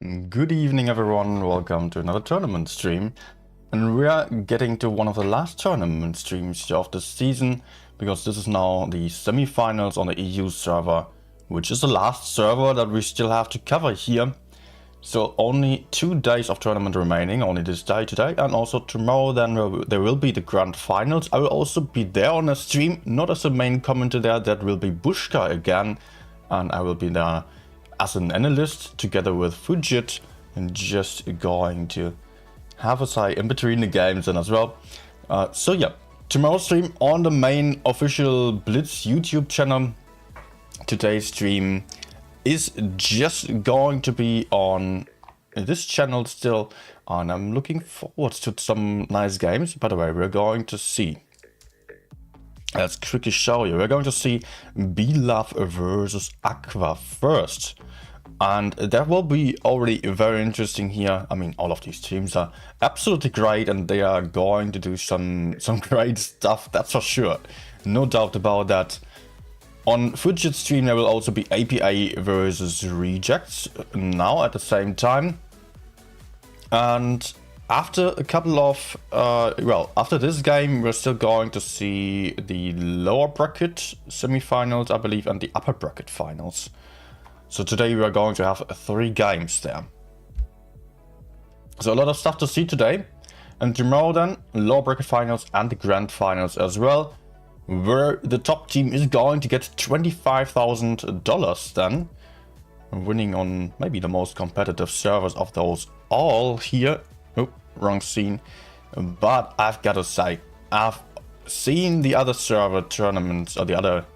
Good evening everyone, welcome to another tournament stream. And we are getting to one of the last tournament streams of the season, because this is now the semi-finals on the EU server, which is the last server that we still have to cover here. So only 2 days of tournament remaining, only this day today, and also tomorrow then there will be the grand finals. I will also be there on a stream, not as a main commentator there, that will be Bushka again, and I will be there as an analyst together with Fujit, and just going to have a say in between the games and as well. So yeah, tomorrow's stream on the main official Blitz YouTube channel. Today's stream is just going to be on this channel still, and I'm looking forward to some nice games. By the way, we're going to see, let's quickly show you, we're going to see Love versus Aqua first. And that will be already very interesting here. I mean, all of these teams are absolutely great, and they are going to do some great stuff, that's for sure. No doubt about that. On Fujit's stream, there will also be APA versus Rejects now at the same time. And after a couple of, after this game, we're still going to see the lower bracket semifinals, I believe, and the upper bracket finals. So today we are going to have 3 games there. So a lot of stuff to see today. And tomorrow then, lower bracket finals and the grand finals as well, where the top team is going to get $25,000 then, winning on maybe the most competitive servers of those all here. Oh, wrong scene. But I've got to say, I've seen the other server tournaments, or the other...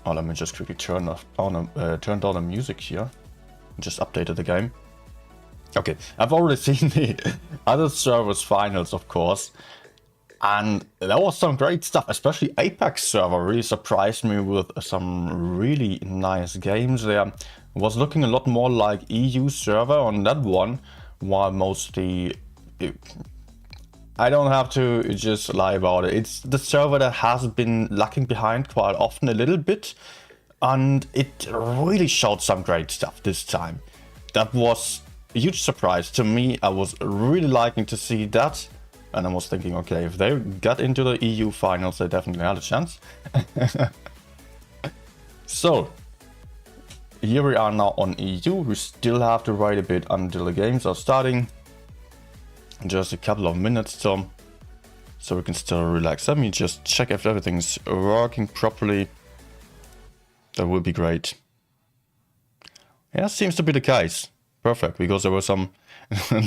Oh, let me just quickly turn down the music here. Just updated the game. Okay, I've already seen the other servers finals, of course. And there was some great stuff, especially Apex server really surprised me with some really nice games there. It was looking a lot more like EU server on that one, while mostly... I don't have to just lie about it. It's the server that has been lagging behind quite often a little bit, and it really showed some great stuff this time. That was a huge surprise to me. I was really liking to see that, and I was thinking, okay, if they got into the EU finals, they definitely had a chance. So, here we are now on EU. We still have to wait a bit until the games are starting. Just a couple of minutes, so we can still relax. Let me just check if everything's working properly. That would be great. Yeah, seems to be the case. Perfect, because there were some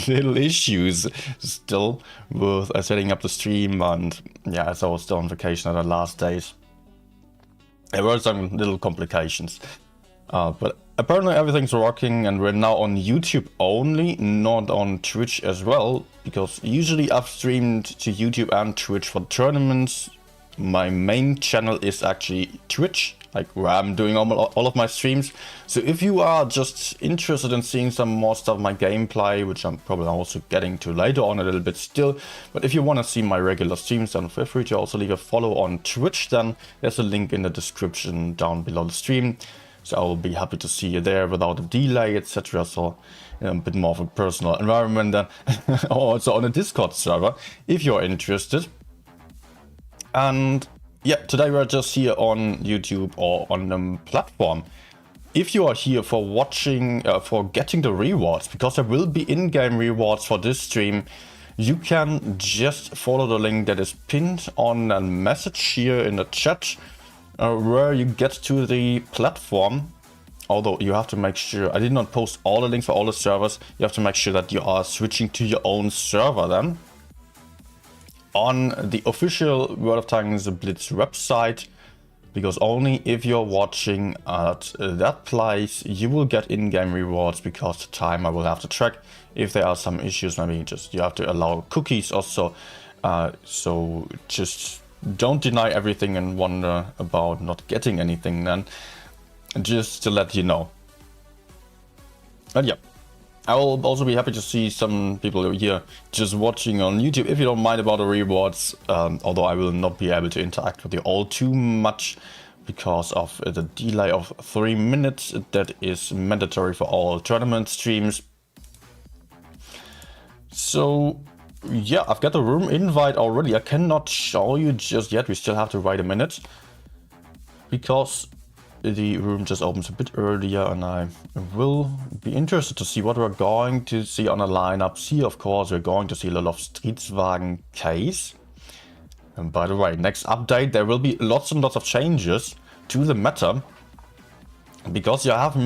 little issues still with setting up the stream, and yeah, as I was still on vacation at the last days, there were some little complications. But apparently everything's working, and we're now on YouTube only, not on Twitch as well, because usually I've streamed to YouTube and Twitch for tournaments. My main channel is actually Twitch, like where I'm doing all of my streams. So if you are just interested in seeing some more stuff, my gameplay, which I'm probably also getting to later on a little bit still, but if you want to see my regular streams, then feel free to also leave a follow on Twitch. Then there's a link in the description down below the stream. So I will be happy to see you there without a delay, etc. So a bit more of a personal environment than also on a Discord server, if you're interested. And yeah, today we're just here on YouTube or on the platform. If you are here for watching, for getting the rewards, because there will be in-game rewards for this stream, you can just follow the link that is pinned on a message here in the chat. Where you get to the platform, although you have to make sure, I did not post all the links for all the servers, you have to make sure that you are switching to your own server then. On the official World of Tanks Blitz website, because only if you're watching at that place, you will get in-game rewards, because the time I will have to track. If there are some issues, maybe just you have to allow cookies also, so just... don't deny everything and wonder about not getting anything then, just to let you know. And yeah, I will also be happy to see some people here just watching on YouTube, if you don't mind about the rewards, although I will not be able to interact with you all too much because of the delay of 3 minutes that is mandatory for all tournament streams. So yeah, I've got a room invite already. I cannot show you just yet. We still have to wait a minute because the room just opens a bit earlier, and I will be interested to see what we're going to see on the lineups here. Of course, we're going to see a lot of Streetswagen case. And by the way, next update, there will be lots and lots of changes to the meta, because you have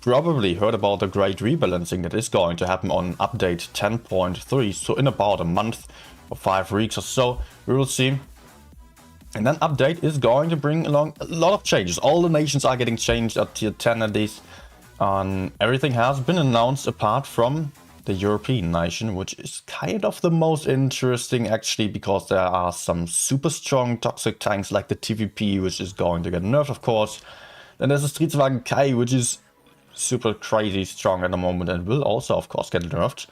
probably heard about the great rebalancing that is going to happen on update 10.3. So in about a month or 5 weeks or so, we will see. And that update is going to bring along a lot of changes. All the nations are getting changed at tier 10 at least. Everything has been announced apart from the European nation, which is kind of the most interesting actually, because there are some super strong toxic tanks like the TVP, which is going to get nerfed, of course. Then there's the Streetswagen Kai, which is super crazy strong at the moment and will also, of course, get nerfed.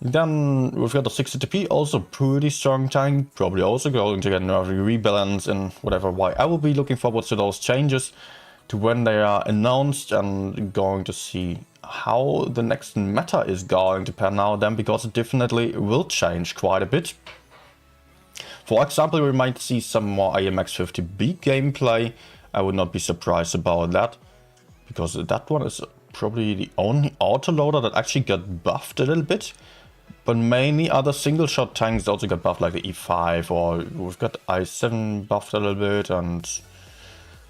Then we've got the 60TP, also pretty strong tank, probably also going to get nerfed, rebalance and whatever. Why I will be looking forward to those changes, to when they are announced, and going to see how the next meta is going to pan out then, because it definitely will change quite a bit. For example, we might see some more IMX50B gameplay. I would not be surprised about that, because that one is probably the only autoloader that actually got buffed a little bit. But mainly other single shot tanks also got buffed, like the E5, or we've got I7 buffed a little bit, and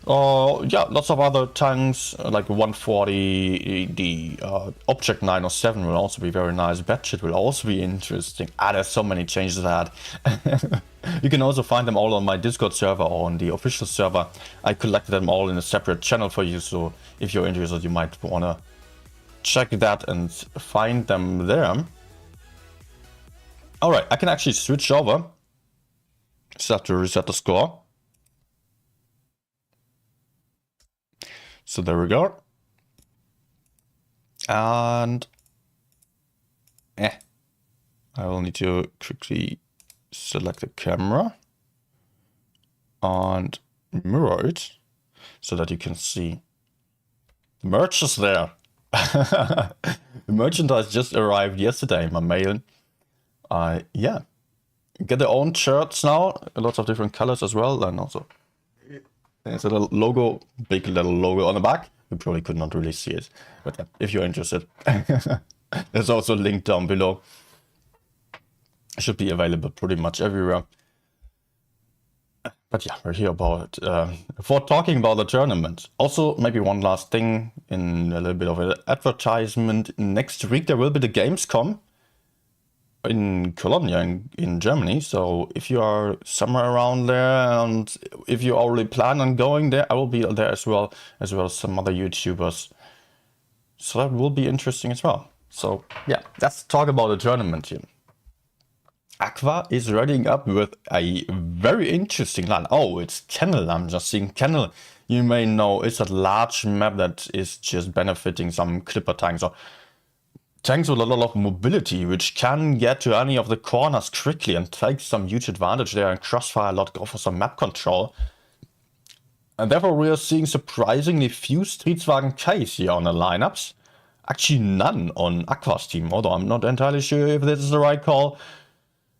yeah, lots of other tanks like 140, the Object 907 will also be very nice. Batshit will also be interesting. There's so many changes that you can also find them all on my Discord server or on the official server. I collected them all in a separate channel for you, so if you're interested, you might want to check that and find them there. Alright, I can actually switch over. Just have to reset the score. So there we go. And I will need to quickly select the camera and mirror it so that you can see the merch is there. The merchandise just arrived yesterday in my mail. Yeah, get their own shirts now, lots of different colors as well, and also there's a little logo, big little logo on the back. You probably could not really see it, but yeah, if you're interested, there's also a link down below. It should be available pretty much everywhere. But yeah, we're here about for talking about the tournament. Also, maybe one last thing in a little bit of an advertisement. Next week there will be the Gamescom in Cologne, in Germany. So if you are somewhere around there, and if you already plan on going there, I will be there as well as some other YouTubers. So that will be interesting as well. So yeah, let's talk about the tournament here. Aqua is readying up with a very interesting line. Oh, it's Kennel. I'm just seeing Kennel. You may know it's a large map that is just benefiting some clipper tanks or tanks with a lot of mobility, which can get to any of the corners quickly and take some huge advantage there, and Crossfire a lot, go for some map control. And therefore we are seeing surprisingly few Streetswagen Ks here on the lineups. Actually none on Aqua's team, although I'm not entirely sure if this is the right call,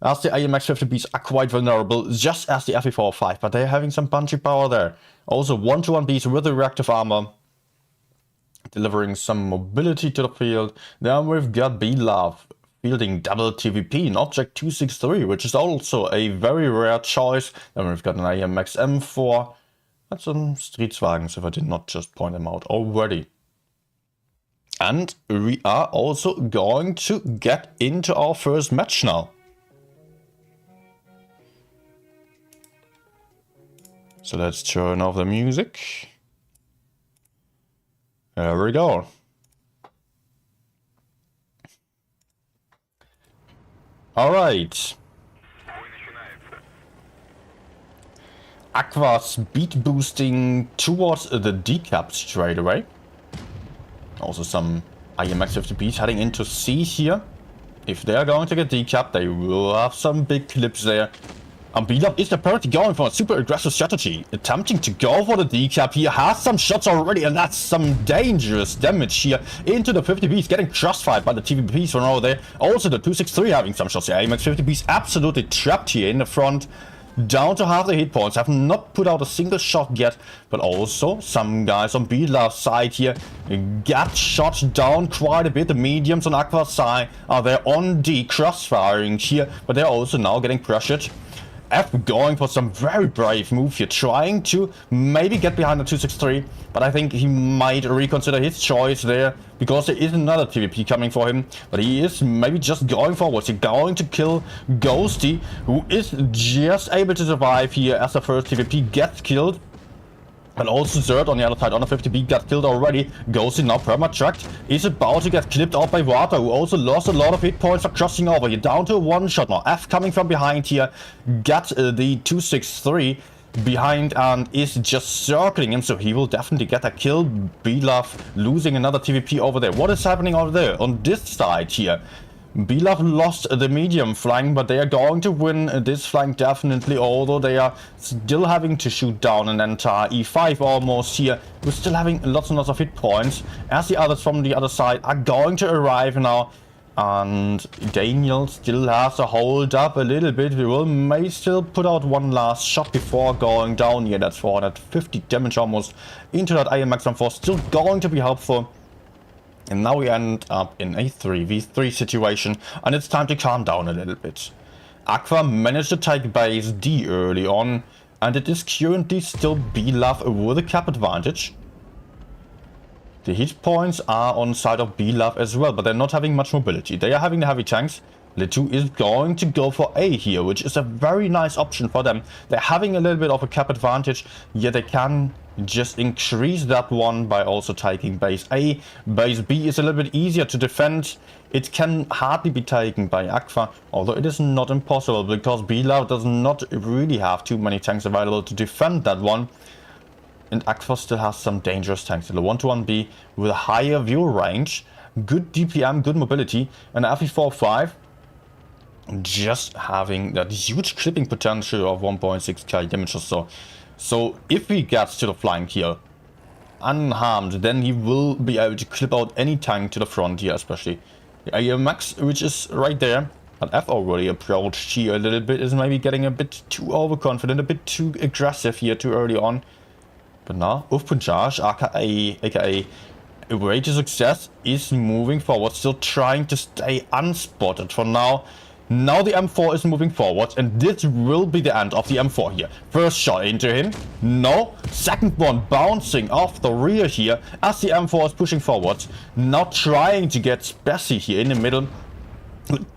as the AMX50Bs are quite vulnerable, just as the FE405, but they're having some punchy power there. Also 1-to-1Bs with the reactive armor, delivering some mobility to the field. Then we've got B-Love fielding double TVP in Object 263, which is also a very rare choice. Then we've got an AMX M4 and some Streetswagens, if I did not just point them out already. And we are also going to get into our first match now. So let's turn off the music. There we go. All right. Aqua speed boosting towards the decap straight away. Also some IMX50Bs heading into C here. If they're going to get decapped, they will have some big clips there. And Beat-Up is apparently going for a super aggressive strategy, attempting to go for the decap here, has some shots already, and that's some dangerous damage here into the 50Bs, getting crossfired by the TVPs from over there. Also the 263 having some shots here. AMX 50Bs absolutely trapped here in the front, down to half the hit points, have not put out a single shot yet, but also some guys on Beat-Up's side here got shot down quite a bit. The mediums on Aqua's side are there on D crossfiring here, but they're also now getting pressured. F going for some very brave move here, trying to maybe get behind the 263, but I think he might reconsider his choice there, because there is another TVP coming for him, but he is maybe just going forwards. He's going to kill Ghosty, who is just able to survive here as the first TVP gets killed. And also Zerd on the other side on the 50B got killed already. Ghosty now perma-tracked. Is about to get clipped out by Water, who also lost a lot of hit points for crossing over here. Down to a one-shot now. F coming from behind here. Got the 263 behind and is just circling him. So he will definitely get a kill. B-Love losing another TVP over there. What is happening over there on this side here? B-Love lost the medium flank, but they are going to win this flank definitely, although they are still having to shoot down an entire E5 almost here. We're still having lots and lots of hit points, as the others from the other side are going to arrive now. And Daniel still has to hold up a little bit. We will may still put out one last shot before going down here. That's 450 damage almost into that AMX M4. Still going to be helpful. And now we end up in a 3v3 situation, and it's time to calm down a little bit. Aqua managed to take base D early on, and it is currently still B-Love with a cap advantage. The hit points are on side of B-Love as well, but they're not having much mobility. They are having the heavy tanks. Le2 is going to go for A here, which is a very nice option for them. They're having a little bit of a cap advantage, yet they can just increase that one by also taking base A. Base B is a little bit easier to defend. It can hardly be taken by Aqua, although it is not impossible, because B-Love does not really have too many tanks available to defend that one. And Aqua still has some dangerous tanks. The 1-1B with a higher view range, good DPM, good mobility, and FE45 just having that huge clipping potential of 1.6k damage or so. So if he gets to the flank here unharmed, then he will be able to clip out any tank to the front here, especially the AMX, which is right there. But F already approached here a little bit, is maybe getting a bit too overconfident, a bit too aggressive here too early on. But now Ufpunjaj, aka Way to Success, is moving forward, still trying to stay unspotted for now. Now the M4 is moving forward, and this will be the end of the M4 here. First shot into him. No. Second one bouncing off the rear here as the M4 is pushing forward. Now trying to get Spessy here in the middle.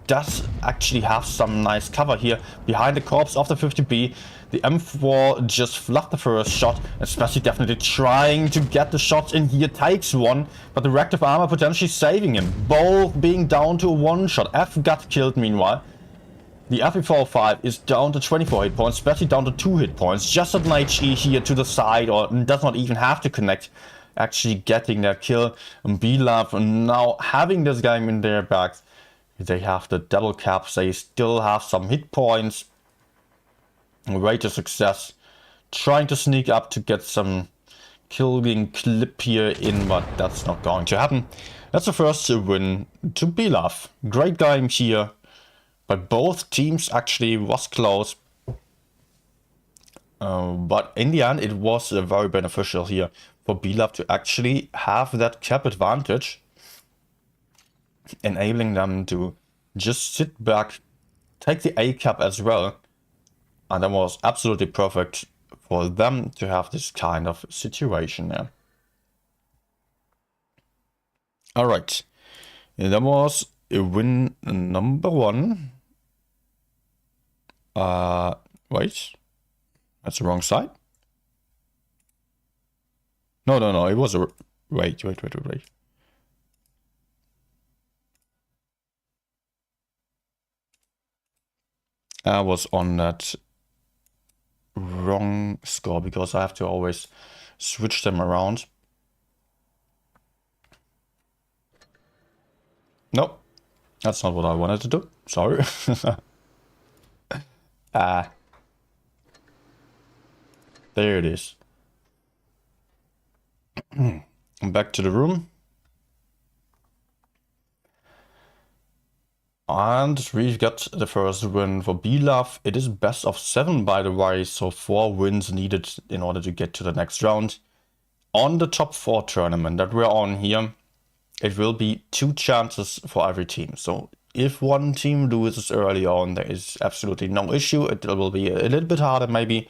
Does actually have some nice cover here behind the corpse of the 50B. The M4 just fluffed the first shot, and Spessy definitely trying to get the shots in here. Takes one, but the reactive armor potentially saving him. Both being down to one shot. F got killed meanwhile. The FE45 is down to 24 hit points, Spessy down to 2 hit points. Just an HE here to the side, or does not even have to connect. Actually getting their kill. And B-Love now having this game in their backs. They have the double caps, they still have some hit points. Way to Success. Trying to sneak up to get some killing clip here in, but that's not going to happen. That's the first win to B-Love. Great game here. But both teams actually was close. But in the end, it was very beneficial here for B-Love to actually have that cap advantage, enabling them to just sit back, take the A cap as well, and that was absolutely perfect for them to have this kind of situation there. All right, and that was win number 1. Wait, that's the wrong side. No, it was a wait. I was on that wrong score because I have to always switch them around. No, that's not what I wanted to do. Sorry. There it is. Back to the room. And we've got the first win for Bilaf. It is best of 7, by the way, so 4 wins needed in order to get to the next round. On the top 4 tournament that we're on here, it will be 2 chances for every team. So if one team loses early on, there is absolutely no issue. It will be a little bit harder maybe.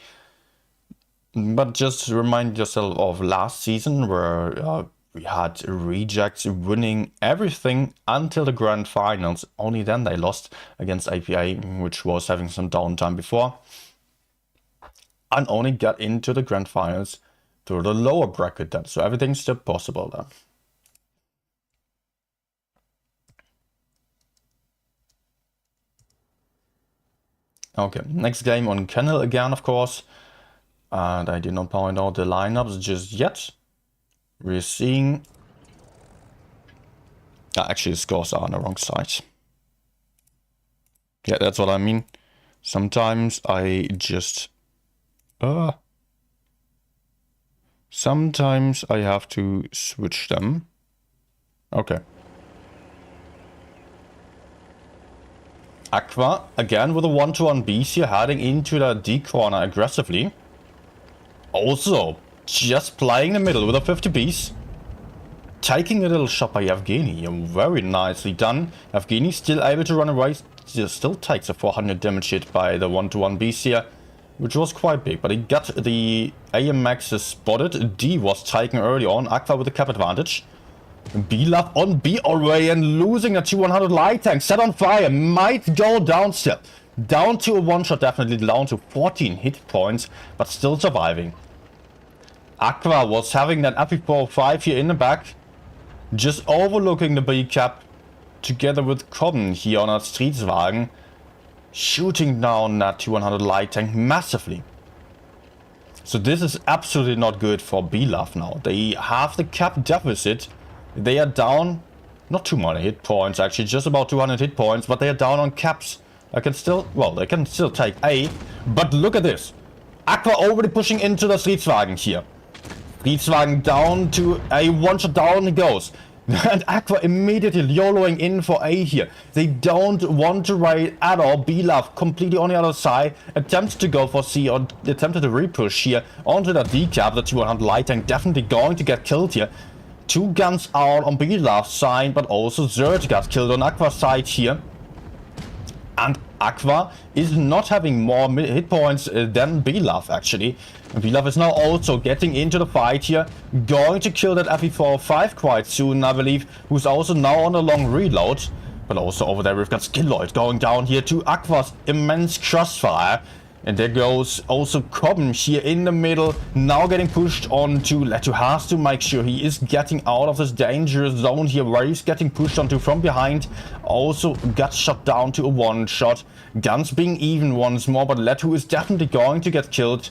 But just remind yourself of last season where we had rejects winning everything until the grand finals. Only then they lost against APA, which was having some downtime before. And only got into the grand finals through the lower bracket then. So everything's still possible then. Okay, next game on Kennel again, of course. And I did not point out the lineups just yet. We're seeing... actually, the scores are on the wrong side. Yeah, that's what I mean. Sometimes I just... sometimes I have to switch them. Okay. Aqua, again with a 1-to-1 beast here, heading into the D corner aggressively. Also, just playing the middle with a 50 piece. Taking a little shot by Evgeny. Very nicely done. Evgeny still able to run away. Still takes a 400 damage hit by the 1-to-1 beast here. Which was quite big. But he got the AMXs spotted. D was taken early on. Aqua with the cap advantage. Bilaf on B already and losing a 2-100 light tank. Set on fire. Might go down still. Down to a one-shot, definitely down to 14 hit points. But still surviving. Aqua was having that FE4-5 here in the back, just overlooking the B cap, together with Cobben here on a Streetswagen, shooting down that 200 light tank massively. So this is absolutely not good for Bilaf now. They have the cap deficit. They are down, not too many hit points actually, just about 200 hit points, but they are down on caps. They can still take A, but look at this. Aqua already pushing into the Streetswagen here. Streetswagen down to a one-shot, down he goes. And Aqua immediately YOLOing in for A here. They don't want to raid at all. Bilaf completely on the other side. Attempts to go for C or attempted to repush here onto the D cap. The 200 light tank definitely going to get killed here. 2 guns out on Bilaf's side, but also Zerg got killed on Aqua's side here. And Aqua is not having more hit points than Bilaf actually. Bilaf is now also getting into the fight here. Going to kill that FE4-5 quite soon, I believe. Who's also now on a long reload. But also over there we've got Skilloid going down here to Aqua's immense crossfire. And there goes also Cobben here in the middle. Now getting pushed on to Leto. Has to make sure he is getting out of this dangerous zone here where he's getting pushed onto from behind. Also got shot down to a one-shot. Guns being even once more, but Leto is definitely going to get killed.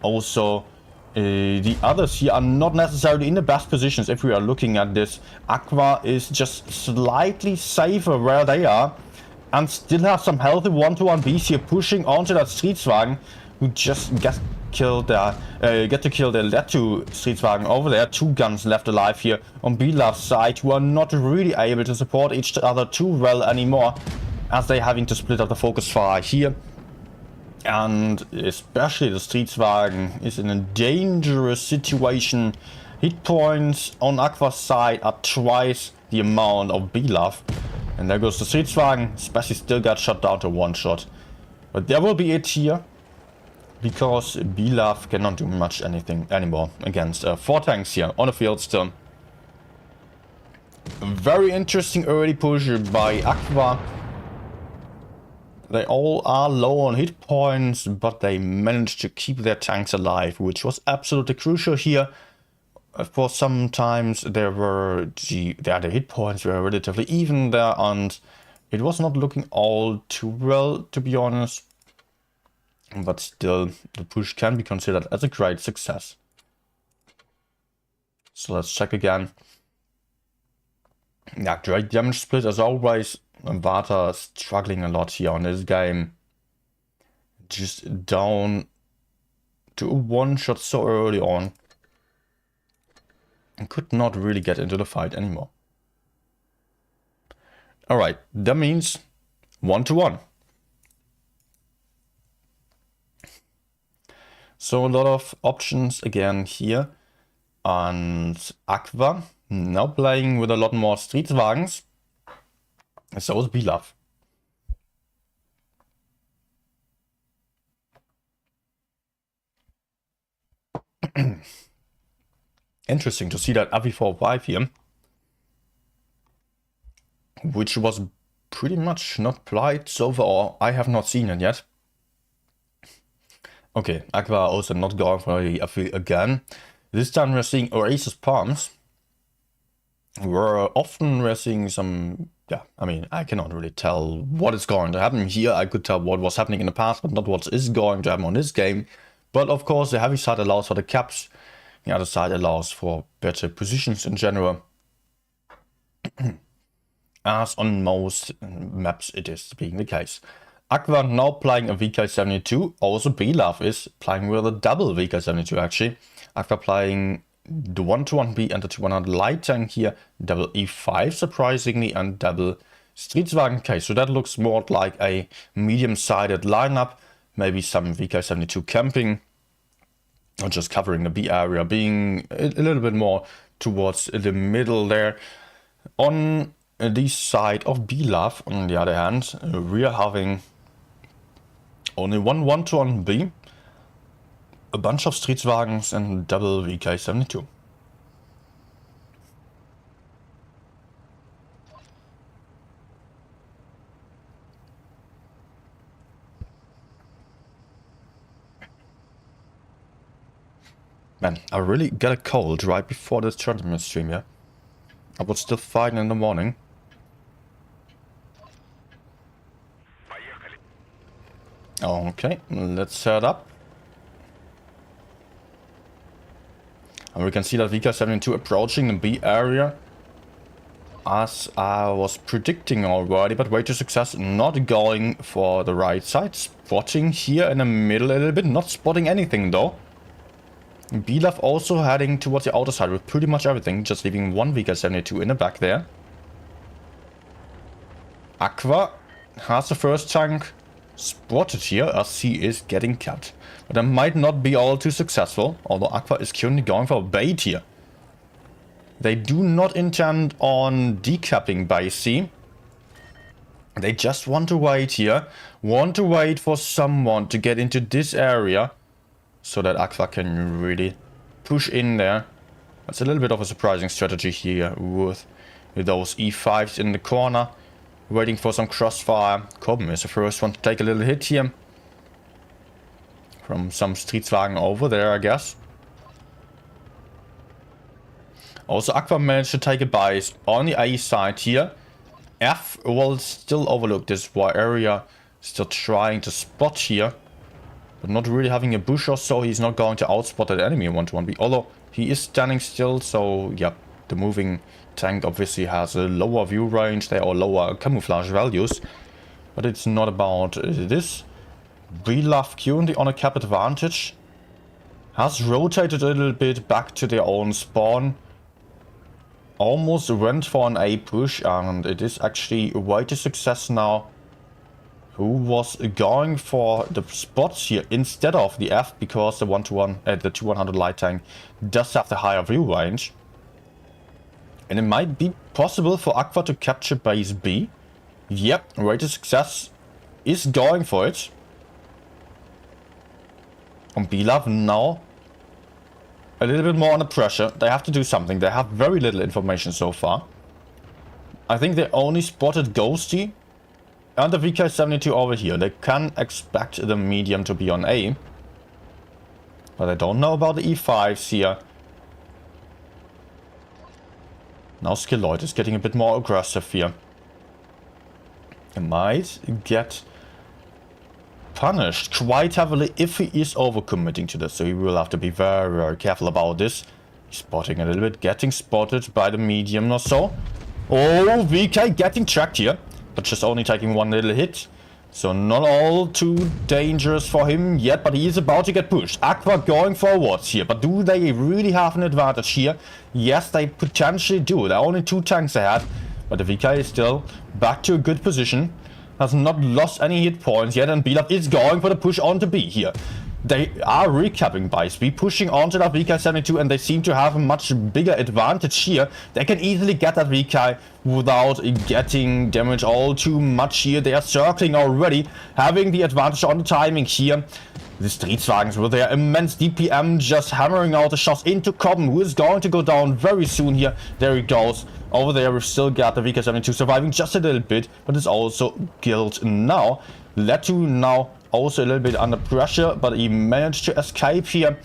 Also, the others here are not necessarily in the best positions if we are looking at this. Aqua is just slightly safer where they are. And still have some healthy 1-to-1 beasts here pushing onto that Streetswagen, who just get to kill the Leto Streetswagen over there. 2 guns left alive here on Bilaf's side, who are not really able to support each other too well anymore, as they're having to split up the focus fire here. And especially the Streetswagen is in a dangerous situation. Hit points on Aqua's side are twice the amount of Bilaf. And there goes the Streetswagen. Spessy still got shot down to one shot. But there will be it here. Because Bilaf cannot do much anything anymore against 4 tanks here on the field still. Very interesting early push by Aqua. They all are low on hit points, but they managed to keep their tanks alive, which was absolutely crucial here. Of course, sometimes the hit points were relatively even there, and it was not looking all too well, to be honest. But still, the push can be considered as a great success. So let's check again. Yeah, great damage split as always. Vata struggling a lot here on this game. Just down to a one-shot so early on. And could not really get into the fight anymore. Alright, that means 1-1. So a lot of options again here. And Aqua now playing with a lot more Streetswagens. So is Bilaf. Interesting to see that AV45 here, which was pretty much not played so far, or I have not seen it yet. Okay, Aqua also not going for the AV again. This time we're seeing Oasis Palms. We're seeing some, yeah, I mean, I cannot really tell what is going to happen here. I could tell what was happening in the past, but not what is going to happen on this game. But of course, the heavy side allows for the caps. The other side allows for better positions in general. As on most maps it is being the case. Aqua now playing a VK72. Also Bilaf is playing with a double VK72 actually. Aqua playing the 1-1B and the 200 light tank here. Double E5 surprisingly and double Streetswagen K. So that looks more like a medium-sided lineup. Maybe some VK72 camping. Or just covering the B area, being a little bit more towards the middle there. On the side of Bilaf, on the other hand, we are having only one 1-1B, a bunch of Streetswagens and double VK72. Man, I really got a cold right before this tournament stream, yeah? I was still fine in the morning. Okay, let's set up. And we can see that VK72 approaching the B area. As I was predicting already, but way to success, not going for the right side. Spotting here in the middle a little bit, not spotting anything though. Bilaf also heading towards the outer side with pretty much everything, just leaving one VK72 in the back there. Aqua has the first tank spotted here as he is getting capped. But that might not be all too successful, although Aqua is currently going for a bait here. They do not intend on decapping by C. They just want to wait here, want to wait for someone to get into this area. So that Aqua can really push in there. That's a little bit of a surprising strategy here with those E5s in the corner. Waiting for some crossfire. Coben is the first one to take a little hit here. From some Streetswagen over there, I guess. Also, Aqua managed to take a bite on the A side here. F will still overlook this area. Still trying to spot here. But not really having a bush or so, he's not going to outspot that enemy in 1-1B. Although he is standing still, so yeah, the moving tank obviously has a lower view range there or lower camouflage values. But it's not about this. Bilaf currently on a cap advantage. Has rotated a little bit back to their own spawn. Almost went for an A push and it is actually a way to success now. Who was going for the spots here instead of the F because the 1-1, the 200 light tank does have the higher view range. And it might be possible for Aqua to capture base B. Yep, rate of success is going for it. On Bilaf now a little bit more under pressure. They have to do something. They have very little information so far. I think they only spotted Ghosty. And the VK72 over here. They can expect the medium to be on A. But I don't know about the E5s here. Now Skilloid is getting a bit more aggressive here. He might get punished quite heavily if he is overcommitting to this. So he will have to be very, very careful about this. He's spotting a little bit. Getting spotted by the medium or so. Oh, VK getting tracked here. But just only taking one little hit. So not all too dangerous for him yet, but he is about to get pushed. Aqua going forwards here, but do they really have an advantage here? Yes, they potentially do. There are only 2 tanks ahead, but the VK is still back to a good position. Has not lost any hit points yet, and Bilaf is going for the push onto B here. They are recapping by speed, pushing onto that VK72, and they seem to have a much bigger advantage here. They can easily get that VK without getting damage all too much here. They are circling already, having the advantage on the timing here. The Streetswagens with their immense DPM just hammering out the shots into Cobham, who is going to go down very soon here. There he goes. Over there we've still got the VK72 surviving just a little bit, but it's also killed now. Letu now also a little bit under pressure, but he managed to escape here.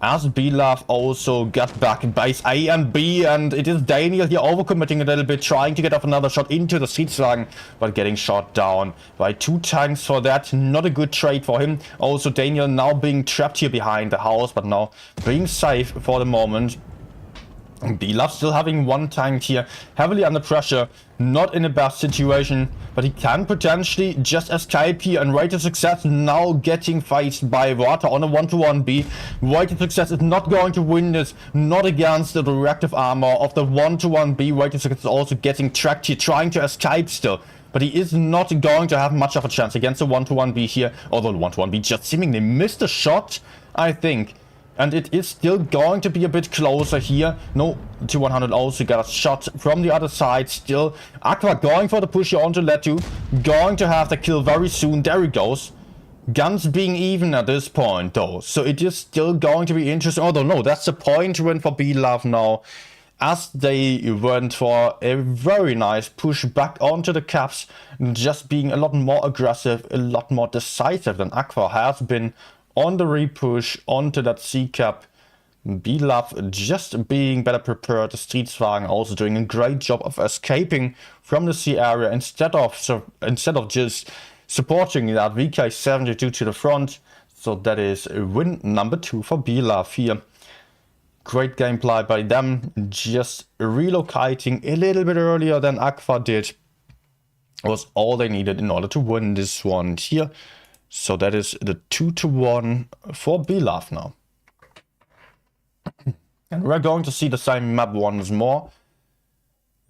As Bilaf also got back in base A and B, and it is Daniel here overcommitting a little bit, trying to get off another shot into the Streetswagen, but getting shot down by 2 tanks for that. Not a good trade for him. Also Daniel now being trapped here behind the house, but now being safe for the moment. Bilaf still having 1 tank here, heavily under pressure, not in a best situation, but he can potentially just escape here, and Rated Success now getting faced by Water on a 1-to-1B. Rated Success is not going to win this, not against the reactive armor of the 1-to-1B. Rated Success is also getting tracked here, trying to escape still. But he is not going to have much of a chance against the 1-to-1B here, although the 1-to-1B just seemingly missed a shot, I think. And it is still going to be a bit closer here. No, T100 also got a shot from the other side still. Aqua going for the push here onto Letu. Going to have the kill very soon. There he goes. Guns being even at this point though. So it is still going to be interesting. Although no, that's a point win for Bilaf now. As they went for a very nice push back onto the caps. Just being a lot more aggressive, a lot more decisive than Aqua has been on the repush onto that C-cap. Bilaf just being better prepared. The Streetswagen also doing a great job of escaping from the C area instead of just supporting that VK72 to the front. So that is win number 2 for Bilaf here. Great gameplay by them, just relocating a little bit earlier than Aqua did was all they needed in order to win this one here. So that is the 2-to-1 for Bilaf now. And we're going to see the same map once more.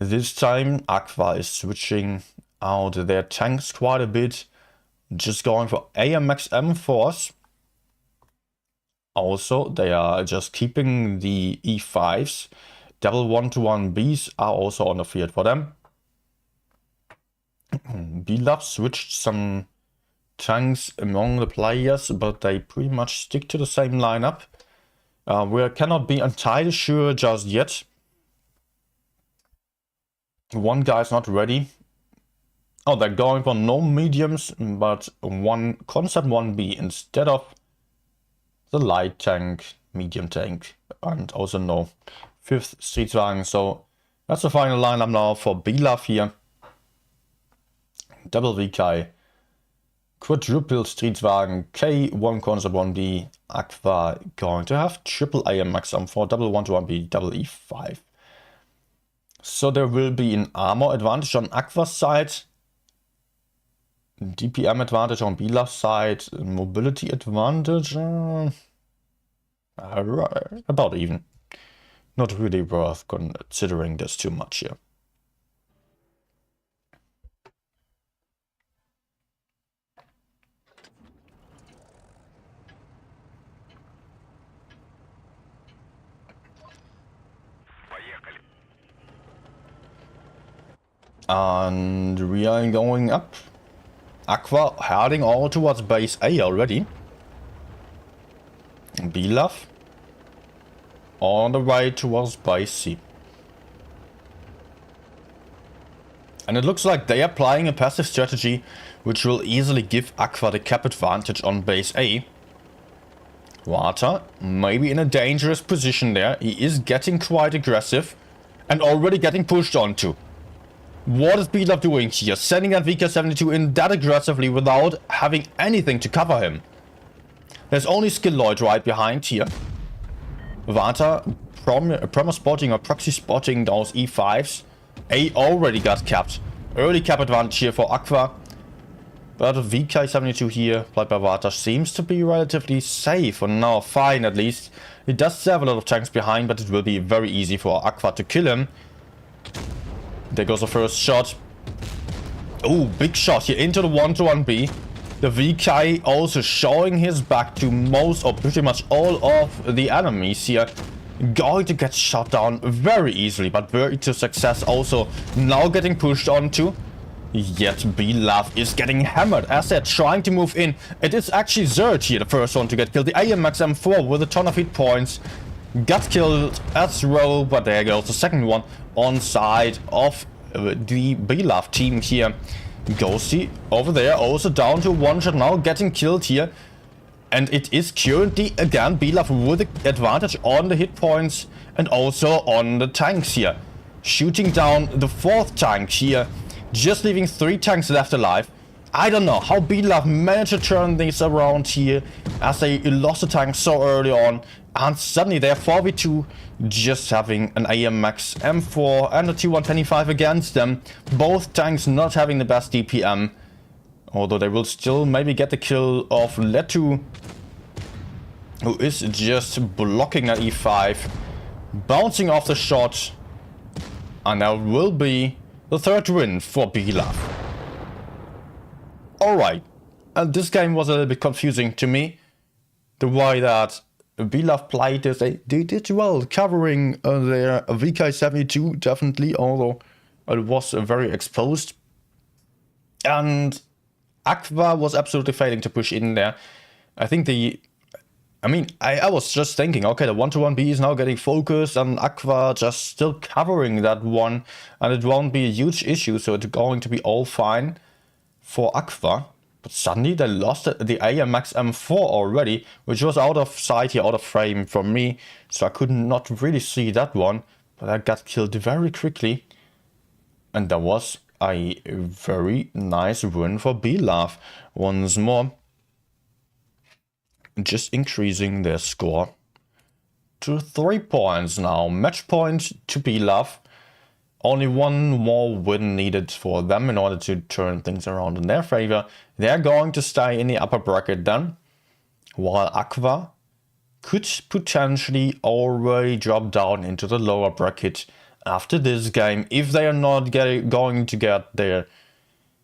This time Aqua is switching out their tanks quite a bit. Just going for AMX M4s. Also, they are just keeping the E5s. Double 1-to-1Bs are also on the field for them. Bilaf switched some tanks among the players, but they pretty much stick to the same lineup. We cannot be entirely sure just yet. One guy's not ready. Oh, they're going for no mediums, but one concept 1B instead of the light tank, medium tank, and also no 5th Streetswagen. So that's the final lineup now for Bilaf here. Double VK. Quadruple Streetswagen, K1 concept 1B, Aqua going to have triple AMX M4, double 1-to-1B, double E5. So there will be an armor advantage on Aqua's side, DPM advantage on Bilaf's side, mobility advantage, about even. Not really worth considering this too much here. And we are going up. Aqua heading all towards base A already. Bilaf on the way towards base C. And it looks like they are applying a passive strategy which will easily give Aqua the cap advantage on base A. Water maybe in a dangerous position there. He is getting quite aggressive and already getting pushed onto. What is Bilaf doing here? Sending that VK72 in that aggressively without having anything to cover him. There's only Skilloid right behind here. Vata promo spotting or proxy spotting those E5s. A already got capped. Early cap advantage here for Aqua. But VK72 here, played by Vata, seems to be relatively safe for now, fine at least. He does have a lot of tanks behind, but it will be very easy for Aqua to kill him. There goes the first shot. Oh, big shot here into the 1-to-1B. The VK also showing his back to most or pretty much all of the enemies here. Going to get shot down very easily, but very to success also now getting pushed onto. Yet BLAF is getting hammered as they're trying to move in. It is actually Zerd here, the first one to get killed. The AMX M4 with a ton of hit points. Got killed as well, but there goes the second one on side of the BLAF team here. Ghosty over there, also down to one shot now, getting killed here. And it is currently, again, BLAF with the advantage on the hit points and also on the tanks here. Shooting down the fourth tank here. Just leaving 3 tanks left alive. I don't know how BLAF managed to turn things around here as they lost the tank so early on. And suddenly they're 4v2, just having an AMX M4 and a T125 against them. Both tanks not having the best DPM. Although they will still maybe get the kill of Letu, who is just blocking that E5. Bouncing off the shot. And there will be the third win for BLAF. Alright, and this game was a little bit confusing to me. The way that BLAF played this, they did well covering their VK72 definitely, although it was very exposed. And Aqua was absolutely failing to push in there. I think I was just thinking, okay, the 1-to-1B is now getting focused and Aqua just still covering that one. And it won't be a huge issue, so it's going to be all fine for Aqua. But suddenly they lost the AMX M4 already, which was out of sight here, out of frame from me. So I could not really see that one. But I got killed very quickly. And that was a very nice win for BLAF once more. Just increasing their score to 3 points now. Match point to BLAF. Only one more win needed for them in order to turn things around in their favor. They're going to stay in the upper bracket then, while Aqua could potentially already drop down into the lower bracket after this game if they are not going to get their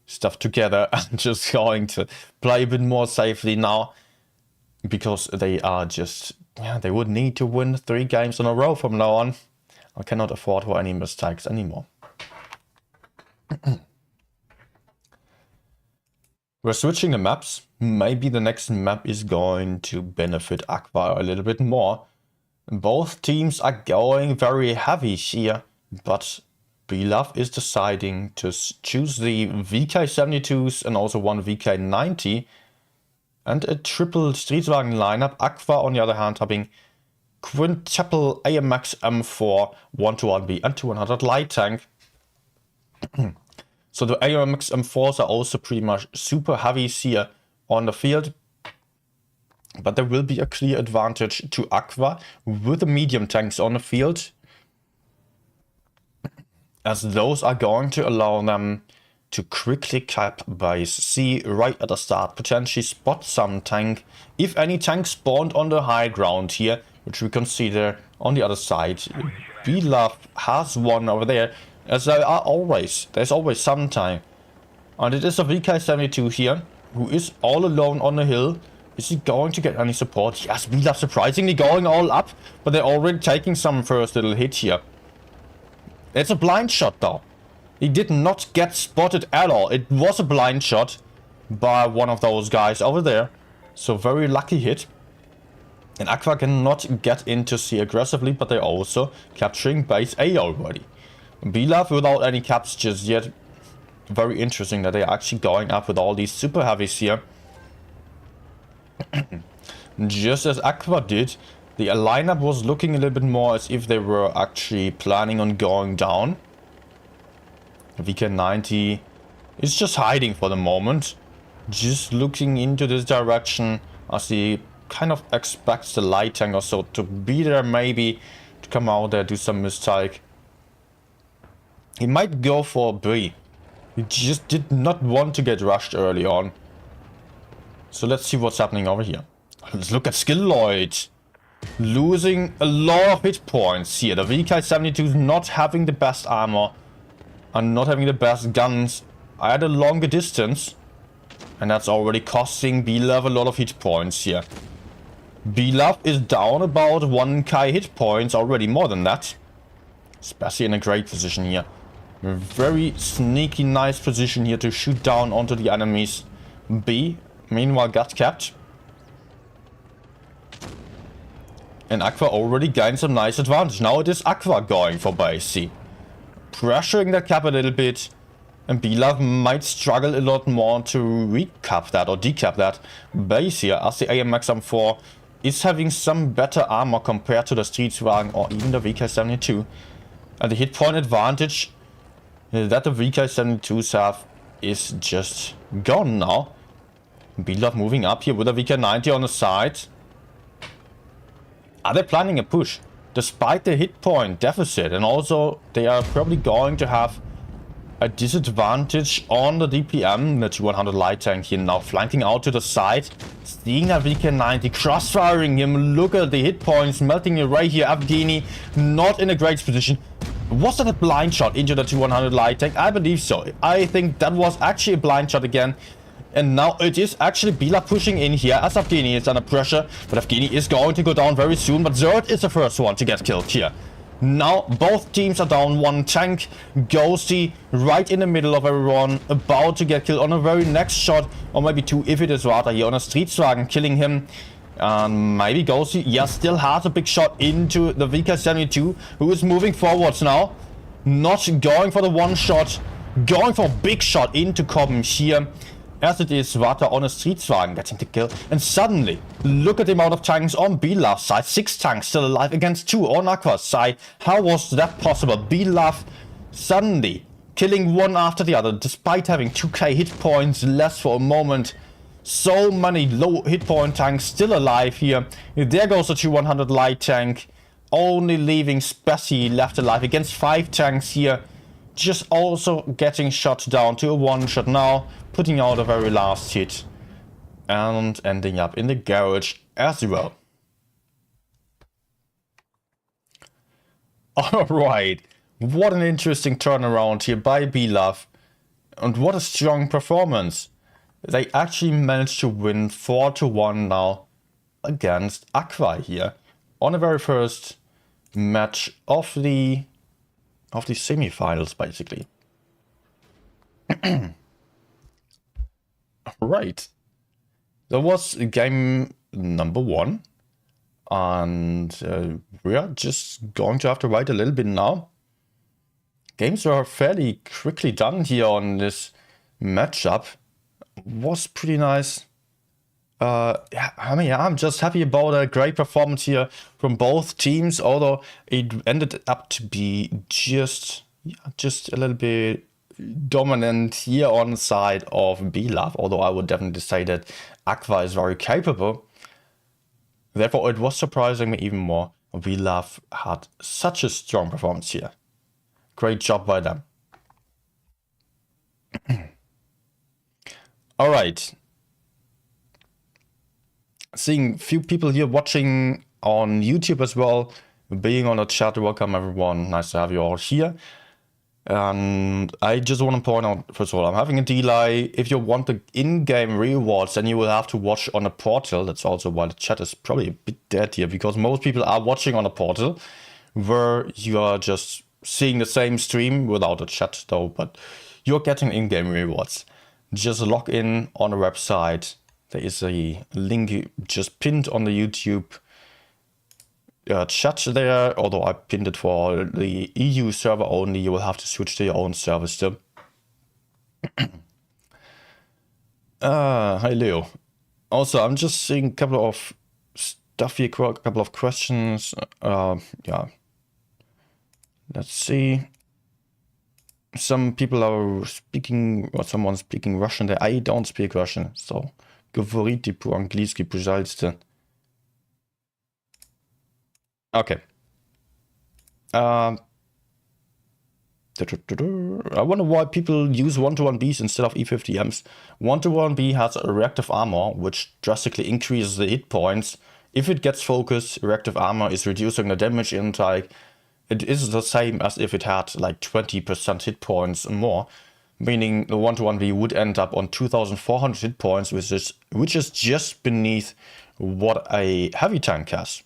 stuff together and just going to play a bit more safely now. Because they are just, they would need to win 3 games in a row from now on. I cannot afford for any mistakes anymore. We're switching the maps. Maybe the next map is going to benefit Aqua a little bit more. Both teams are going very heavy here, but BLAF is deciding to choose the VK72s and also one VK90. And a triple Streetwagen lineup. Aqua, on the other hand, having quintuple AMX M4, 1-to-1B and 200 light tank. So the AMX M4s are also pretty much super heavy here on the field. But there will be a clear advantage to Aqua with the medium tanks on the field, as those are going to allow them to quickly cap base C right at the start, potentially spot some tank, if any tank spawned on the high ground here, which we consider on the other side. BLAF has one over there, as there are always, there's always some time. And it is a VK72 here, who is all alone on the hill. Is he going to get any support? Yes, BLAF surprisingly going all up, but they're already taking some first little hit here. It's a blind shot though. He did not get spotted at all. It was a blind shot by one of those guys over there. So very lucky hit. And Aqua cannot get into C aggressively, but they're also capturing base A already. BLAF without any caps just yet. Very interesting that they're actually going up with all these super heavies here. Just as Aqua did, the lineup was looking a little bit more as if they were actually planning on going down. VK90 is just hiding for the moment. Just looking into this direction as he kind of expects the light tank or so to be there, maybe to come out there, do some mistake. He might go for B. He just did not want to get rushed early on. So let's see what's happening over here. Let's look at Skilloid. Losing a lot of hit points here. The VK72 is not having the best armor and not having the best guns at a longer distance. And that's already costing BLove a lot of hit points here. BLove is down about 1k hit points already, more than that. Especially in a great position here. A very sneaky, nice position here to shoot down onto the enemies. B, meanwhile, got capped. And Aqua already gained some nice advantage. Now it is Aqua going for base C. Pressuring the cap a little bit. And BLove might struggle a lot more to recap that or decap that base here, as the AMX M4 is having some better armor compared to the Streetswagen or even the VK72. And the hit point advantage that the VK72s have is just gone now. BLove moving up here with a VK90 on the side. Are they planning a push? Despite the hit point deficit, and also they are probably going to have a disadvantage on the DPM, the 200 light tank here now flanking out to the side. Seeing that VK90 crossfiring him. Look at the hit points melting away here. Evgeny not in a great position. Was that a blind shot into the 200 light tank? I believe so. I think that was actually a blind shot again. And now it is actually BLove pushing in here as Evgeny is under pressure. But Evgeny is going to go down very soon. But Zerd is the first one to get killed here. Now both teams are down one tank. Ghosty right in the middle of everyone, about to get killed on a very next shot. Or maybe two if it is rather here on a Streetswagen killing him. And maybe Ghosty, yeah, still has a big shot into the VK72, who is moving forwards now. Not going for the one shot. Going for a big shot into Cobham here. As it is Vata on a Streetswagen getting the kill. And suddenly, look at the amount of tanks on BLove's side. 6 tanks still alive against 2 on Aqua's side. How was that possible? BLove suddenly killing one after the other, despite having 2k hit points less for a moment. So many low hit point tanks still alive here. There goes the 200 light tank. Only leaving Spessy left alive against 5 tanks here. Just also getting shot down to a one shot now. Putting out a very last hit. And ending up in the garage as well. Alright. What an interesting turnaround here by BLove. And what a strong performance. They actually managed to win 4-1 now against Aqua here. On the very first match of the semi-finals, basically. Right. That was game number 1. And we are just going to have to wait a little bit now. Games were fairly quickly done here on this matchup. Was pretty nice. Yeah, I mean, I'm just happy about a great performance here from both teams, although it ended up to be just a little bit dominant here on the side of BLove, although I would definitely say that Aqua is very capable. Therefore, it was surprising me even more. BLove had such a strong performance here. Great job by them. All right. Seeing few people here watching on YouTube as well, being on the chat. Welcome everyone. Nice to have you all here. And I just want to point out, first of all, I'm having a delay. If you want the in-game rewards, then you will have to watch on a portal. That's also why the chat is probably a bit dead here, because most people are watching on a portal where you are just seeing the same stream without a chat though, but you're getting in-game rewards. Just log in on the website. There is a link just pinned on the YouTube chat there, although I pinned it for the EU server only. You will have to switch to your own server still. Hi Leo. Also, I'm just seeing a couple of stuff here, a couple of questions. Yeah. Let's see. Some people are speaking, or someone's speaking Russian there. I don't speak Russian, so говорите по-английски, пожалуйста. Okay. I wonder why people use 1-to-1Bs instead of E50Ms. 1-to-1B has a reactive armor, which drastically increases the hit points. If it gets focused, reactive armor is reducing the damage intake. It is the same as if it had like 20% hit points more, meaning the 1-to-1B would end up on 2400 hit points, which is just beneath what a heavy tank has.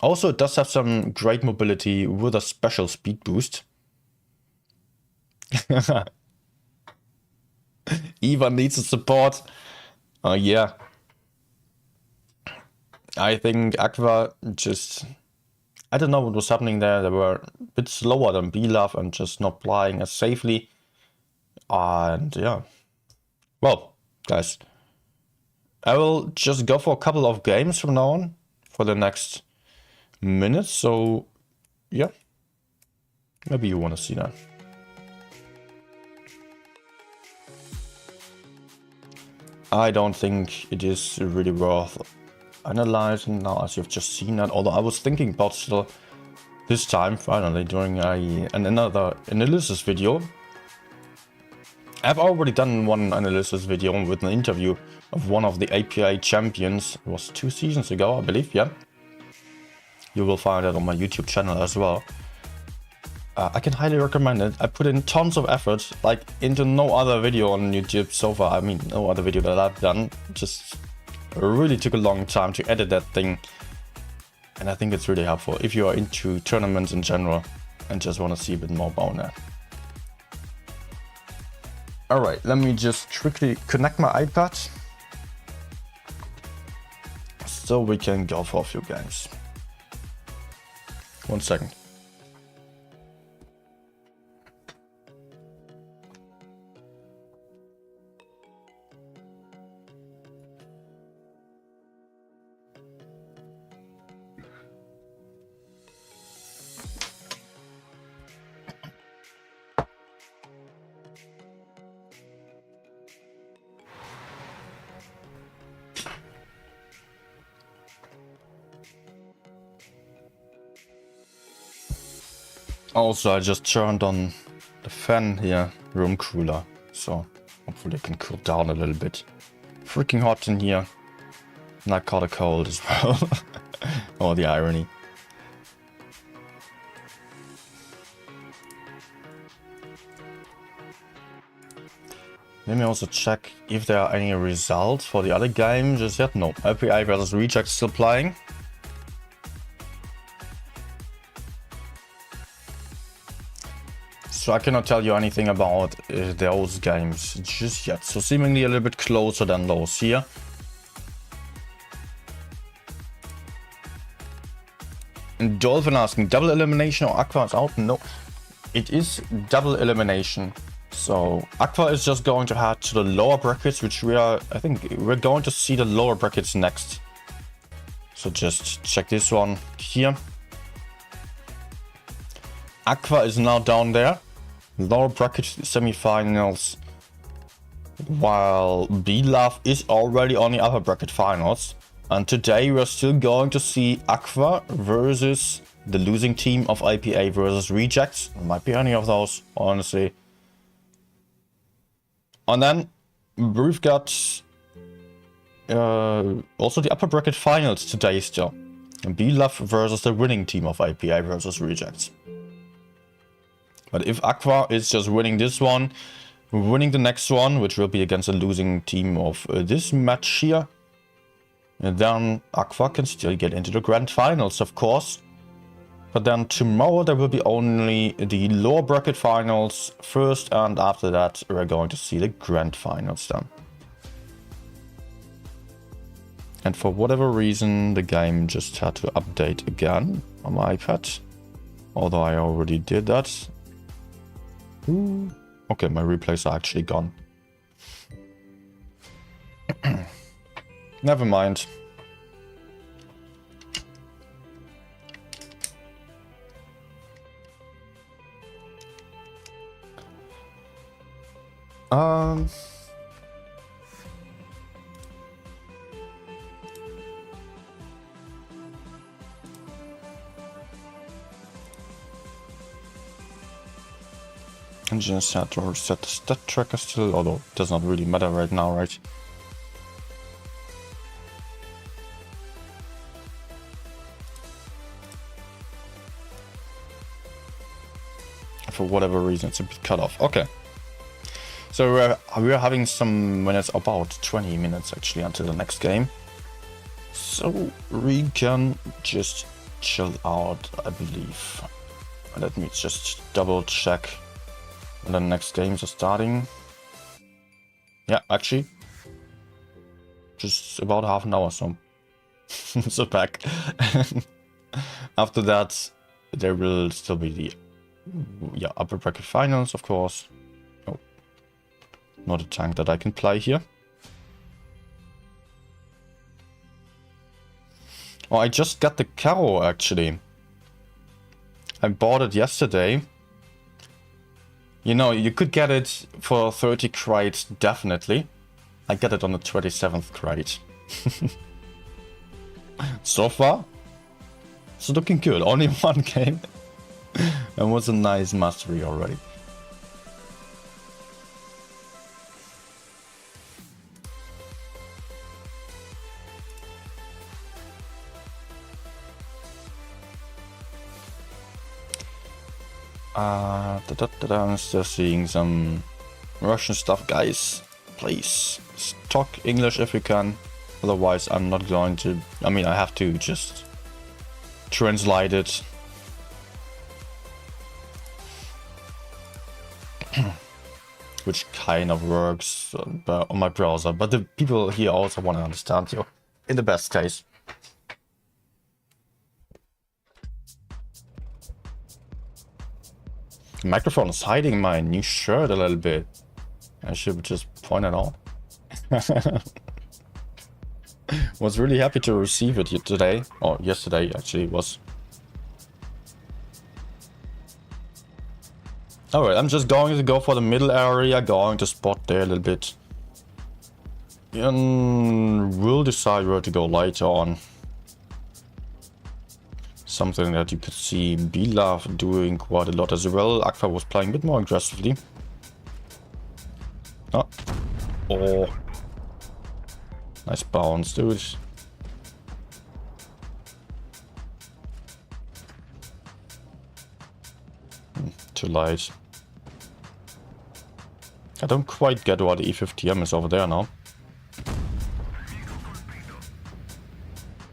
Also, it does have some great mobility with a special speed boost. Eva needs a support. Yeah. I think Aqua just... I don't know what was happening there. They were a bit slower than Belaf and just not playing as safely. And yeah. Well, guys. I will just go for a couple of games from now on for the next minutes. So, yeah. Maybe you want to see that. I don't think it is really worth analyzing now, as you've just seen that. Although I was thinking about still this time, finally, during another analysis video. I've already done one analysis video with an interview of one of the APA champions. It was 2 seasons ago, I believe, yeah. You will find that on my YouTube channel as well. I can highly recommend it. I put in tons of effort, like into no other video on YouTube so far. I mean, no other video that I've done. Just really took a long time to edit that thing. And I think it's really helpful if you are into tournaments in general and just want to see a bit more about that. Alright, let me just quickly connect my iPad so we can go for a few games. 1 second. Also, I just turned on the fan here, room cooler, so hopefully it can cool down a little bit. Freaking hot in here, and I caught a cold as well. Oh, the irony. Let me also check if there are any results for the other games just yet. No, LPA versus Reject still playing. So I cannot tell you anything about those games just yet. So seemingly a little bit closer than those here. And Dolphin asking, double elimination or Aqua is out? No, it is double elimination. So Aqua is just going to head to the lower brackets, which I think we're going to see the lower brackets next. So just check this one here. Aqua is now down there. Lower bracket semifinals, while B-Love is already on the upper bracket finals. And today we're still going to see Aqua versus the losing team of IPA versus Rejects. It might be any of those, honestly. And then we've got also the upper bracket finals today still. B-Love versus the winning team of IPA versus Rejects. But if Aqua is just winning this one, winning the next one, which will be against the losing team of this match here, then Aqua can still get into the grand finals, of course. But then tomorrow there will be only the lower bracket finals first, and after that we're going to see the grand finals then. And for whatever reason, the game just had to update again on my iPad, although I already did that. Ooh. Okay, my replays are actually gone. Never mind. And just had to reset the stat tracker still, although it does not really matter right now, right? For whatever reason, it's a bit cut off. Okay. So we're having some minutes, about 20 minutes actually, until the next game. So we can just chill out, I believe. Let me just double check when the next games are starting. Yeah, actually, just about half an hour, so so back. After that, there will still be the upper bracket finals, of course. Oh, not a tank that I can play here. Oh, I just got the Caro actually. I bought it yesterday. You know, you could get it for 30 crates, definitely. I got it on the 27th crate. So far, it's looking good. Only one game. And was a nice mastery already. I'm still seeing some Russian stuff, guys. Please talk English if you can. Otherwise, I'm not going to. I mean, I have to just translate it. Which kind of works on my browser, but the people here also want to understand you in the best case. The microphone is hiding my new shirt a little bit. I should just point it out. Was really happy to receive it today, or yesterday actually it was. Alright, I'm just going to go for the middle area, going to spot there a little bit. And we'll decide where to go later on. Something that you could see Bilaf doing quite a lot as well. Aqua was playing a bit more aggressively. Oh. Nice bounce, dude. Too light. I don't quite get why the E50M is over there now.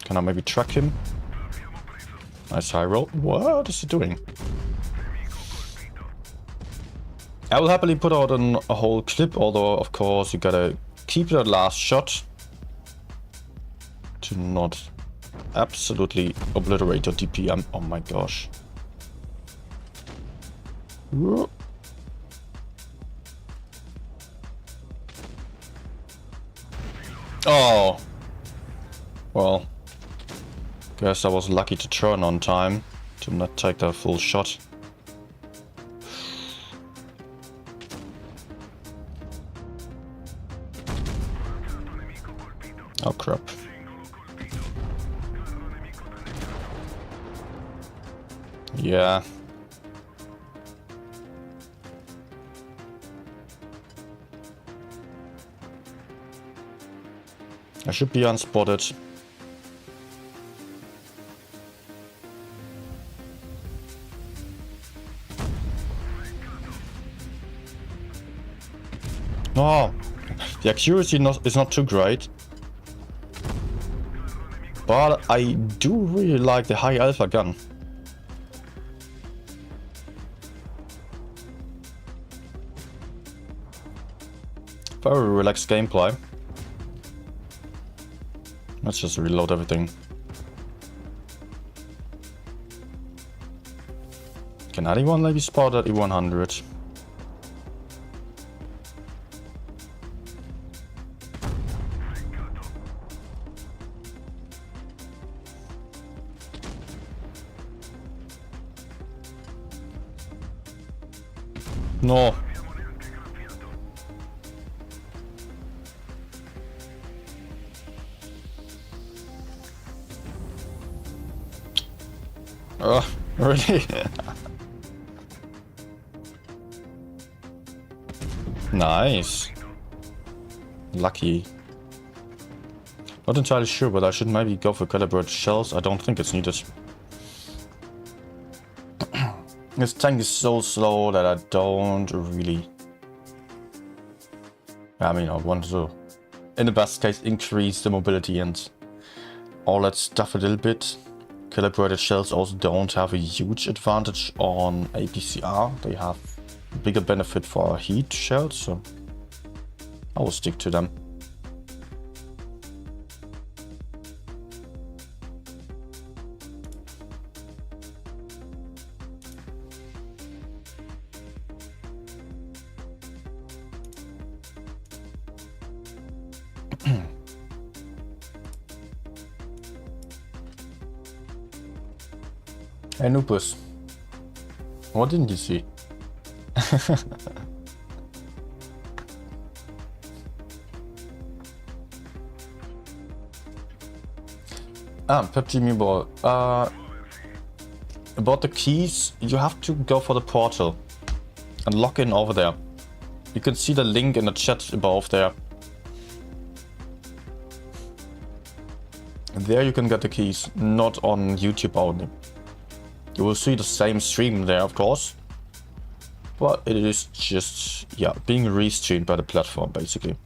Can I maybe track him? Nice high roll. What is he doing? I will happily put out a whole clip, although of course you gotta keep that last shot to not absolutely obliterate your DPM. Oh my gosh. Oh. Well. Guess I was lucky to turn on time to not take that full shot. Oh crap. Yeah. I should be unspotted. Oh, the accuracy is not too great. But I do really like the high alpha gun. Very relaxed gameplay. Let's just reload everything. Can anyone maybe spot that E100? No. Really? Nice. Lucky. Not entirely sure, but I should maybe go for calibrated shells. I don't think it's needed. This tank is so slow that I don't really... I mean, I want to, in the best case, increase the mobility and all that stuff a little bit. Calibrated shells also don't have a huge advantage on APCR. They have a bigger benefit for heat shells, so I will stick to them. Hey Nupus, what didn't you see? PUBG Meatball. About the keys, you have to go for the portal and log in over there. You can see the link in the chat above there. There you can get the keys, not on YouTube only. You will see the same stream there, of course. But it is just, yeah, being restreamed by the platform, basically.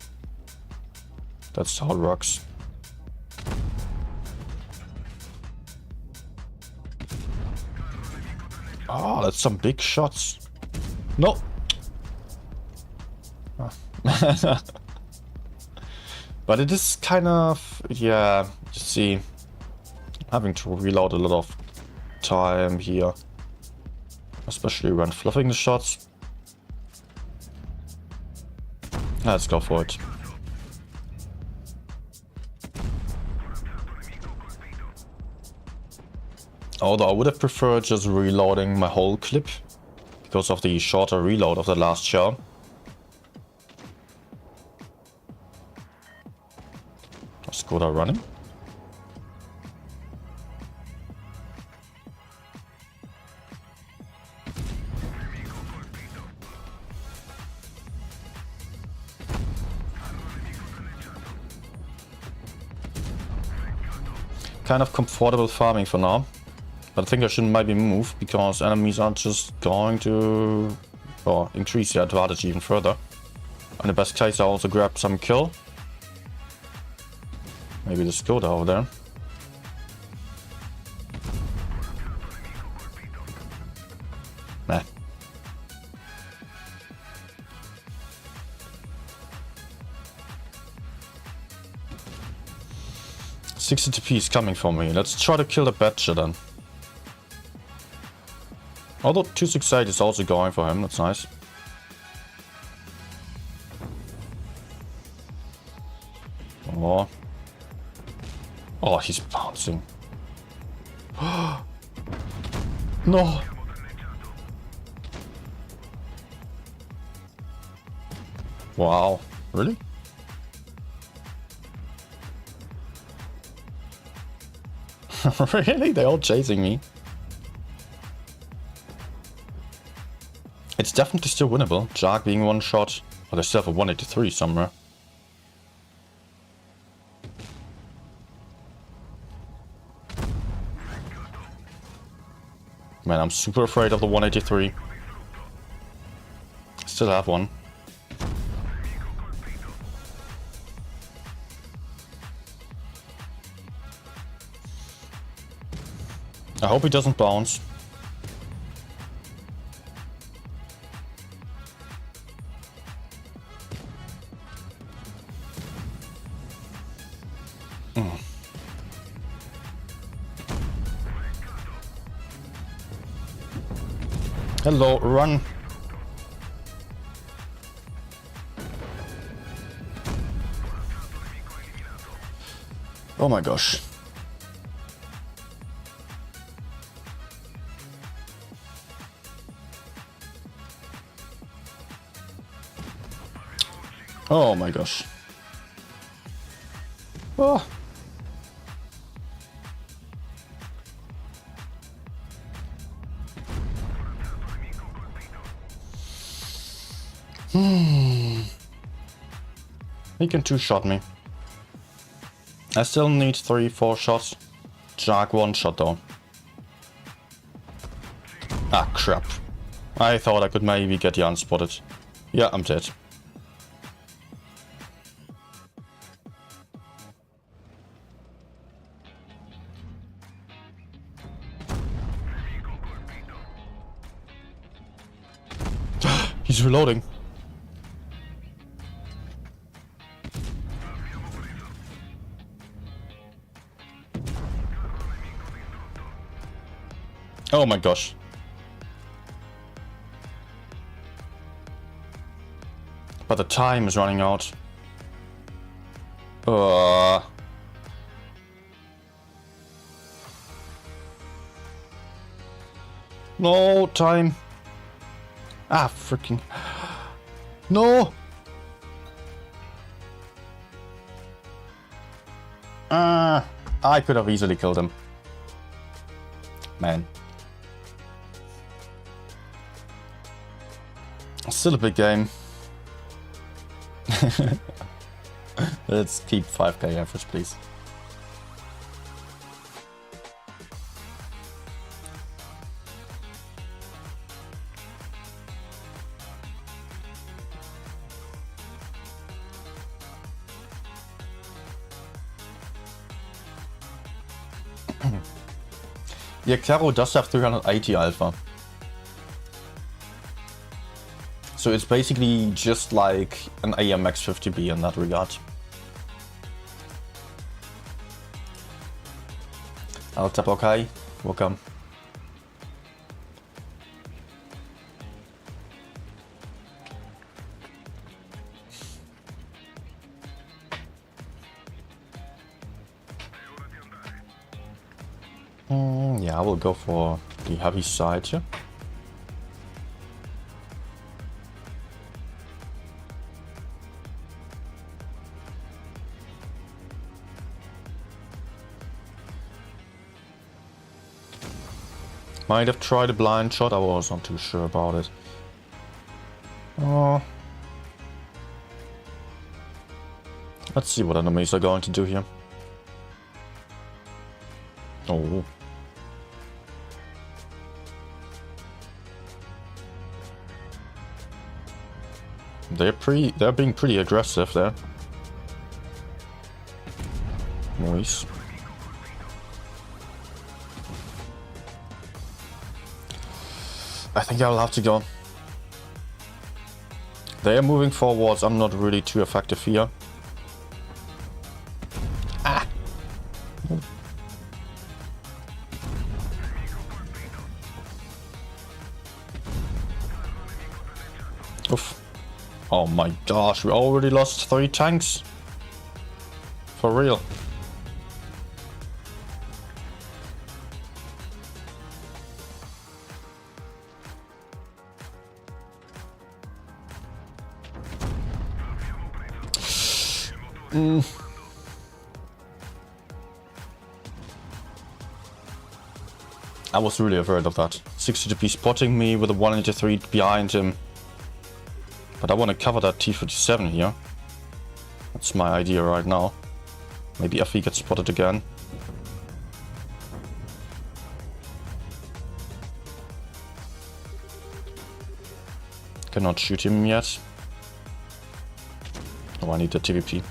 That's how it works. Oh, that's some big shots. No! Ah. But it is kind of, yeah, you see, having to reload a lot of time here, especially when fluffing the shots. Let's go for it. Although I would have preferred just reloading my whole clip because of the shorter reload of the last shell. Skoda running. Kind of comfortable farming for now, but I think I should maybe move because enemies are just going to increase their advantage even further. In the best case, I also grab some kill. Maybe the Skoda over there. Nah. $60 TP is coming for me. Let's try to kill the Badger then. Although 268 is also going for him, that's nice. Oh. Oh, he's bouncing. No! Wow, really? Really? They're all chasing me. It's definitely still winnable. Jark being one shot. Oh, they still have a 183 somewhere. Man, I'm super afraid of the 183. Still have one. I hope he doesn't bounce. Hello, run. Oh my gosh. Oh my gosh. Oh. He can two-shot me. I still need 3-4 shots. Jag one shot though. Ah, crap. I thought I could maybe get the unspotted. Yeah, I'm dead. He's reloading. Oh my gosh. But the time is running out. No time. Ah, freaking. No. I could have easily killed him. Man. Still a big game. Let's keep 5k average, please. Yeah, Caro does have 380 alpha. So it's basically just like an AMX 50B in that regard. I'll tap okay. Welcome. Yeah, I will go for the heavy side here. Might have tried a blind shot, I was not too sure about it. Oh. Let's see what enemies are going to do here. Oh. They're being pretty aggressive there. Nice. I think I'll have to go. They are moving forwards. I'm not really too effective here. Ah! Oof. Oh my gosh, we already lost 3 tanks. For real. I was really afraid of that. 60 to be spotting me with a 183 behind him. But I want to cover that T-37 here. That's my idea right now. Maybe FE gets spotted again. Cannot shoot him yet. Oh, I need the TVP.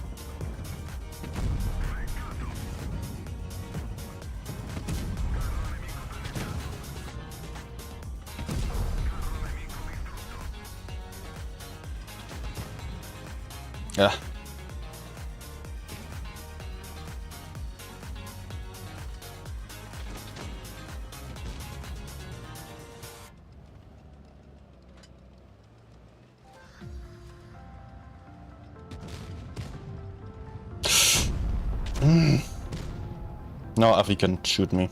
Yeah. No, Avi can shoot me.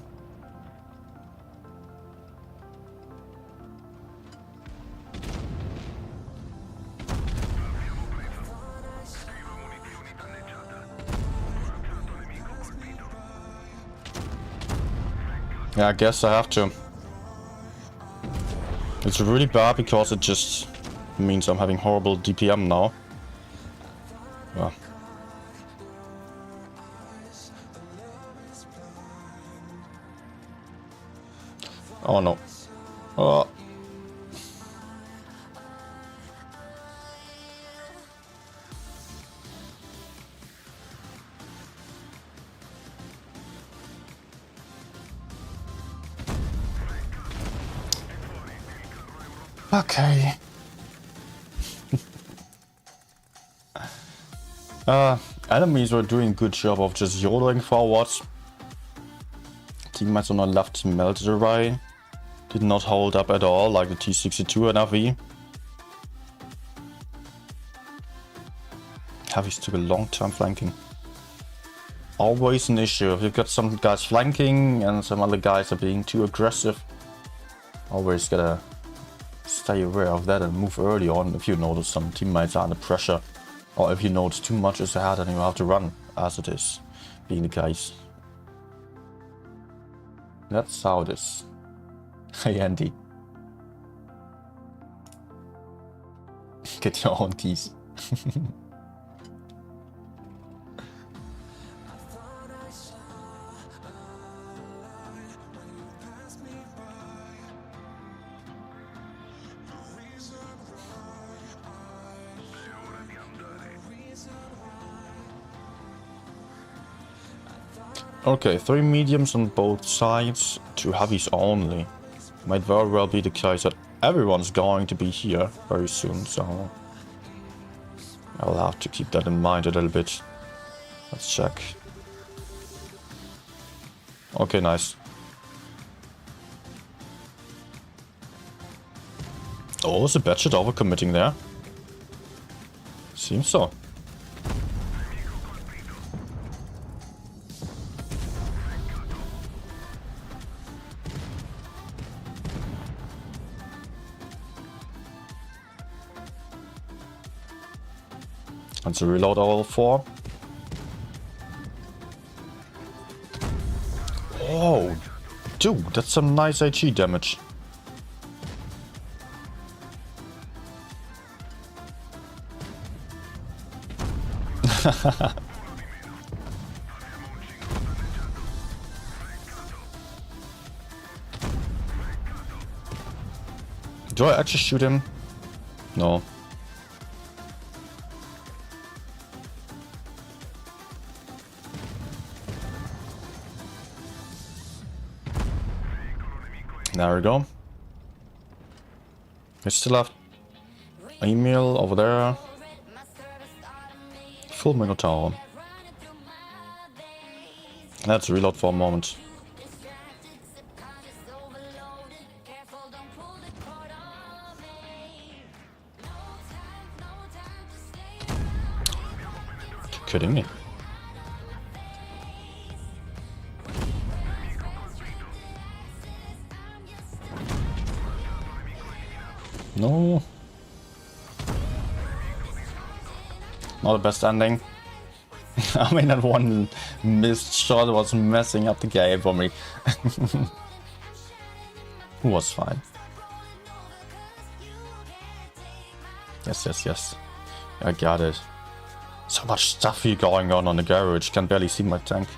Yeah, I guess I have to. It's really bad because it just means I'm having horrible DPM now. Well. Oh no. Oh. Okay. Enemies were doing a good job of just yodeling forwards. Teammates on the left melted away. Did not hold up at all, like the T62 and RV. Heavies took a long time flanking. Always an issue. If you've got some guys flanking and some other guys are being too aggressive, always gotta stay aware of that and move early on if you notice some teammates are under pressure. Or if you notice too much is ahead and you have to run, as it is being the case. That's how it is. Hey Andy. Get your own keys. Okay, 3 mediums on both sides, 2 heavies only. Might very well be the case that everyone's going to be here very soon, so I'll have to keep that in mind a little bit. Let's check. Okay, nice. Oh, is a Batchet overcommitting there? Seems so. And to reload all 4. Oh, dude, that's some nice HE damage. Do I actually shoot him? No. There we go. I still have Emil over there. Full Minotaur. Let's reload for a moment. You're kidding me. No. Not the best ending. I mean, that one missed shot was messing up the game for me. Was fine. Yes. I got it. So much stuff here going on the garage. Can barely see my tank.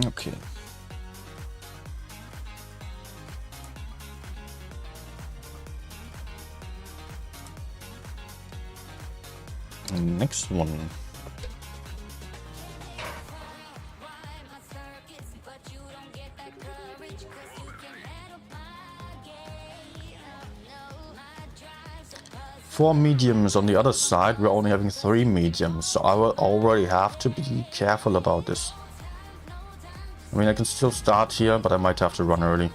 Okay. Next one. Four mediums on the other side. We're only having 3 mediums, so I will already have to be careful about this. I mean, I can still start here, but I might have to run early.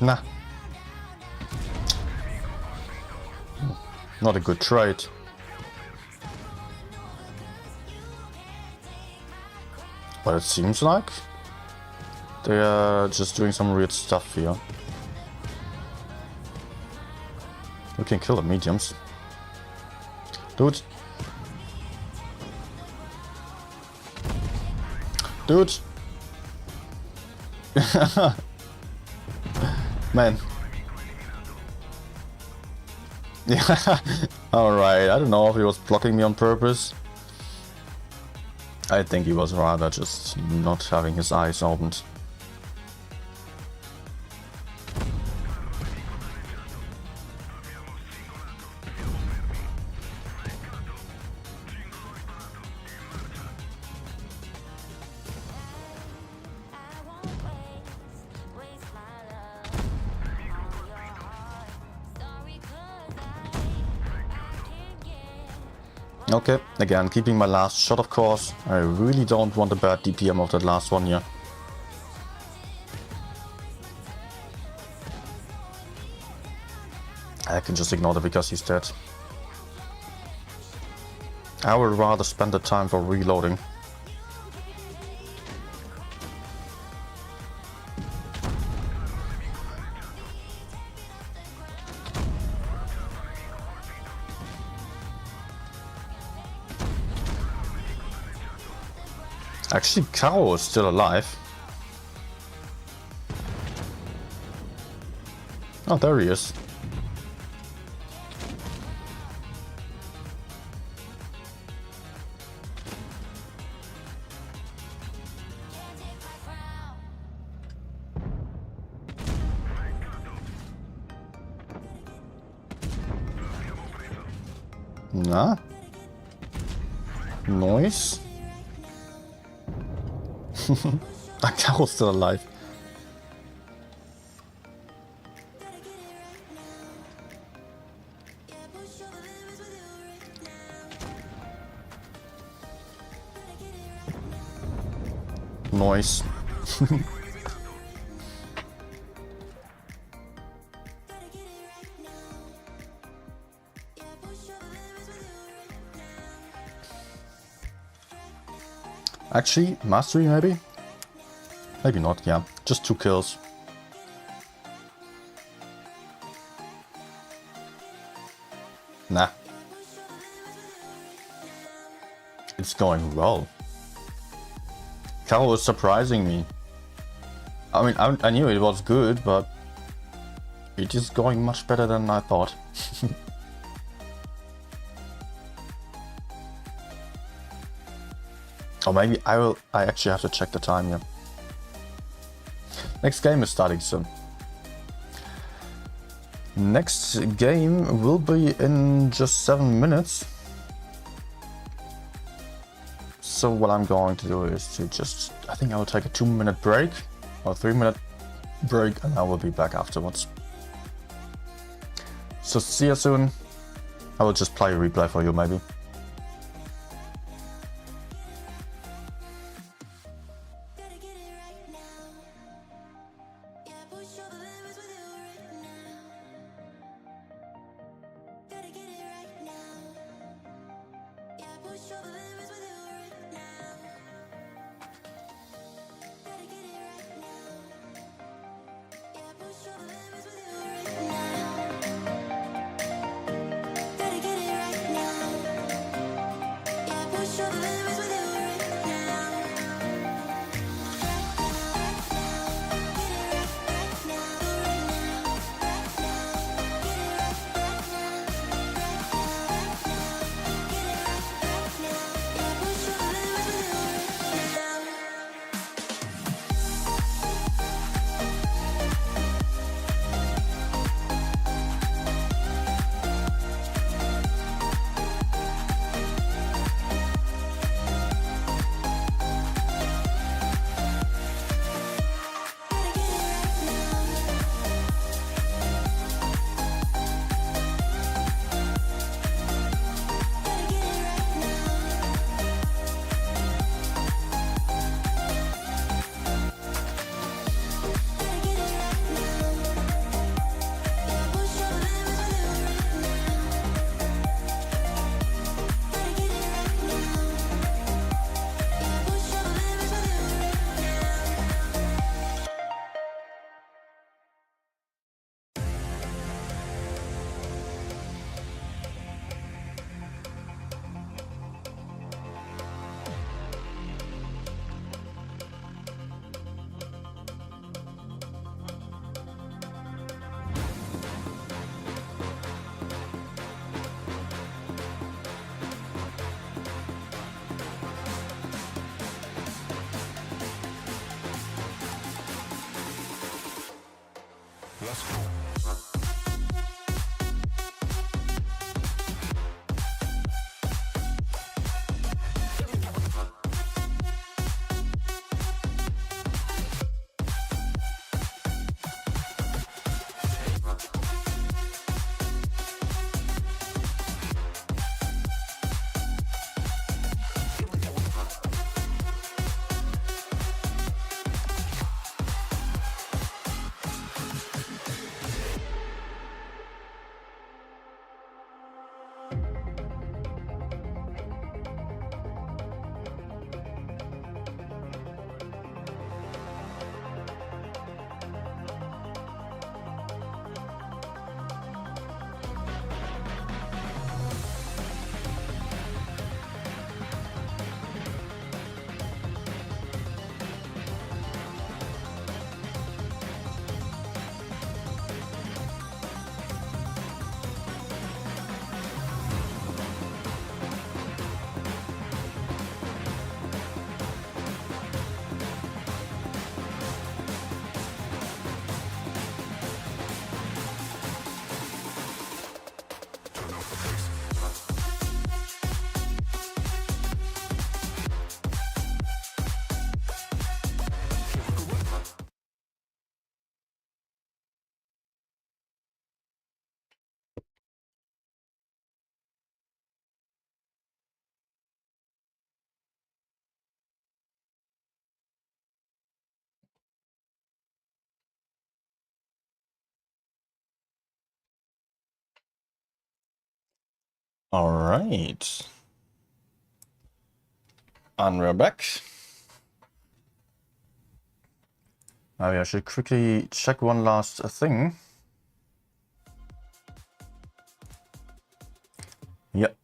Nah. Not a good trade. But it seems like they are just doing some weird stuff here. We can kill the mediums. Dude. Dude. Man. Yeah. Alright, I don't know if he was blocking me on purpose. I think he was rather just not having his eyes opened. Okay, again, keeping my last shot, of course. I really don't want a bad DPM of that last one here. I can just ignore that because he's dead. I would rather spend the time for reloading. Actually, Caro is still alive. Oh, there he is. Nah. Noise. That Caro's still alive. Noise. Actually, mastery maybe? Maybe not, yeah. Just 2 kills. Nah. It's going well. Caro is surprising me. I mean, I knew it was good, but it is going much better than I thought. Or maybe I actually have to check the time here. Next game is starting soon. Next game will be in just 7 minutes. So what I'm going to do is to just, I think I will take a 2-minute break or 3-minute break, and I will be back afterwards. So see you soon. I will just play a replay for you maybe. All right. And we're back. Maybe I should quickly check one last thing. Yep.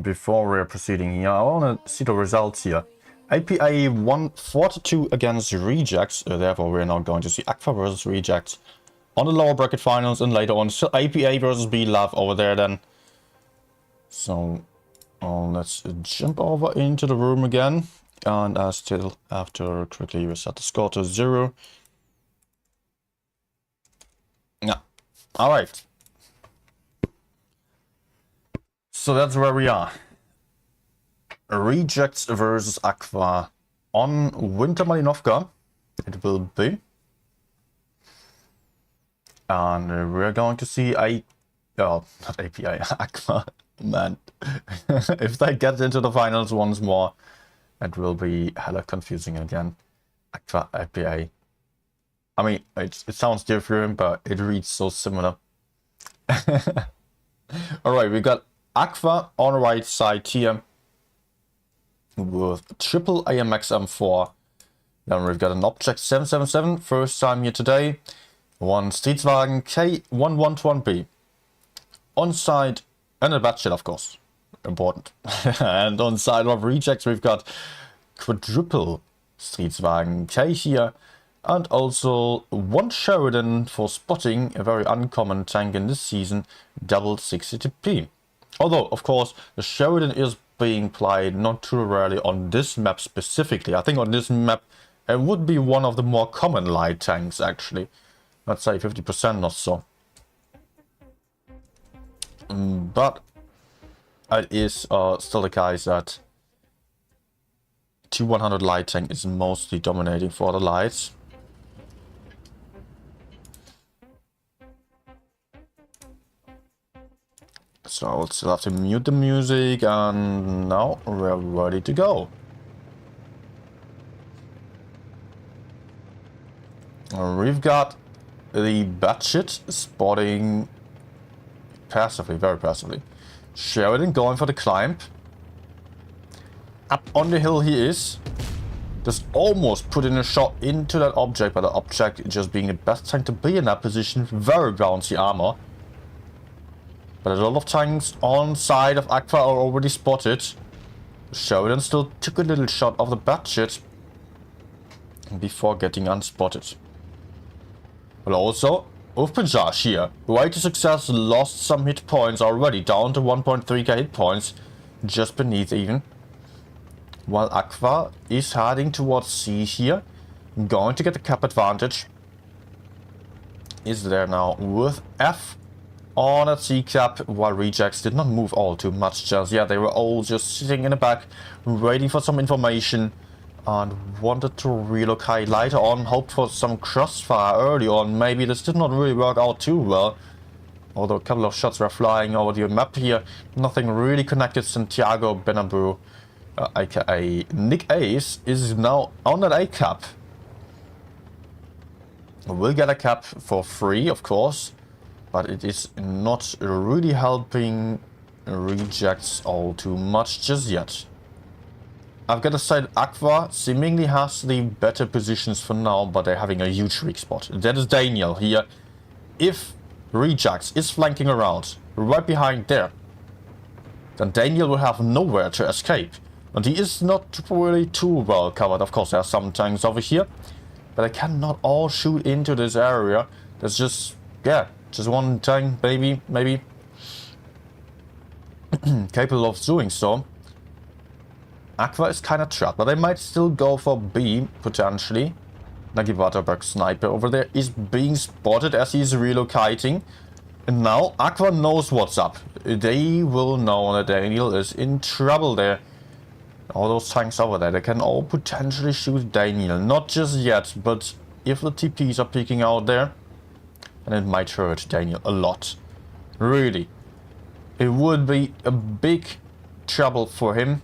Before we're proceeding here, I want to see the results here. APA won 4-2 against Rejects, therefore we're now going to see Aqua versus Rejects on the lower bracket finals, and later on still APA versus B-Love over there then. So let's jump over into the room again, and still after quickly reset the score to 0. Yeah, alright. So that's where we are. Rejects versus Aqua on Winter Malinovka. It will be. And we're going to see not API, Aqua. Man, if they get into the finals once more, it will be hella confusing again. Aqua, APA. I mean, it sounds different, but it reads so similar. Alright, we got Aqua on the right side here with triple AMX M4. Then we've got an Object 777, first time here today. One Streetswagen K112B. On side, and a batshit, of course. Important. And on side of Rejects, we've got quadruple Streetswagen K here. And also one Sheridan for spotting, a very uncommon tank in this season, double 60TP. Although, of course, the Sheridan is being played not too rarely on this map specifically. I think on this map it would be one of the more common light tanks, actually. Let's say 50% or so. But it is still the case that T100 light tank is mostly dominating for the lights. So I'll still have to mute the music, and now we're ready to go. We've got the batshit spotting passively, very passively. Sheridan going for the climb. Up on the hill he is. Just almost put in a shot into that object, but the object just being the best tank to be in that position. Very bouncy armor. But a lot of tanks on side of Aqua are already spotted. Sheridan still took a little shot of the batshit before getting unspotted. But also, Ufpinjaj here, way to success, lost some hit points already, down to 1.3k hit points, just beneath even. While Aqua is heading towards C here, going to get the cap advantage. is there now with F on a C-cap, while Rejects did not move all too much just yet. They were all just sitting in the back, waiting for some information, and wanted to relocate later on, hoped for some crossfire early on. Maybe this did not really work out too well, although a couple of shots were flying over the map here. Nothing really connected. Santiago Bernabeu, aka Nick Ace, is now on that A-cap. Will get a cap for free, of course, but it is not really helping Rejects all too much just yet. I've got to say Aqua seemingly has the better positions for now, but they're having a huge weak spot. That is Daniel here. If Rejects is flanking around right behind there, then Daniel will have nowhere to escape. And he is not really too well covered. Of course, there are some tanks over here, but I cannot all shoot into this area. There's just, yeah, just one tank, maybe capable of doing so. Aqua is kind of trapped, but they might still go for B, potentially. Nagiwaterberg sniper over there is being spotted as he's relocating. And now Aqua knows what's up. They will know that Daniel is in trouble there. All those tanks over there, they can all potentially shoot Daniel. Not just yet, but if the TPs are peeking out there, then it might hurt Daniel a lot. Really. It would be a big trouble for him.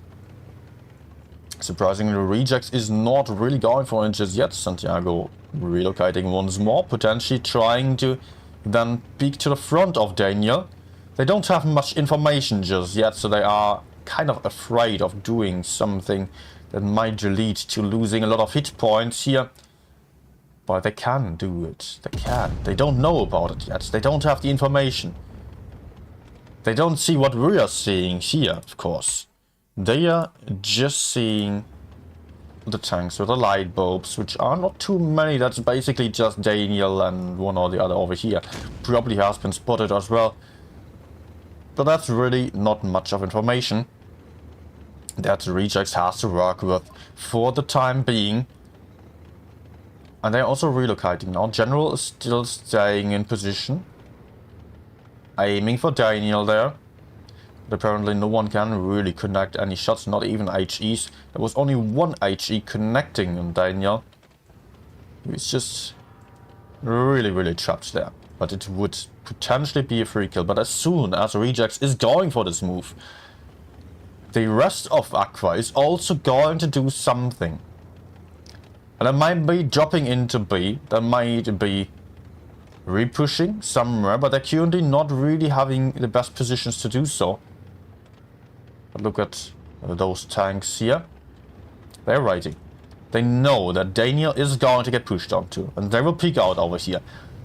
Surprisingly, Rejects is not really going for it just yet. Santiago relocating once more, potentially trying to then peek to the front of Daniel. They don't have much information just yet, so they are kind of afraid of doing something that might lead to losing a lot of hit points here. But they can do it. They can. They don't know about it yet. They don't have the information. They don't see what we are seeing here, of course. They are just seeing the tanks with the light bulbs, which are not too many. That's basically just Daniel and one or the other over here. Probably has been spotted as well. But that's really not much of information that Rejects has to work with for the time being. And they're also relocating now. General is still staying in position, aiming for Daniel there. But apparently no one can really connect any shots, not even HEs. There was only one HE connecting on Daniel. He's just really trapped there. But it would potentially be a free kill. But as soon as Rejects is going for this move, the rest of Aqua is also going to do something. And it might be dropping into B. That might be repushing somewhere. But they're currently not really having the best positions to do so. But look at those tanks here. They're waiting. They know that Daniel is going to get pushed onto. And they will peek out over here.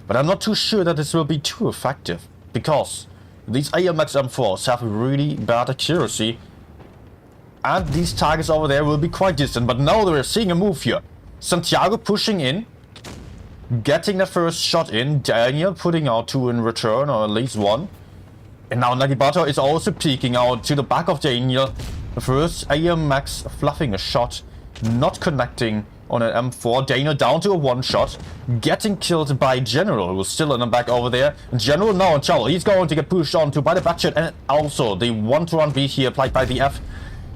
But I'm not too sure that this will be too effective. Because these AMX M4s have really bad accuracy. And these targets over there will be quite distant. But now we're seeing a move here. Santiago pushing in. Getting the first shot in. Daniel putting out 2 in return, or at least 1. And now Nagibato is also peeking out to the back of Daniel. The first AMX fluffing a shot. Not connecting on an M4. Daniel down to a 1-shot. Getting killed by General, who's still in the back over there. General now in trouble. He's going to get pushed onto by the backshot. And also the 1-to-1 beat here applied by the F.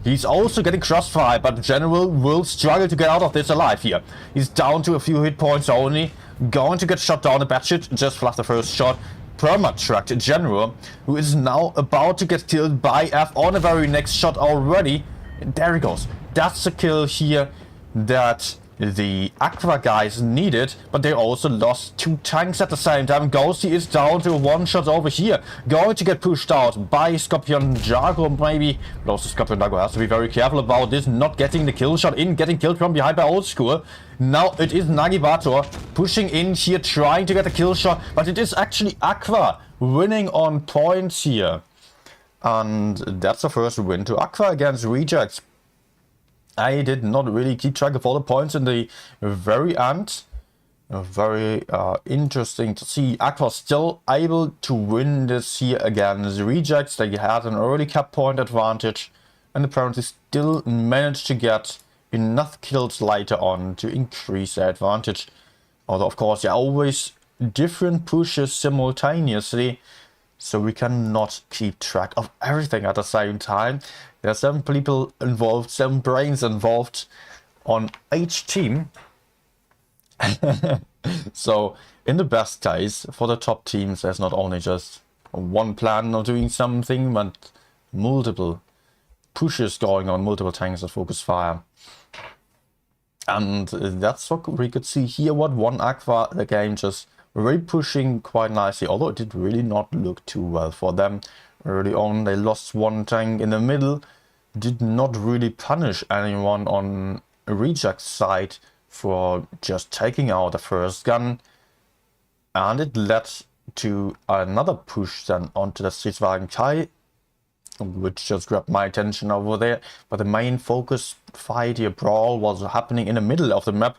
He's also getting crossfire, but General will struggle to get out of this alive here. He's down to a few hit points only. Going to get shot down. The batshot just fluffed the first shot. Perma-tracked General, who is now about to get killed by F on the very next shot already. And there he goes. That's a kill here that the Aqua guys needed, but they also lost 2 tanks at the same time. Ghosty is down to a 1-shot over here, going to get pushed out by Scorpion Jago maybe. But also Scorpion Jago has to be very careful about this, not getting the kill shot in, getting killed from behind by Old School. Now it is Nagibator pushing in here, trying to get the kill shot, but it is actually Aqua winning on points here. And that's the first win to Aqua against Rejects. I did not really keep track of all the points in the very end. Very interesting to see Aqua still able to win this here against Rejects. They had an early cap point advantage and apparently still managed to get enough kills later on to increase their advantage. Although of course you always different pushes simultaneously, so we cannot keep track of everything at the same time. There are 7 people involved, 7 brains involved on each team. So in the best case, for the top teams, there's not only just one plan of doing something, but multiple pushes going on, multiple tanks that focus fire. And that's what we could see here. What one Aqua, the game just really pushing quite nicely, although it did really not look too well for them early on. They lost one tank in the middle, did not really punish anyone on Reject's side for just taking out the first gun, and it led to another push then onto the Stridswagen Kai, which just grabbed my attention over there. But the main focus fight here, brawl, was happening in the middle of the map,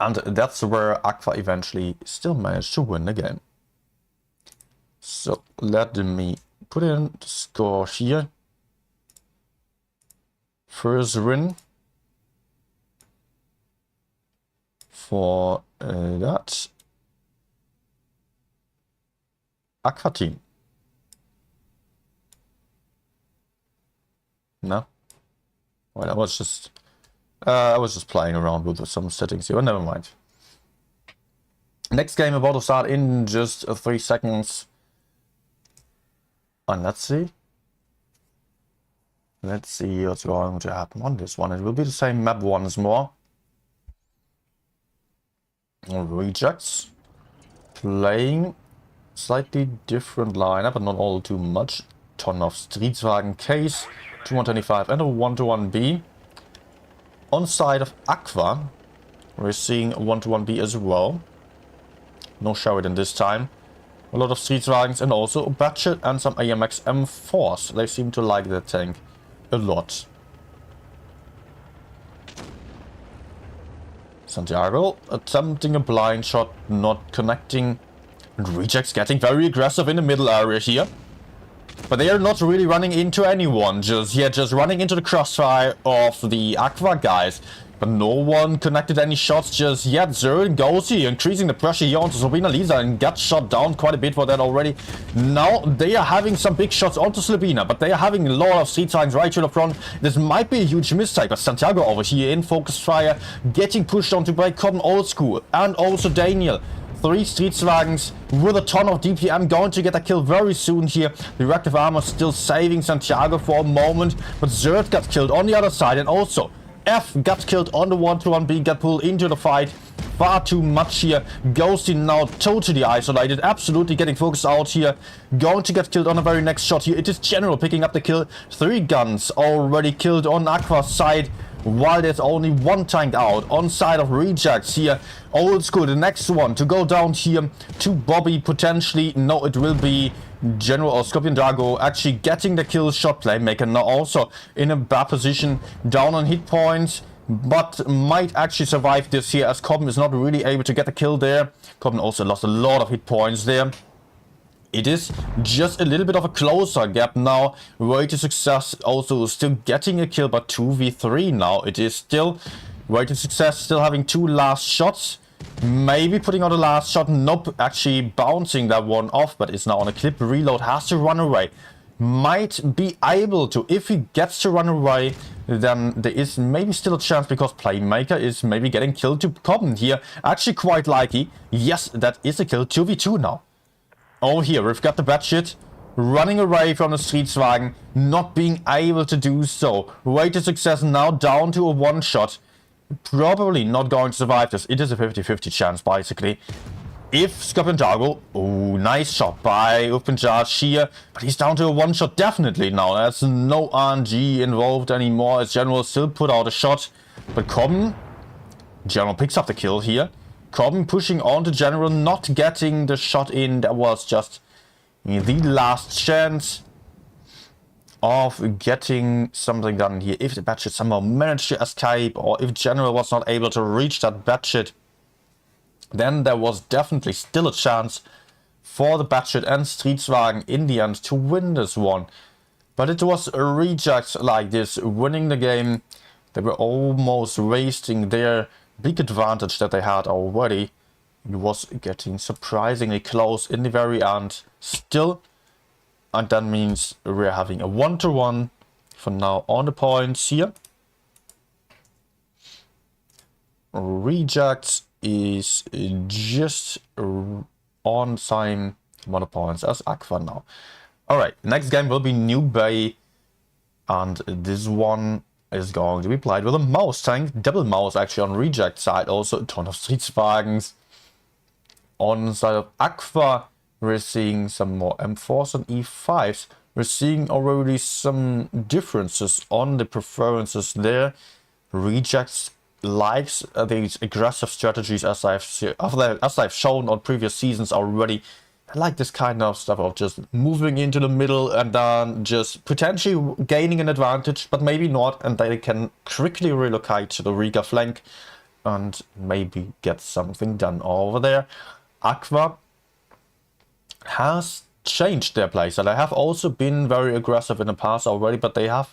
and that's where Aqua eventually still managed to win the game. So let me put in the score here. First win for that Aqua team. No? Well, I was just playing around with some settings here, but never mind. Next game about to start in just 3 seconds. And let's see. Let's see what's going to happen on this one. It will be the same map once more. Rejects. Playing slightly different lineup, but not all too much. Ton of Stridswagen Ks, 225 and a 1-1B. On side of Aqua, we're seeing a 1-1B as well. No Sheridan this time. A lot of Stridswagens and also a Batchet and some AMX M4s. They seem to like that tank a lot. Santiago attempting a blind shot, not connecting. And Rejects getting very aggressive in the middle area here. But they are not really running into anyone just yet, just running into the crossfire of the Aqua guys. But no one connected any shots just yet. Zerl goes here, increasing the pressure here onto Slabina Lisa and got shot down quite a bit for that already. Now they are having some big shots onto Slabina, but they are having a lot of Stridswagens right to the front. This might be a huge mistake, but Santiago over here in focus fire, getting pushed on to break Cotton Old School, and also Daniel. 3 Stridswagens with a ton of DPM going to get a kill very soon here. The reactive armor still saving Santiago for a moment, but Zerd got killed on the other side, and also F got killed on the 1-1B, got pulled into the fight. Far too much here. Ghosty now totally isolated, absolutely getting focused out here. Going to get killed on the very next shot here. It is General picking up the kill. 3 guns already killed on Aqua's side, while there's only 1 tank out on side of Rejects here. Old School, the next one to go down here to Bobby potentially. No, it will be General or Scorpion Drago actually getting the kill shot. Playmaker now also in a bad position, down on hit points, but might actually survive this here as Corbin is not really able to get the kill there. Corbin also lost a lot of hit points there. It is just a little bit of a closer gap now. Way to Success also still getting a kill, but 2v3 now. It is still Way to Success, still having 2 last shots. Maybe putting out a last shot. Nope, actually bouncing that one off, but is now on a clip. Reload, has to run away. Might be able to. If he gets to run away, then there is maybe still a chance, because Playmaker is maybe getting killed to Common here. Actually quite likely. Yes, that is a kill. 2v2 now. Oh, here, we've got the Batshit running away from the Stridswagen, not being able to do so. Way to Success now down to a 1-shot. Probably not going to survive this. It is a 50-50 chance, basically. If Scorpion Drago, oh, nice shot by Open Charge here, but he's down to a 1-shot definitely now. There's no RNG involved anymore, as General still put out a shot. But Common, General picks up the kill here. Corbin pushing on to General, not getting the shot in. That was just the last chance of getting something done here. If the Batshit somehow managed to escape, or if General was not able to reach that Batshit, then there was definitely still a chance for the Batshit and Stridswagen in the end to win this one. But it was Rejects like this winning the game. They were almost wasting their big advantage that they had already. It was getting surprisingly close in the very end still. And that means we're having a 1-to-1 for now on the points here. Rejects is just on same amount of points as Aqua now. Alright, next game will be New Bay. And this one is going to be played with a mouse tank. Double mouse actually on Reject side. Also a ton of Streetswagens. On the side of Aqua, we're seeing some more M4s and E5s. We're seeing already some differences on the preferences there. Rejects likes these aggressive strategies as I've shown on previous seasons already. I like this kind of stuff of just moving into the middle and then just potentially gaining an advantage, but maybe not, and they can quickly relocate to the Riga flank and maybe get something done over there. Aqua has changed their play, and they have also been very aggressive in the past already, but they have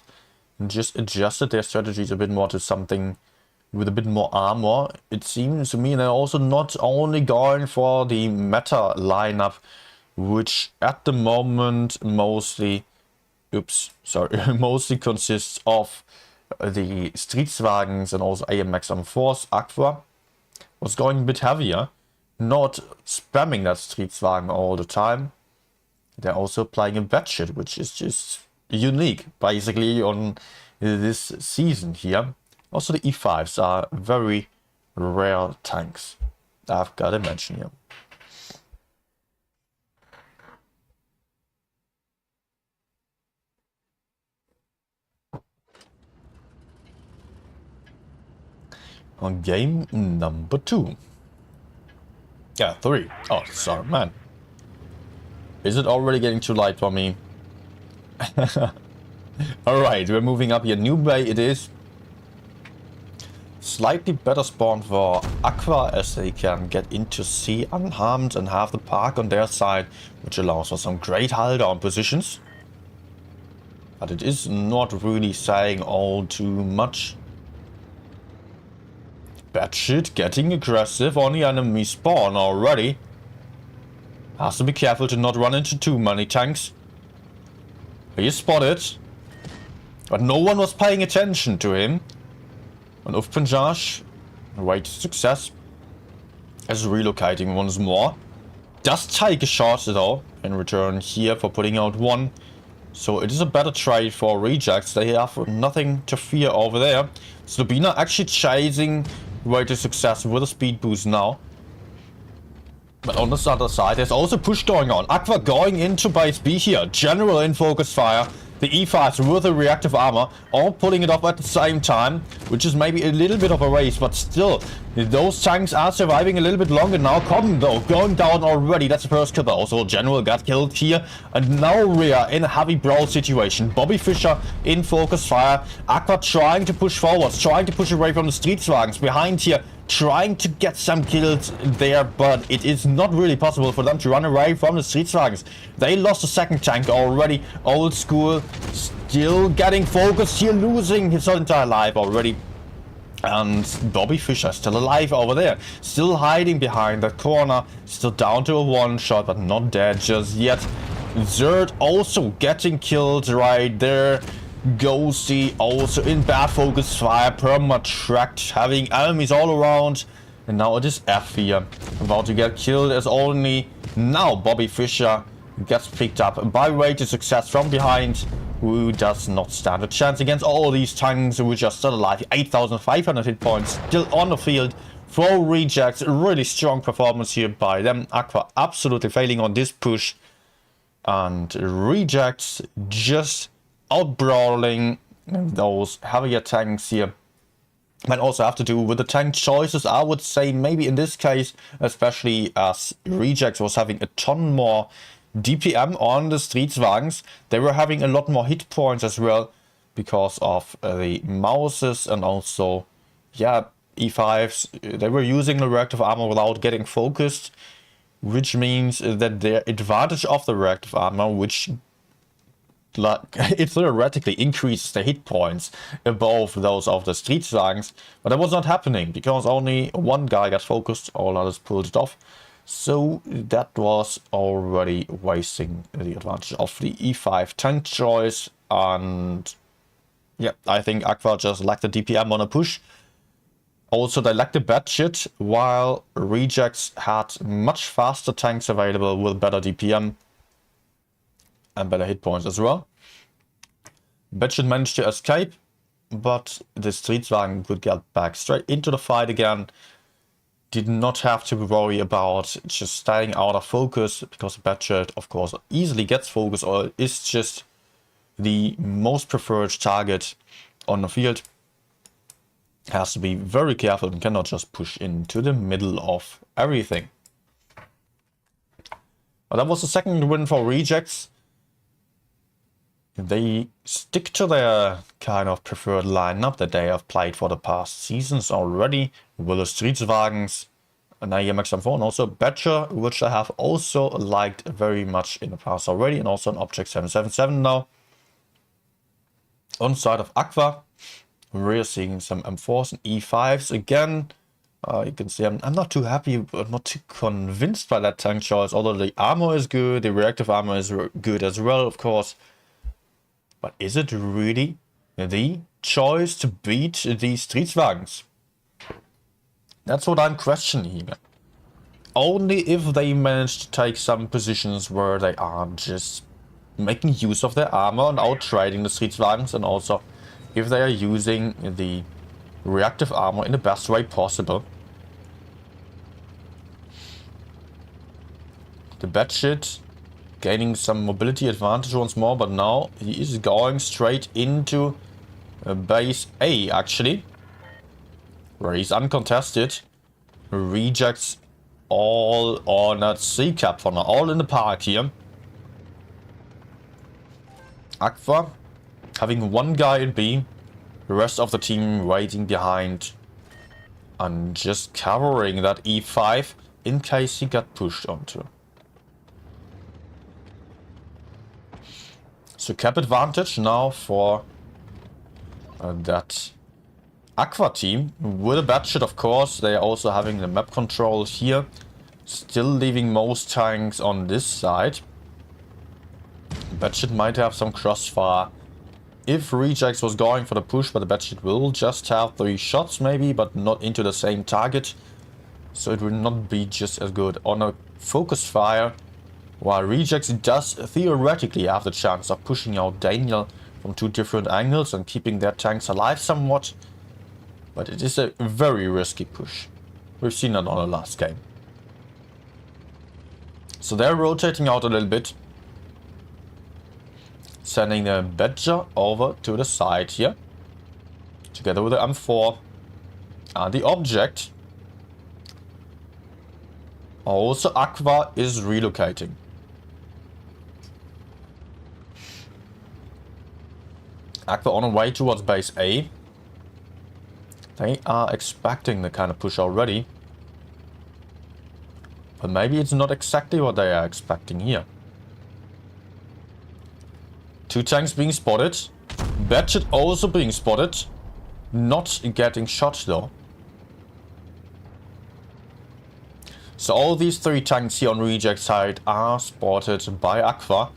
just adjusted their strategies a bit more to something with a bit more armor, it seems to me. They're also not only going for the meta lineup, which at the moment mostly consists of the Streetswagens and also AMX M4s. Aqua was going a bit heavier, not spamming that Streetswagen all the time. They're also playing a batshit, which is just unique basically on this season here. Also the E5s are very rare tanks, I've got to mention here. On game number 2. Yeah, 3. Oh, sorry, man. Is it already getting too light for me? Alright, we're moving up here. New Bay it is. Slightly better spawn for Aqua as they can get into sea unharmed and have the park on their side, which allows for some great hull down positions. But it is not really saying all too much. Batshit getting aggressive on the enemy spawn already. Has to be careful to not run into too many tanks. He is spotted. But no one was paying attention to him. And Ufpanjaj, way to success, is relocating once more. Does take a shot though in return here for putting out one. So it is a better trade for Rejects. They have nothing to fear over there. Slobina actually chasing way to success with a speed boost now. But on the other side, there's also push going on. Aqua going into base B here. General in focus fire. The E5s with the reactive armor, all pulling it off at the same time, which is maybe a little bit of a race, but still, those tanks are surviving a little bit longer now. Cotton though, going down already. That's the first kill. Also, General got killed here, and now we are in a heavy brawl situation. Bobby Fischer in focus fire. Aqua trying to push forwards, trying to push away from the Streetswagens behind here. Trying to get some kills there, but it is not really possible for them to run away from the Streetswagens. They lost the second tank already. Old school still getting focused here, losing his entire life already. And Bobby Fischer still alive over there, still hiding behind that corner, still down to a one shot, but not dead just yet. Zerd also getting killed right there. Ghosty also in bad focus fire, perma tracked, having enemies all around. And now it is F here, about to get killed as only now Bobby Fischer gets picked up by way to success from behind, who does not stand a chance against all these tanks which are still alive. 8,500 hit points still on the field for Rejects. Really strong performance here by them. Aqua absolutely failing on this push, and Rejects just out-brawling those heavier tanks here. Might also have to do with the tank choices, I would say, maybe in this case, especially as Rejects was having a ton more DPM on the Streetswagens. They were having a lot more hit points as well because of the mouses, and also, yeah, E5s. They were using the reactive armor without getting focused, which means that their advantage of the reactive armor, which like, it theoretically increases the hit points above those of the Streetwagens, but that was not happening because only one guy got focused, all others pulled it off. So that was already wasting the advantage of the E5 tank choice, and yeah, I think Aqua just lacked the DPM on a push. Also, they lacked the bad shit, while Rejects had much faster tanks available with better DPM and better hit points as well. Batshit managed to escape, but the Streetwagen could get back straight into the fight again. Did not have to worry about just staying out of focus, because Batshit, of course, easily gets focus or is just the most preferred target on the field. Has to be very careful and cannot just push into the middle of everything. But that was the second win for Rejects. They stick to their kind of preferred lineup that they have played for the past seasons already, with the Streetwagens, an AMX M4, and also Badger, which I have also liked very much in the past already, and also an Object 777 now. On side of Aqua, we're seeing some M4s and E5s again. You can see I'm not too happy, but not too convinced by that tank choice, although the armor is good, the reactive armor is good as well, of course. But is it really the choice to beat these Streetwagens? That's what I'm questioning here. Only if they manage to take some positions where they are just making use of their armor and outtrading the Streetwagens, and also if they are using the reactive armor in the best way possible. The Batshit gaining some mobility advantage once more, but now he is going straight into base A, actually, where he's uncontested. Rejects all on that C cap for now, all in the park here. Aqua having one guy in B, the rest of the team waiting behind and just covering that E5 in case he got pushed onto. So cap advantage now for that Aqua team. With a Batshit, of course, they are also having the map control here. Still leaving most tanks on this side. Batshit might have some crossfire if Rejects was going for the push, but the Batshit will just have 3 shots maybe, but not into the same target. So it will not be just as good on a focus fire. While Rejects does theoretically have the chance of pushing out Daniel from 2 different angles and keeping their tanks alive somewhat. But it is a very risky push. We've seen that on the last game. So they're rotating out a little bit. Sending the Badger over to the side here. Together with the M4 and the Object. Also Aqua is relocating. Aqua on the way towards base A. They are expecting the kind of push already. But maybe it's not exactly what they are expecting here. 2 tanks being spotted. Batshit also being spotted. Not getting shot though. So all these 3 tanks here on Reject side are spotted by Aqua,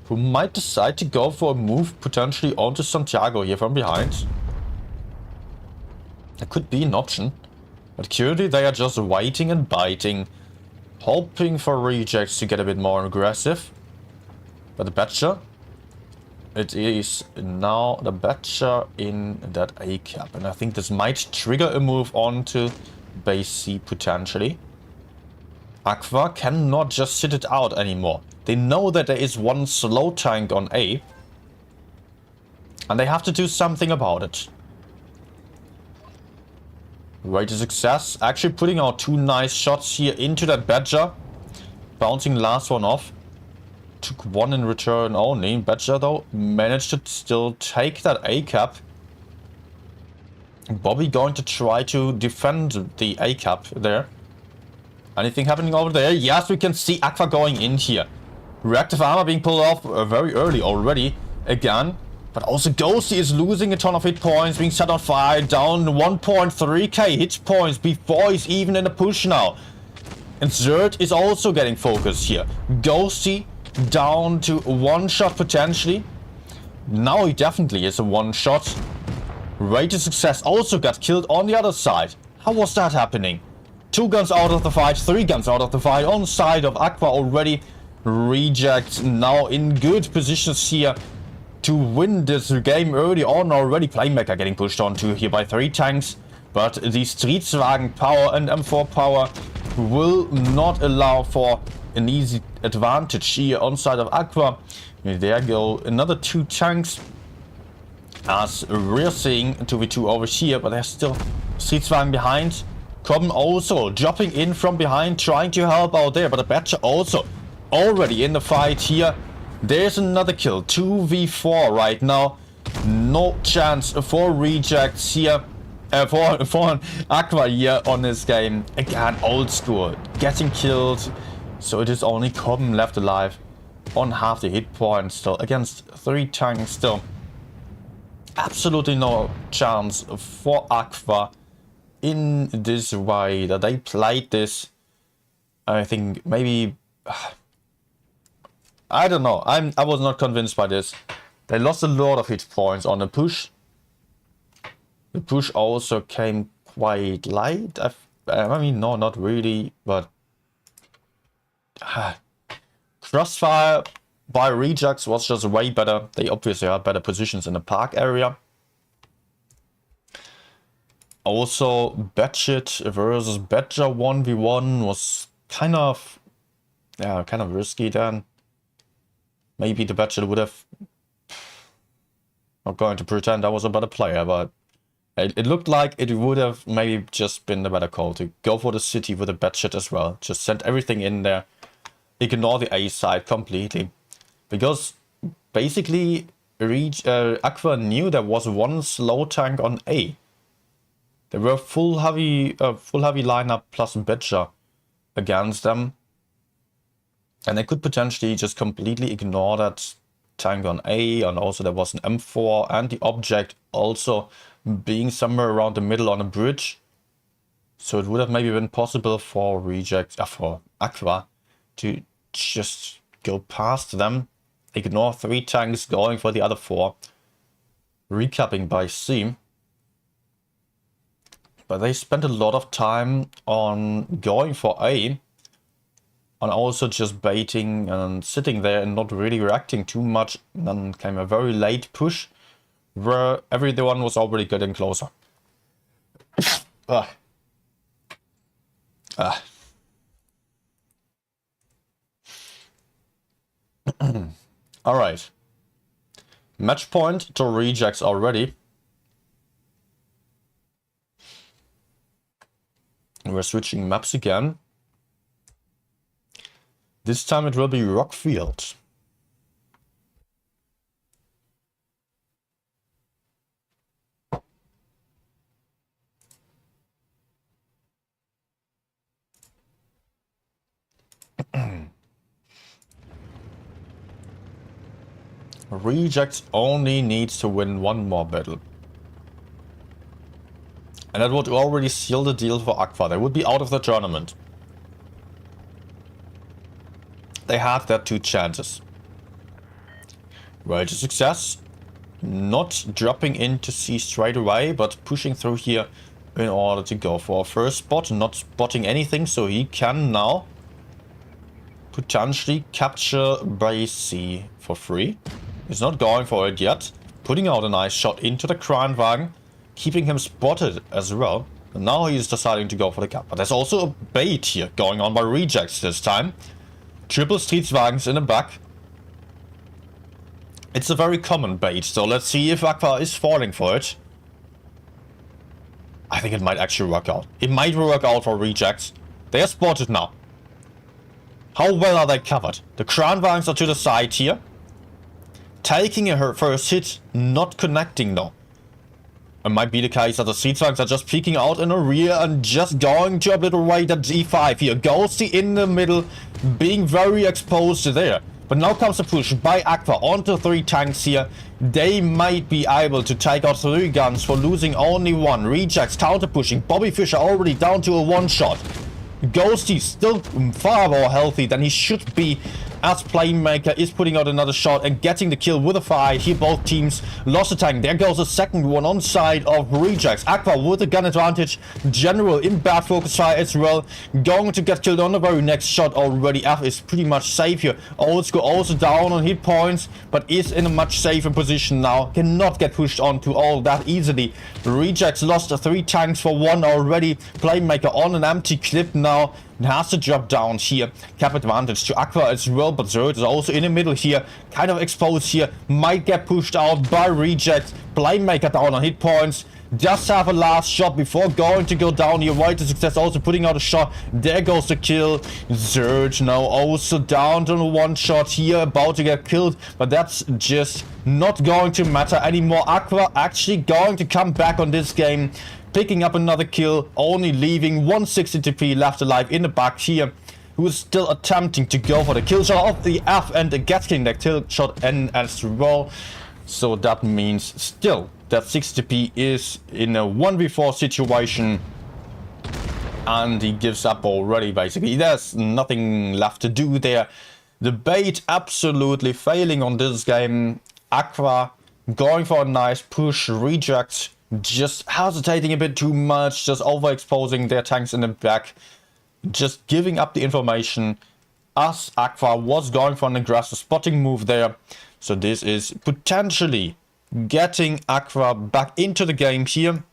who might decide to go for a move potentially onto Santiago here from behind. That could be an option. But currently they are just waiting and biting, hoping for Rejects to get a bit more aggressive. But the Badger, it is now the Badger in that A cap. And I think this might trigger a move onto base C potentially. Aqua cannot just sit it out anymore. They know that there is one slow tank on A. And they have to do something about it. Way to success. Actually putting out 2 nice shots here into that Badger. Bouncing the last one off. Took 1 in return only. Badger though managed to still take that A cap. Bobby going to try to defend the A cap there. Anything happening over there? Yes, we can see Aqua going in here. Reactive armor being pulled off very early already again. But also Ghosty is losing a ton of hit points, being set on fire, down 1.3k hit points before he's even in a push now. And Zerd is also getting focused here. Ghosty down to one shot potentially. Now he definitely is a one shot. Rate to Success also got killed on the other side. How was that happening? 2 guns out of the fight, 3 guns out of the fight on the side of Aqua already. Reject now in good positions here to win this game early on already. Playmaker getting pushed onto here by 3 tanks. But the Streetswagen power and M4 power will not allow for an easy advantage here on side of Aqua. There go another 2 tanks. As we're seeing 2v2 over here, but there's still Streetswagen behind. Common also dropping in from behind, trying to help out there. But the Badger also already in the fight here. There's another kill. 2v4 right now. No chance for rejects here. For Aqua here on this game. Again, old school. Getting killed. So it is only Common left alive on half the hit points still. Against 3 tanks still. Absolutely no chance for Aqua in this way that they played this. I think maybe... I don't know. I was not convinced by this. They lost a lot of hit points on the push. The push also came quite late. I mean, no, not really, but Crossfire by Rejects was just way better. They obviously had better positions in the park area. Also, Batshit versus Badger 1v1 was kind of risky then. Maybe the Badger would have... Not going to pretend I was a better player, but it looked like it would have maybe just been the better call to go for the city with the Batshit as well. Just send everything in there. Ignore the A side completely. Because basically Aqua knew there was one slow tank on A. There were full heavy lineup plus Badger against them. And they could potentially just completely ignore that tank on A, and also there was an M4 and the object also being somewhere around the middle on a bridge. So it would have maybe been possible for for Aqua to just go past them, ignore 3 tanks going for the other 4, recapping by C. But they spent a lot of time on going for A, and also just baiting and sitting there and not really reacting too much. And then came a very late push where everyone was already getting closer. Alright. Match point to rejects already. We're switching maps again. This time it will be Rockfield. Rejects only needs to win 1 more battle. And that would already seal the deal for Aqua. They would be out of the tournament. They had their 2 chances. Rate to Success. Not dropping into C straight away, but pushing through here in order to go for a first spot. Not spotting anything, so he can now potentially capture base C for free. He's not going for it yet. Putting out a nice shot into the Kranwagen, keeping him spotted as well. And now he's deciding to go for the cap. But there's also a bait here going on by rejects this time. Triple Streetswagens in the back. It's a very common bait, so let's see if Aqua is falling for it. I think it might actually work out. It might work out for rejects. They are spotted now. How well are they covered? The Kranwagens are to the side here. Taking a first hit, not connecting though. It might be the case that the Streetswagens are just peeking out in the rear and just going to obliterate that G5 here. Ghosty in the middle, being very exposed there. But now comes a push by Aqua onto 3 tanks here. They might be able to take out 3 guns for losing only 1. Rejects counter pushing. Bobby Fischer already down to a 1-shot. Ghosty still far more healthy than he should be, as Playmaker is putting out another shot and getting the kill with a fire. Here both teams lost a tank. There goes the second one on side of Rejects. Aqua with a gun advantage. General in bad focus fire as well. Going to get killed on the very next shot already. F is pretty much safe here. Old School also down on hit points, but is in a much safer position now. Cannot get pushed onto all that easily. Rejects lost 3 tanks for 1 already. Playmaker on an empty clip now. Has to drop down here. Cap advantage to Aqua as well, but Zerd is also in the middle here. Kind of exposed here. Might get pushed out by Rejects. Playmaker down on hit points. Just have a last shot before going to go down here. Right to success, also putting out a shot. There goes the kill. Zerd now also down to 1 shot here. About to get killed, but that's just not going to matter anymore. Aqua actually going to come back on this game. Picking up another kill, only leaving 160 TP left alive in the back here, who is still attempting to go for the kill shot of the F and getting the kill shot in as well. So that means still that 60 TP is in a 1v4 situation, and he gives up already basically. There's nothing left to do there. The bait absolutely failing on this game. Aqua going for a nice push. Rejects just hesitating a bit too much, just overexposing their tanks in the back, just giving up the information, as Aqua was going for an aggressive spotting move there. So this is potentially getting Aqua back into the game here,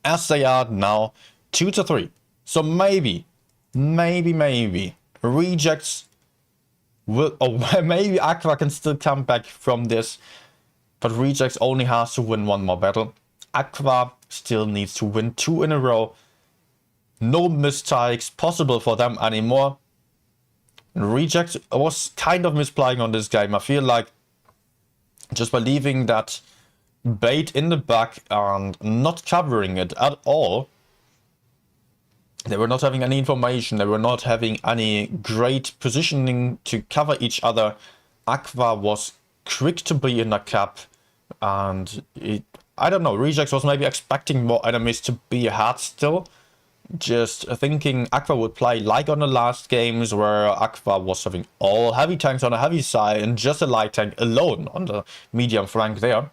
as they are now 2-3. So maybe Rejects will, or maybe Aqua can still come back from this. But Rejects only has to win 1 more battle. Aqua still needs to win 2 in a row. No mistakes possible for them anymore. Rejects was kind of misplaying on this game. I feel like just by leaving that bait in the back and not covering it at all, they were not having any information. They were not having any great positioning to cover each other. Aqua was quick to be in a cap, and I don't know, Rejects was maybe expecting more enemies to be ahead still, just thinking Aqua would play like on the last games, where Aqua was having all heavy tanks on the heavy side and just a light tank alone on the medium flank there.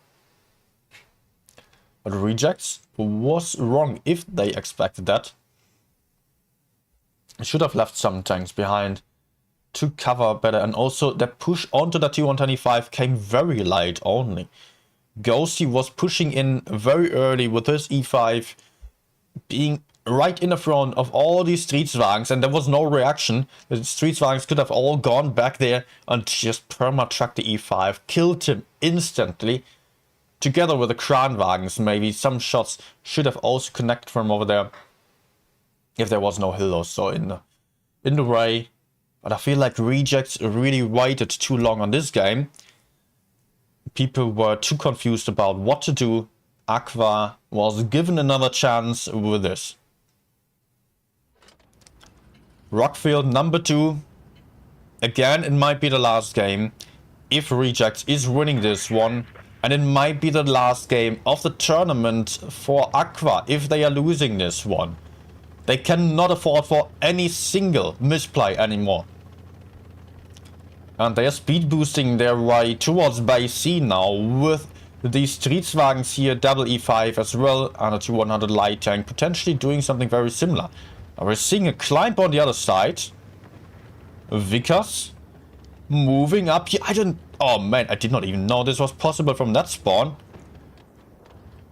But Rejects was wrong if they expected that. Should have left some tanks behind to cover better, and also the push onto the T125 came very late only. Ghosty was pushing in very early with his E5, being right in the front of all these Streetswagens, and there was no reaction. The Streetswagens could have all gone back there and just perma-trucked the E5, killed him instantly, together with the Kranwagens. Maybe some shots should have also connected from over there, if there was no hill or so in the way. But I feel like Rejects really waited too long on this game. People were too confused about what to do. Aqua was given another chance with this. Rockfield number 2. Again, it might be the last game if Rejects is winning this one. And it might be the last game of the tournament for Aqua if they are losing this one. They cannot afford for any single misplay anymore. And they are speed boosting their way towards base C now with these Streetswagens here, double E5 as well, and a T100 light tank potentially doing something very similar. Now we're seeing a climb on the other side. Vickers moving up here. Oh man, I did not even know this was possible from that spawn.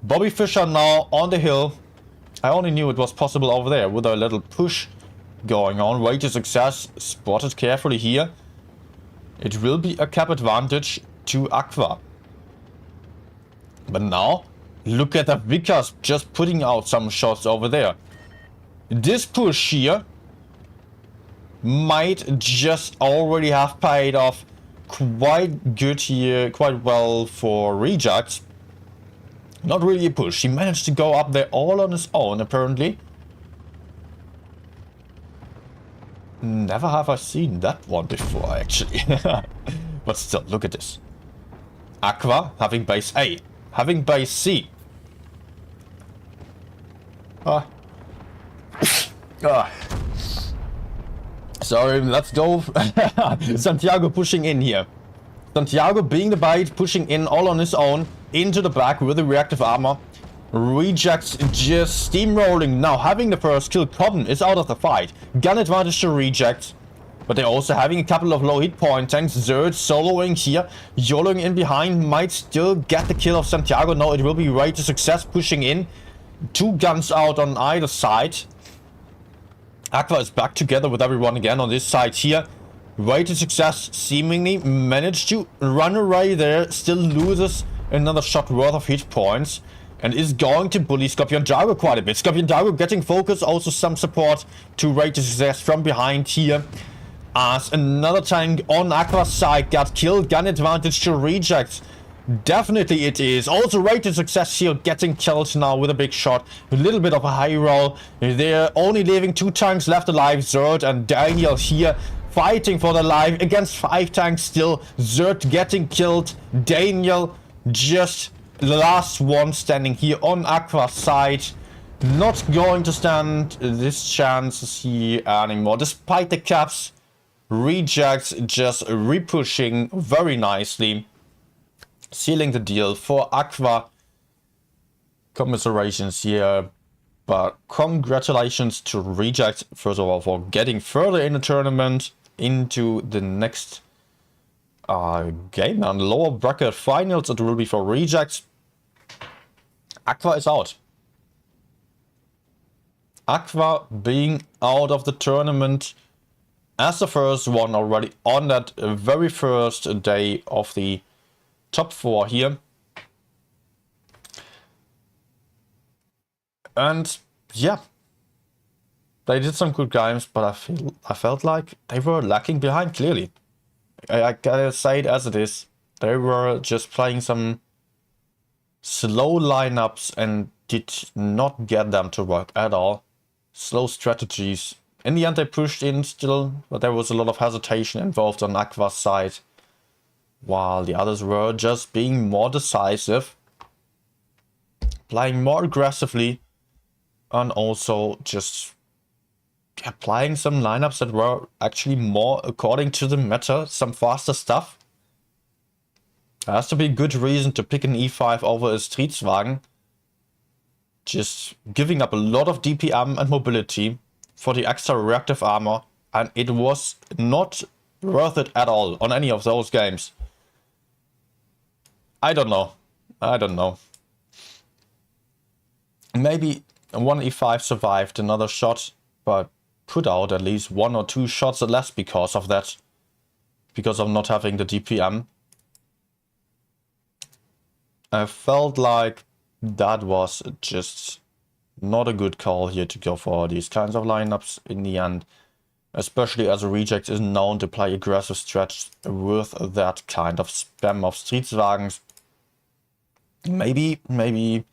Bobby Fischer now on the hill. I only knew it was possible over there with a little push going on. Way to success. Spotted carefully here. It will be a cap advantage to Aqua. But now, look at the Vickers just putting out some shots over there. This push here might just already have paid off quite good here, quite well for Rejects. Not really a push. He managed to go up there all on his own, apparently. Never have I seen that one before, actually. But still, look at this. Aqua having base A, having base C. Sorry, let's go. Santiago pushing in here. Santiago being the bait, pushing in all on his own into the back with the reactive armor. Rejects just steamrolling now, having the first kill. Cotton is out of the fight. Gun advantage to Reject. But they're also having a couple of low hit point tanks. Zerd soloing here. YOLOing in behind. Might still get the kill of Santiago. No, it will be Raid to Success pushing in. 2 guns out on either side. Aqua is back together with everyone again on this side here. Raid to Success seemingly managed to run away there. Still loses another shot worth of hit points. And is going to bully Scorpion Jago quite a bit. Scorpion Jago getting focus. Also some support to Raid to Success from behind here. As another tank on Aqua's side got killed. Gun advantage to Reject. Definitely it is. Also Raid to Success here getting killed now with a big shot. A little bit of a high roll. They're only leaving 2 tanks left alive. Zerd and Daniel here fighting for their life against 5 tanks still. Zerd getting killed. Daniel just the last one standing here on Aqua's side. Not going to stand this chance here anymore. Despite the caps, Rejects just repushing very nicely. Sealing the deal for Aqua. Commiserations here. But congratulations to Reject, first of all, for getting further in the tournament into the next game. And lower bracket finals, it will be for Rejects. Aqua is out. Aqua being out of the tournament as the first one already on that very first day of the top 4 here. And yeah, they did some good games, but I felt like they were lacking behind clearly. I gotta say it as it is. They were just playing some slow lineups and did not get them to work at all. Slow strategies. In the end they pushed in still, but there was a lot of hesitation involved on Aqua's side. While the others were just being more decisive. Playing more aggressively. And also just applying some lineups that were actually more according to the meta. Some faster stuff. There has to be a good reason to pick an E5 over a Streetswagen. Just giving up a lot of DPM and mobility for the extra reactive armor. And it was not worth it at all on any of those games. I don't know. Maybe one E5 survived another shot, but put out at least 1 or 2 shots less because of that. Because of not having the DPM. I felt like that was just not a good call here to go for these kinds of lineups in the end. Especially as a Reject is known to play aggressive stretch with that kind of spam of Streetswagens. Maybe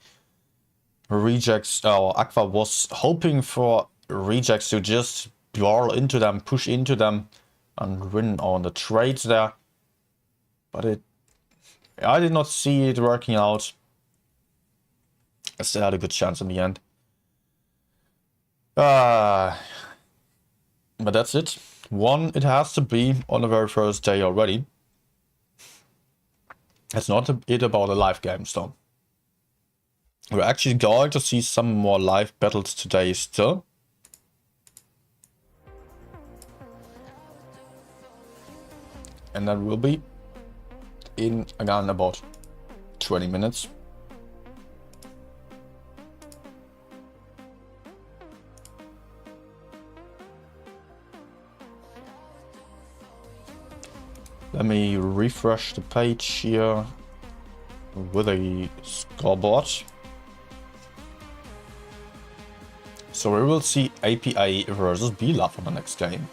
Rejects or Aqua was hoping for Rejects to just brawl into them, push into them and win on the trades there. But I did not see it working out. I still had a good chance in the end. But that's it. 1 it has to be on the very first day already. It's not it about a live game though. We're actually going to see some more live battles today still. And that will be in again about 20 minutes. Let me refresh the page here with a scoreboard. So we will see APA versus BLAF on the next game.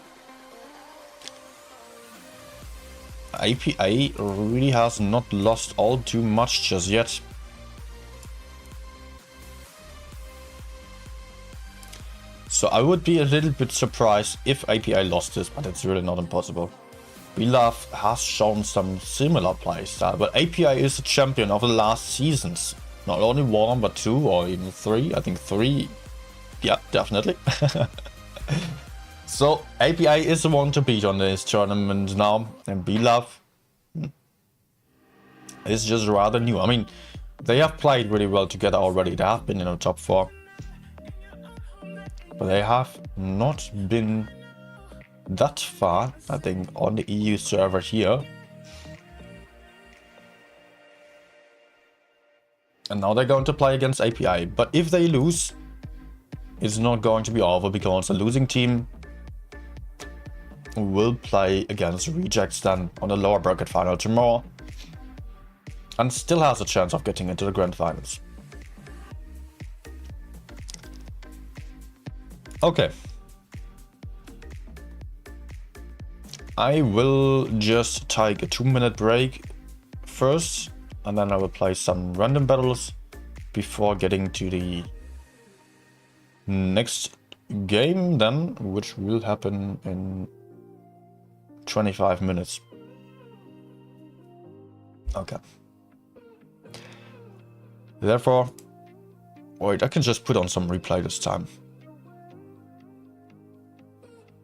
APA really has not lost all too much just yet. So I would be a little bit surprised if API lost this, but it's really not impossible. Belove has shown some similar playstyle, but API is a champion of the last seasons. Not only one, but two or even three. I think three. Yeah, definitely. So API is the one to beat on this tournament now, and Belove is just rather new. I mean, they have played really well together already. They have been in the top 4. But they have not been that far, I think, on the EU server here. And now they're going to play against API. But if they lose, it's not going to be over, because the losing team will play against Rejects then on the lower bracket final tomorrow. And still has a chance of getting into the grand finals. Okay. I will just take a 2-minute break first, and then I will play some random battles before getting to the next game then, which will happen in 25 minutes. Okay. Therefore, wait, I can just put on some replay this time.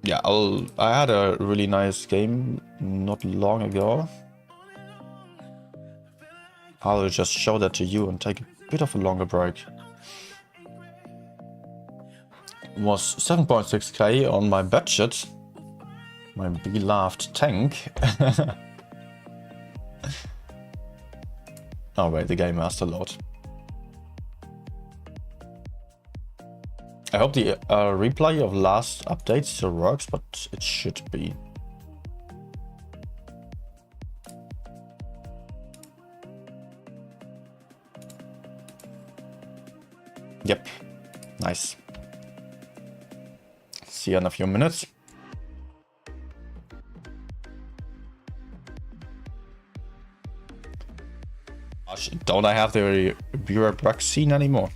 Yeah, I had a really nice game not long ago. I'll just show that to you and take a bit of a longer break. It was 7.6k on my budget. My beloved tank. Oh wait, the game master load. I hope the replay of last update still works, but it should be. Yep, nice. See you in a few minutes. Gosh, don't I have the viewer bug scene anymore?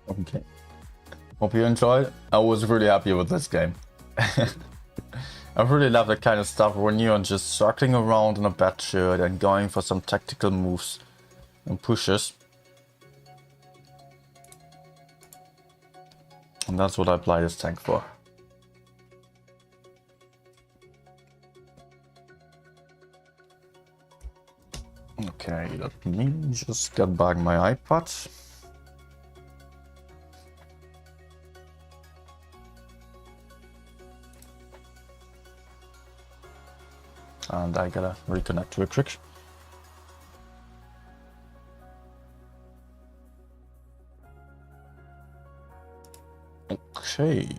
Okay. Hope you enjoyed. I was really happy with this game. I really love that kind of stuff when you're just circling around in a bad shirt and going for some tactical moves and pushes. And that's what I play this tank for. Okay, let me just get back my iPad. And I gotta reconnect real quick. Okay.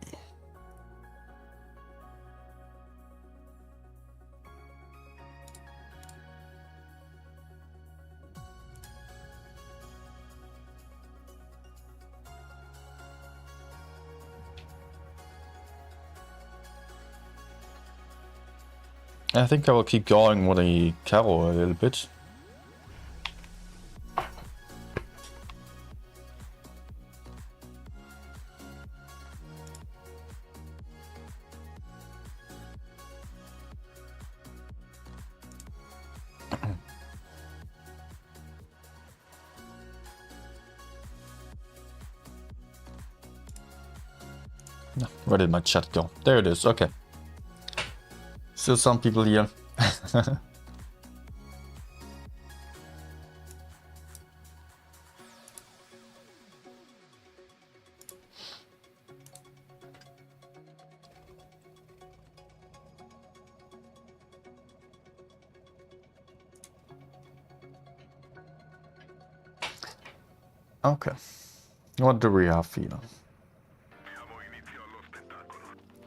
I think I will keep going with the Carol a little bit. Where did my chat go? There it is, okay. Still some people here. Okay. What do we have here?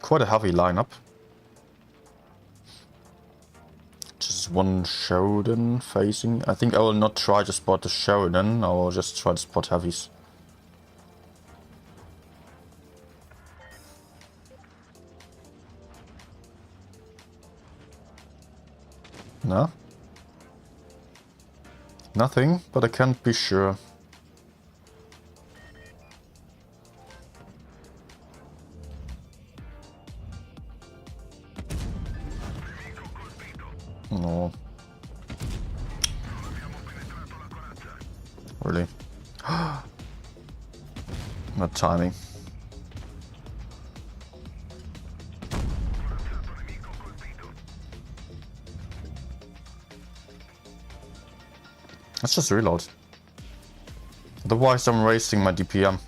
Quite a heavy lineup. Just one Sheridan facing. I think I will not try to spot the Sheridan. I will just try to spot heavies. No? Nothing, but I can't be sure. No. Really? Not timing. Let's just reload. Otherwise I'm wasting my DPM.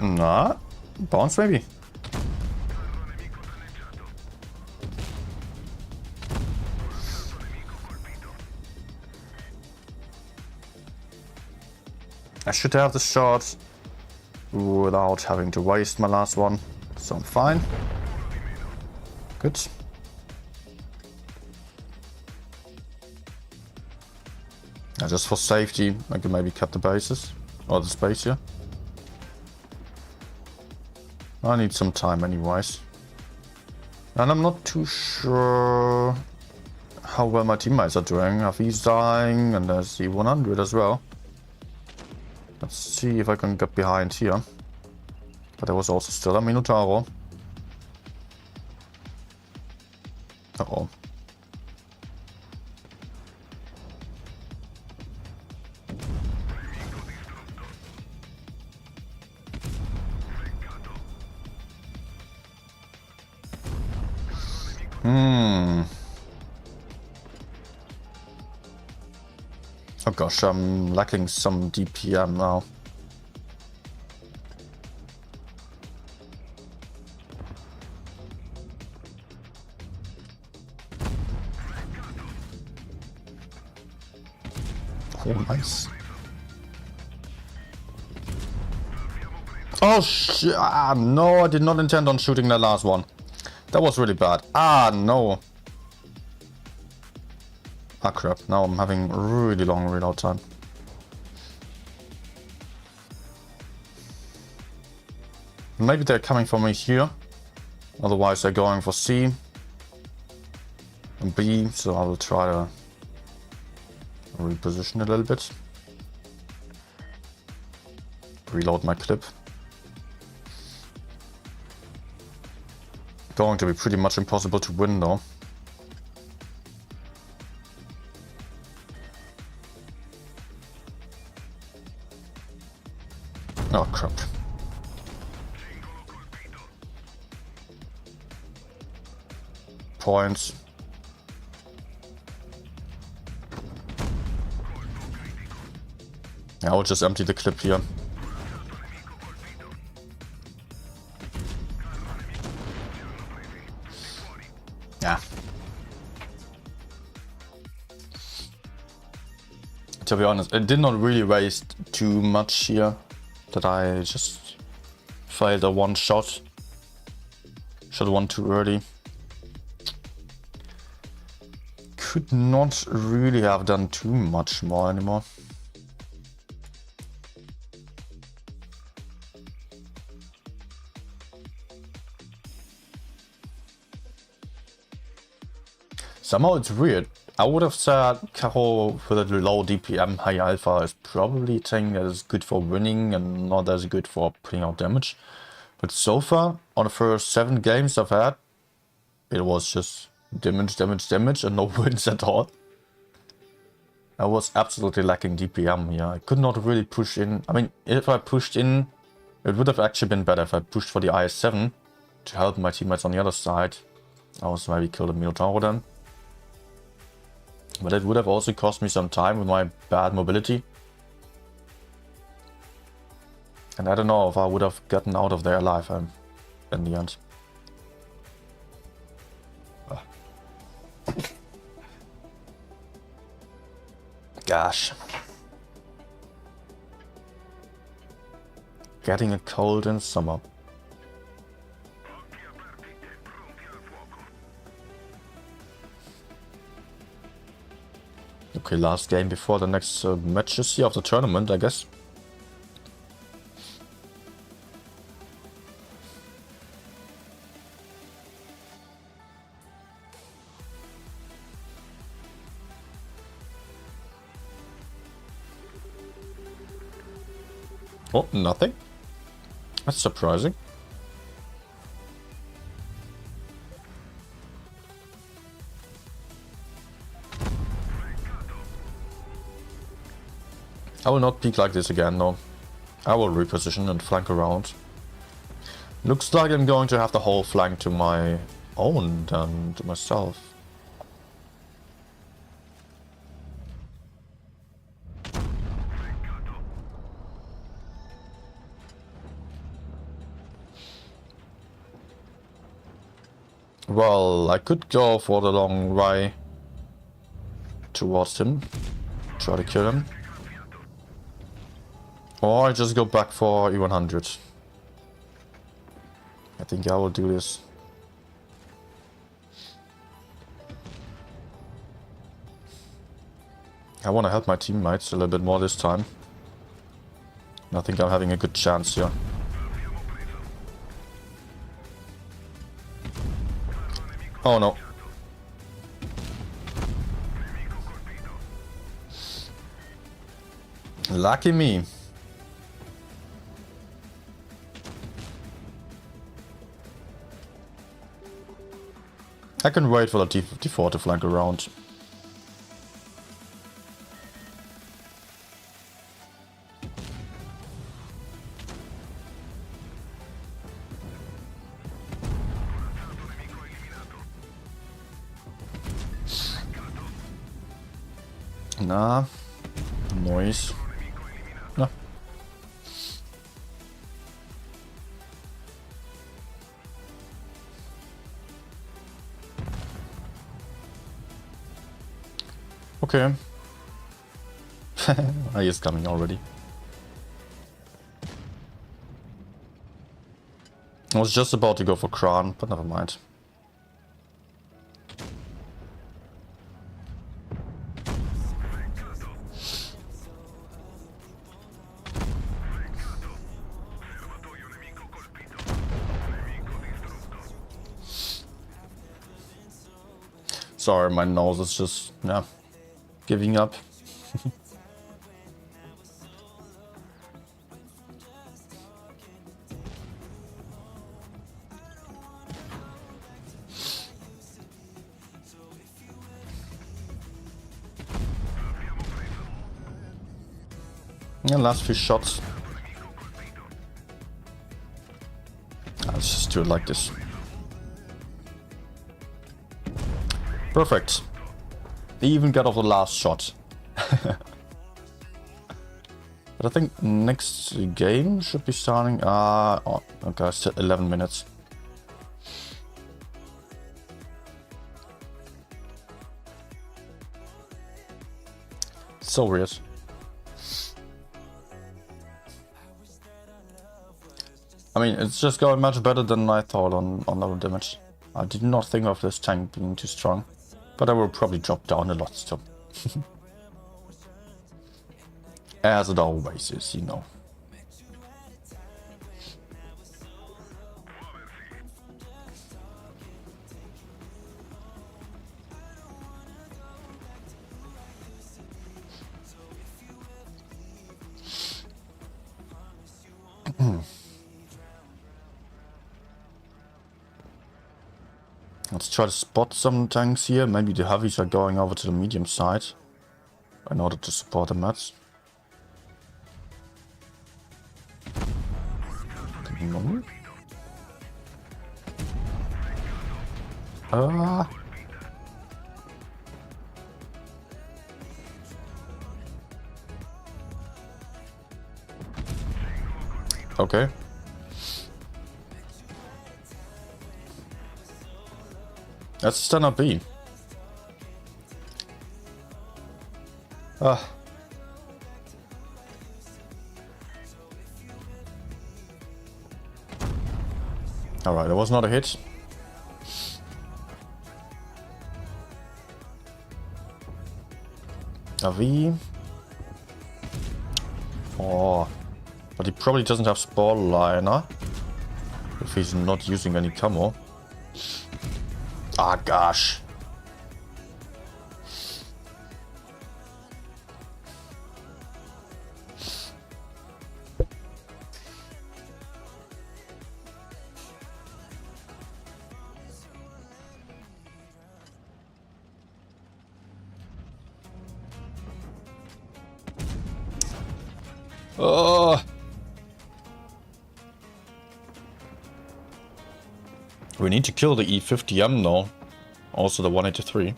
Nah. Bounce maybe. I should have the shot without having to waste my last one, so I'm fine. Good. Just for safety, I can maybe cut the bases, or the space here. I need some time anyways. And I'm not too sure how well my teammates are doing. Afi's dying, and there's the 100 as well. Let's see if I can get behind here. But there was also still a Minotauro. Uh-oh. Oh gosh, I'm lacking some DPM now. Oh, nice. Oh shit! Ah, no, I did not intend on shooting the last one. That was really bad. Ah, no. Ah, crap. Now I'm having really long reload time. Maybe they're coming for me here. Otherwise, they're going for C and B. So I will try to Reposition a little bit. Reload my clip. Going to be pretty much impossible to win though. Oh crap. Points. I will just empty the clip here. Yeah. To be honest, it did not really waste too much here. That I just failed a one shot. Shot one too early. Could not really have done too much more anymore. Somehow it's weird. I would have said Karo with a low DPM high alpha is probably a thing that is good for winning and not as good for putting out damage. But so far, on the first 7 games I've had, it was just damage, damage, damage and no wins at all. I was absolutely lacking DPM here. I could not really push in. I mean, if I pushed in, it would have actually been better if I pushed for the IS-7 to help my teammates on the other side. I was maybe killed a Minotauro then. But it would have also cost me some time with my bad mobility. And I don't know if I would have gotten out of there alive in the end. Gosh. Getting a cold in summer. Okay, last game before the next matches here of the tournament, I guess. Oh, nothing. That's surprising. I will not peek like this again, no. I will reposition and flank around. Looks like I'm going to have the whole flank to my own than to myself. Well, I could go for the long way towards him, try to kill him. Or I just go back for E100. I think I will do this. I want to help my teammates a little bit more this time. I think I'm having a good chance here. Oh no. Lucky me. I can wait for the T-54 to flank around. Nah. Noise. Nah. Okay. He is coming already. I was just about to go for Kran, but never mind. Sorry, my nose is just, yeah, giving up. Yeah, last few shots. Let's just do it like this. Perfect. They even got off the last shot. But I think next game should be starting. Oh, okay, 11 minutes. So weird. I mean, it's just going much better than I thought on level damage. I did not think of this tank being too strong, but I will probably drop down a lot still. As it always is, you know. Let's try to spot some tanks here. Maybe the heavies are going over to the medium side in order to support the mats. Okay. That's standard B. Alright, that was not a hit. A V. Oh, but he probably doesn't have Spore Liner if he's not using any camo. Ah, gosh. Oh. We need to kill the E50M though. Also the 183.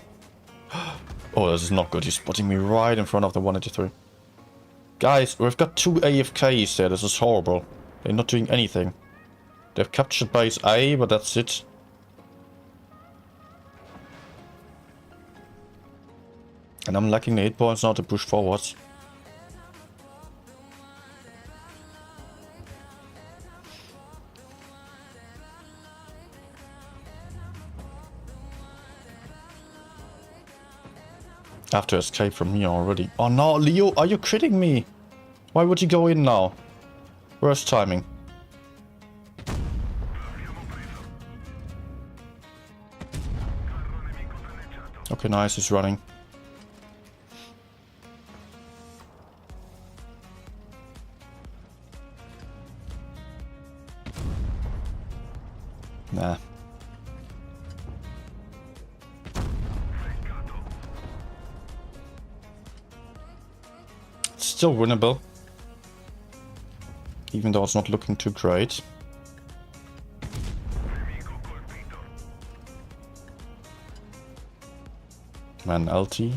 Oh, this is not good. He's spotting me right in front of the 183. Guys, we've got 2 AFKs there. This is horrible. They're not doing anything. They've captured base A, but that's it. And I'm lacking the hit points now to push forwards. I have to escape from here already. Oh no, Leo, are you kidding me? Why would you go in now? Worst timing. Okay, nice, he's running. Nah. Still winnable, even though it's not looking too great. Man, LT.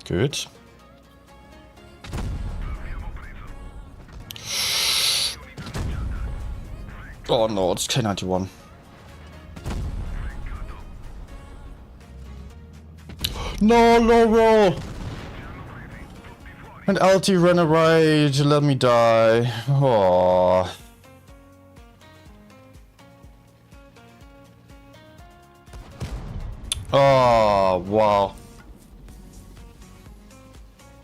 Good. Oh no, it's K91. No, low roll! And LT ran away to let me die. Oh. Oh, wow.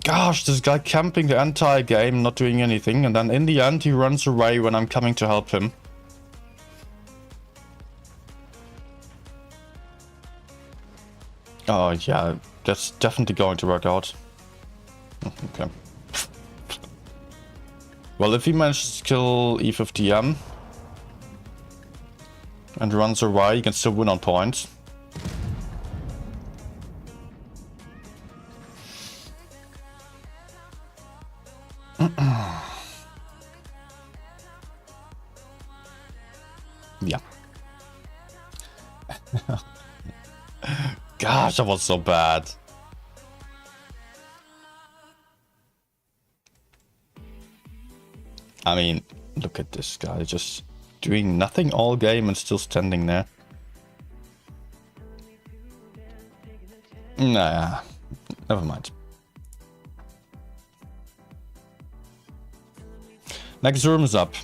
Gosh, this guy camping the entire game, not doing anything, and then in the end he runs away when I'm coming to help him. Oh yeah, that's definitely going to work out. Okay. Well, if he manages to kill E50M and runs away, he can still win on points. Yeah. Gosh, that was so bad. I mean, look at this guy just doing nothing all game and still standing there. Nah, never mind. Next room is up.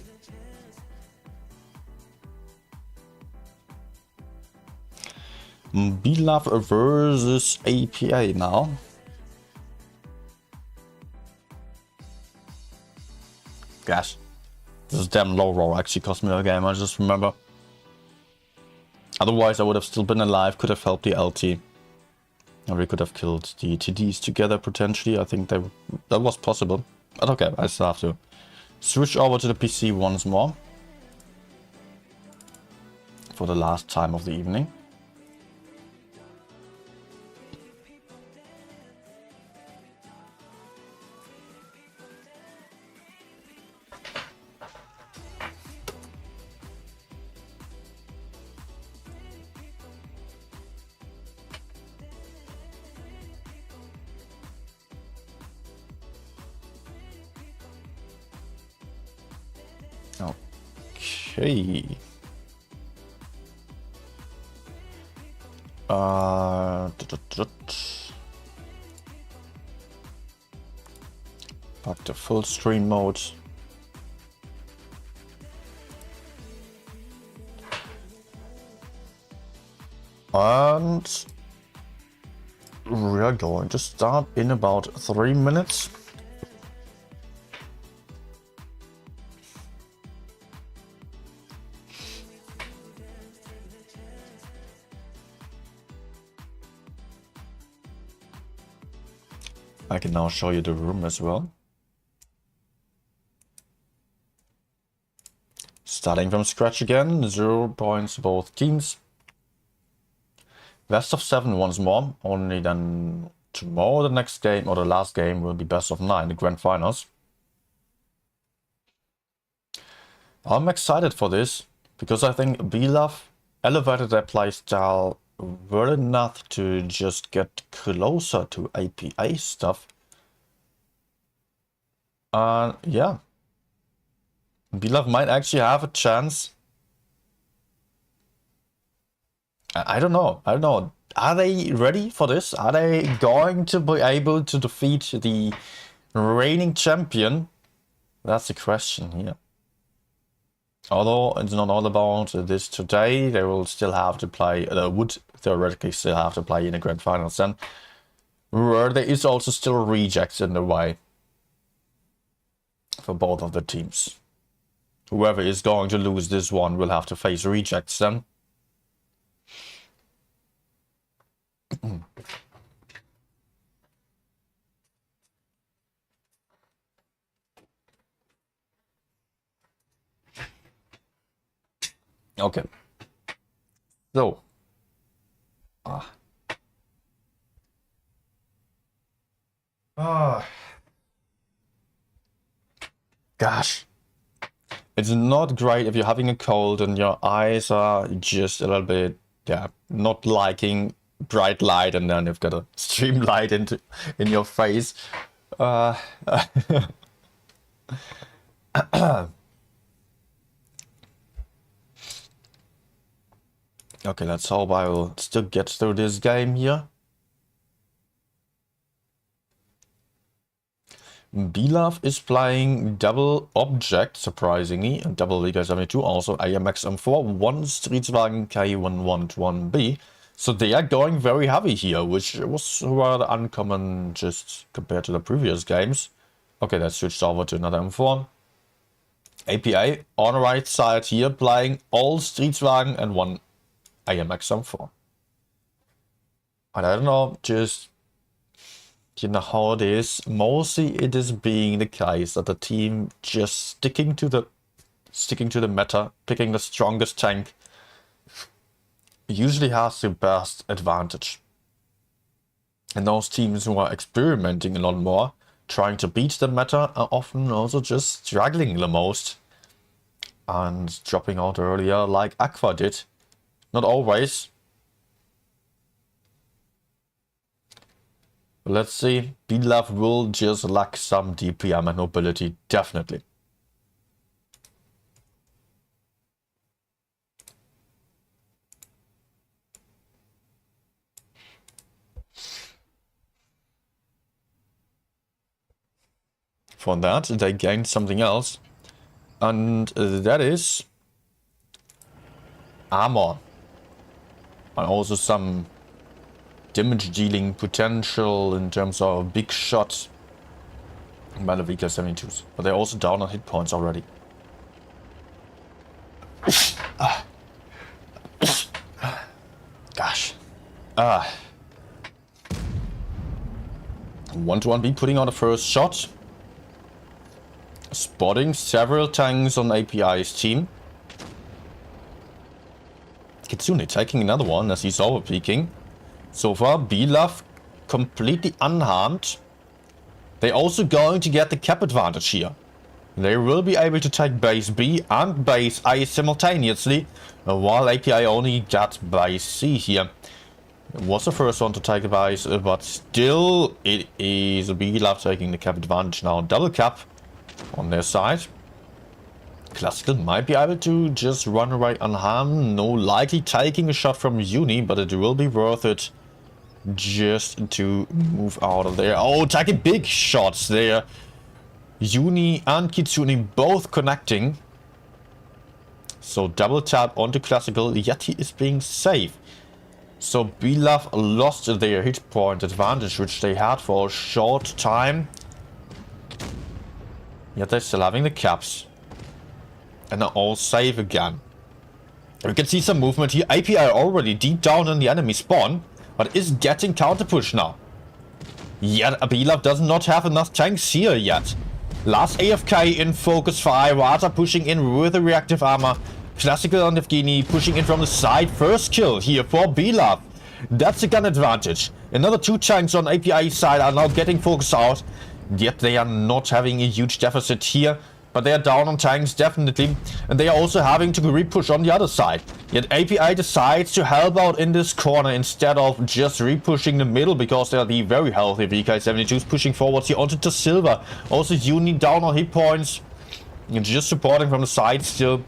B-Love versus APA now. Gosh, this damn low roll actually cost me the game, I just remember. Otherwise I would have still been alive, could have helped the LT. And we could have killed the TDs together potentially, I think that was possible. But okay, I still have to switch over to the PC once more. For the last time of the evening. Okay. Back to full screen mode. And we're going to start in about 3 minutes. I can now show you the room as well. Starting from scratch again, 0 points both teams. Best of 7 once more, only then tomorrow the next game, or the last game, will be best of 9, the grand finals. I'm excited for this, because I think B-Love elevated their playstyle well enough to just get closer to APA stuff. Yeah. B-Love might actually have a chance. I don't know. Are they ready for this? Are they going to be able to defeat the reigning champion? That's the question here. Although it's not all about this today, they will still have to play, would theoretically still have to play in the grand finals then. Where there is also still rejects in the way for both of the teams. Whoever is going to lose this one will have to face rejects then. Okay. So. Gosh. It's not great if you're having a cold and your eyes are just a little bit, yeah, not liking bright light, and then you've got a stream light in your face. Okay, let's hope I will still get through this game here. B-Love is playing double object, surprisingly, and double Liga 72, also AMX M4, one Streetswagen K111B, So they are going very heavy here, which was rather uncommon just compared to the previous games. Okay, let's switch over to another M4. APA on the right side here, playing all Streetwagen and one AMX M4. And I don't know, just, you know how it is. Mostly it is being the case that the team just sticking to the meta, picking the strongest tank, usually has the best advantage. And those teams who are experimenting a lot more, trying to beat the meta, are often also just struggling the most and dropping out earlier like Aqua did. Not always. But let's see. B-Love will just lack some DPM and mobility, definitely. For that, they gained something else, and that is armor, and also some damage dealing potential in terms of big shots by the VK-72s. But they're also down on hit points already. Gosh. 1-1B putting on the first shot. Spotting several tanks on API's team. Kitsune taking another one as he's overpeaking. So far, B-Love completely unharmed. They're also going to get the cap advantage here. They will be able to take base B and base A simultaneously, while API only got base C here. It was the first one to take a base, but still it is B-Love taking the cap advantage now. Double cap on their side. Classical might be able to just run away unharmed. No likely taking a shot from Uni, but it will be worth it just to move out of there. Oh, taking big shots there. Uni and Kitsune both connecting. So double tap onto Classical, yet he is being safe. So B-Love lost their hit point advantage, which they had for a short time. Yet they're still having the caps. And are all safe again. We can see some movement here. API already deep down in the enemy spawn, but is getting counter push now. Yet B-Love does not have enough tanks here yet. Last AFK in focus fire. Rata pushing in with the reactive armor. Classical and Evgeny pushing in from the side. First kill here for B-Love. That's a gun advantage. Another 2 tanks on API side are now getting focused out. Yet they are not having a huge deficit here. But they are down on tanks, definitely. And they are also having to repush on the other side. Yet API decides to help out in this corner instead of just repushing the middle, because they are the very healthy VK-72s pushing forwards here onto the silver. Also Uni down on hit points. And just supporting from the side still.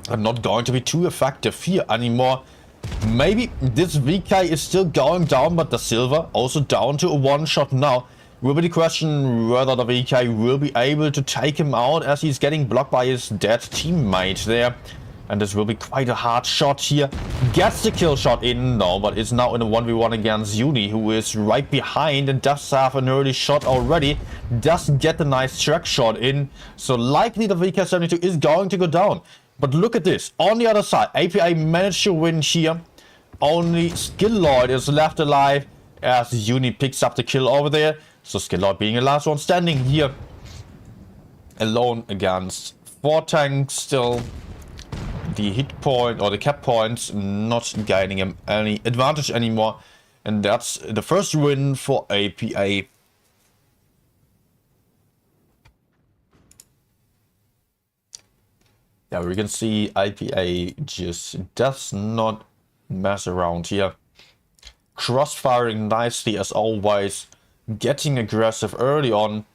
And not going to be too effective here anymore. Maybe this VK is still going down, but the silver also down to a 1-shot now. Will be the question whether the VK will be able to take him out, as he's getting blocked by his dead teammate there. And this will be quite a hard shot here. Gets the kill shot in, no, but is now in a 1v1 against Uni, who is right behind and does have an early shot already. Does get the nice track shot in. So likely the VK-72 is going to go down. But look at this. On the other side, API managed to win here. Only Skilloid is left alive as Uni picks up the kill over there. So Skilloid being the last one standing here alone against 4 tanks still. The hit point or the cap points not gaining him any advantage anymore. And that's the first win for APA. Yeah, we can see APA just does not mess around here. Crossfiring nicely as always. Getting aggressive early on.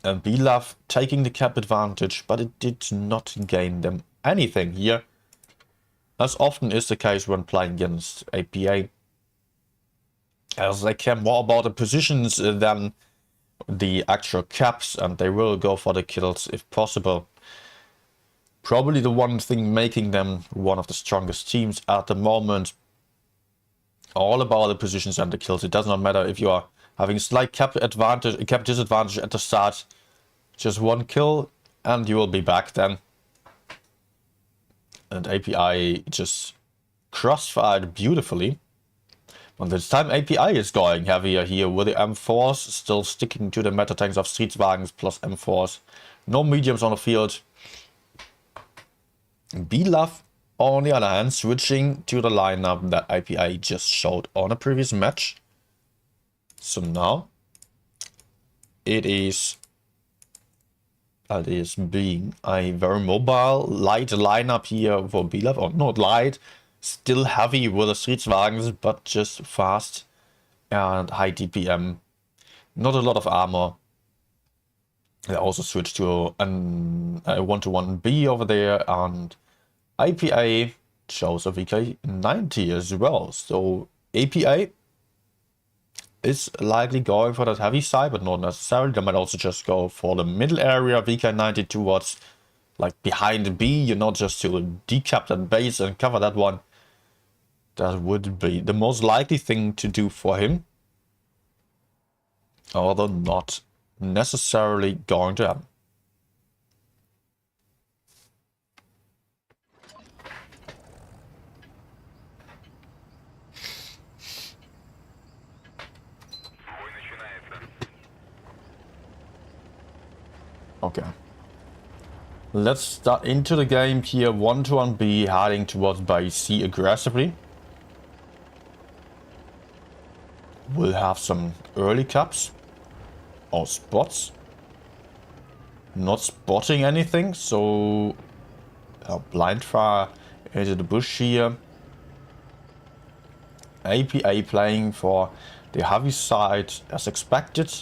And B-Love taking the cap advantage, but it did not gain them anything here. As often is the case when playing against APA. As they care more about the positions than the actual caps, and they will go for the kills if possible. Probably the one thing making them one of the strongest teams at the moment. All about the positions and the kills. It does not matter if you are having a slight cap disadvantage at the start. Just one kill and you will be back then. And API just crossfired beautifully. And this time API is going heavier here with the M4s, still sticking to the meta tanks of Streetswagens plus M4s. No mediums on the field. BLove, on the other hand, switching to the lineup that API just showed on a previous match. So now it is being a very mobile, light lineup here for BLove, or not light, still heavy with the Streetswagens, but just fast and high DPM. Not a lot of armor. I also switched to a 1-to-1 B over there, and APA shows a VK90 as well. So APA is likely going for that heavy side, but not necessarily. They might also just go for the middle area, VK90 towards like behind the B, you know, just to decap that base and cover that one. That would be the most likely thing to do for him. Although not necessarily going to happen. Okay. Let's start into the game here. 1-to-1 B, heading towards base C aggressively. We'll have some early caps or spots. Not spotting anything, so blind fire into the bush here. APA playing for the heavy side as expected.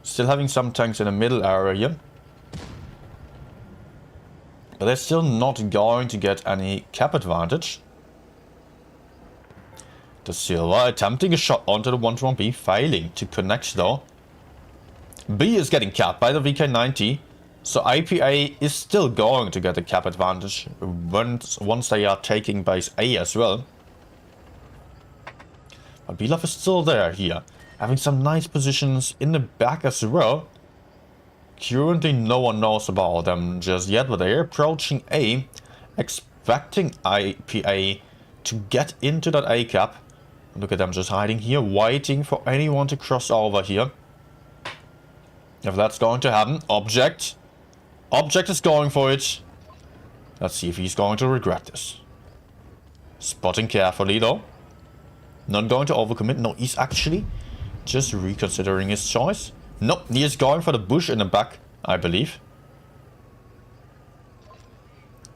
Still having some tanks in the middle area. But they're still not going to get any cap advantage. The Silver attempting a shot onto the 1-to-1 B, failing to connect though. B is getting capped by the VK90, so APA is still going to get a cap advantage once they are taking base A as well. But BLove is still there here, having some nice positions in the back as well. Currently no one knows about them just yet, but they're approaching A, expecting APA to get into that A cap. Look at them just hiding here, waiting for anyone to cross over here. If that's going to happen, Object is going for it. Let's see if he's going to regret this. Spotting carefully though. Not going to overcommit. No, he's actually just reconsidering his choice. Nope, he is going for the bush in the back, I believe.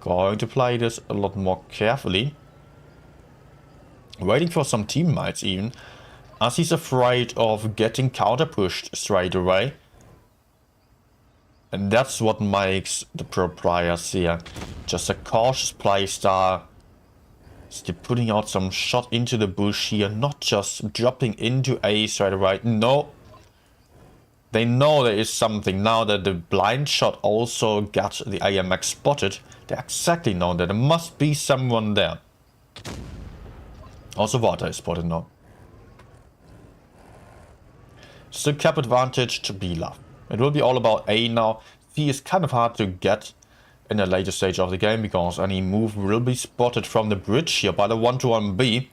Going to play this a lot more carefully. Waiting for some teammates even, as he's afraid of getting counter-pushed straight away. And that's what makes the pro players here just a cautious play style. Still putting out some shot into the bush here, not just dropping into A straight away. No. They know there is something. Now that the blind shot also got the AMX spotted, they exactly know that there must be someone there. Also water is spotted now. Still cap advantage to BLove. It will be all about A now. C is kind of hard to get in the later stage of the game because any move will be spotted from the bridge here by the 1-to-1 B.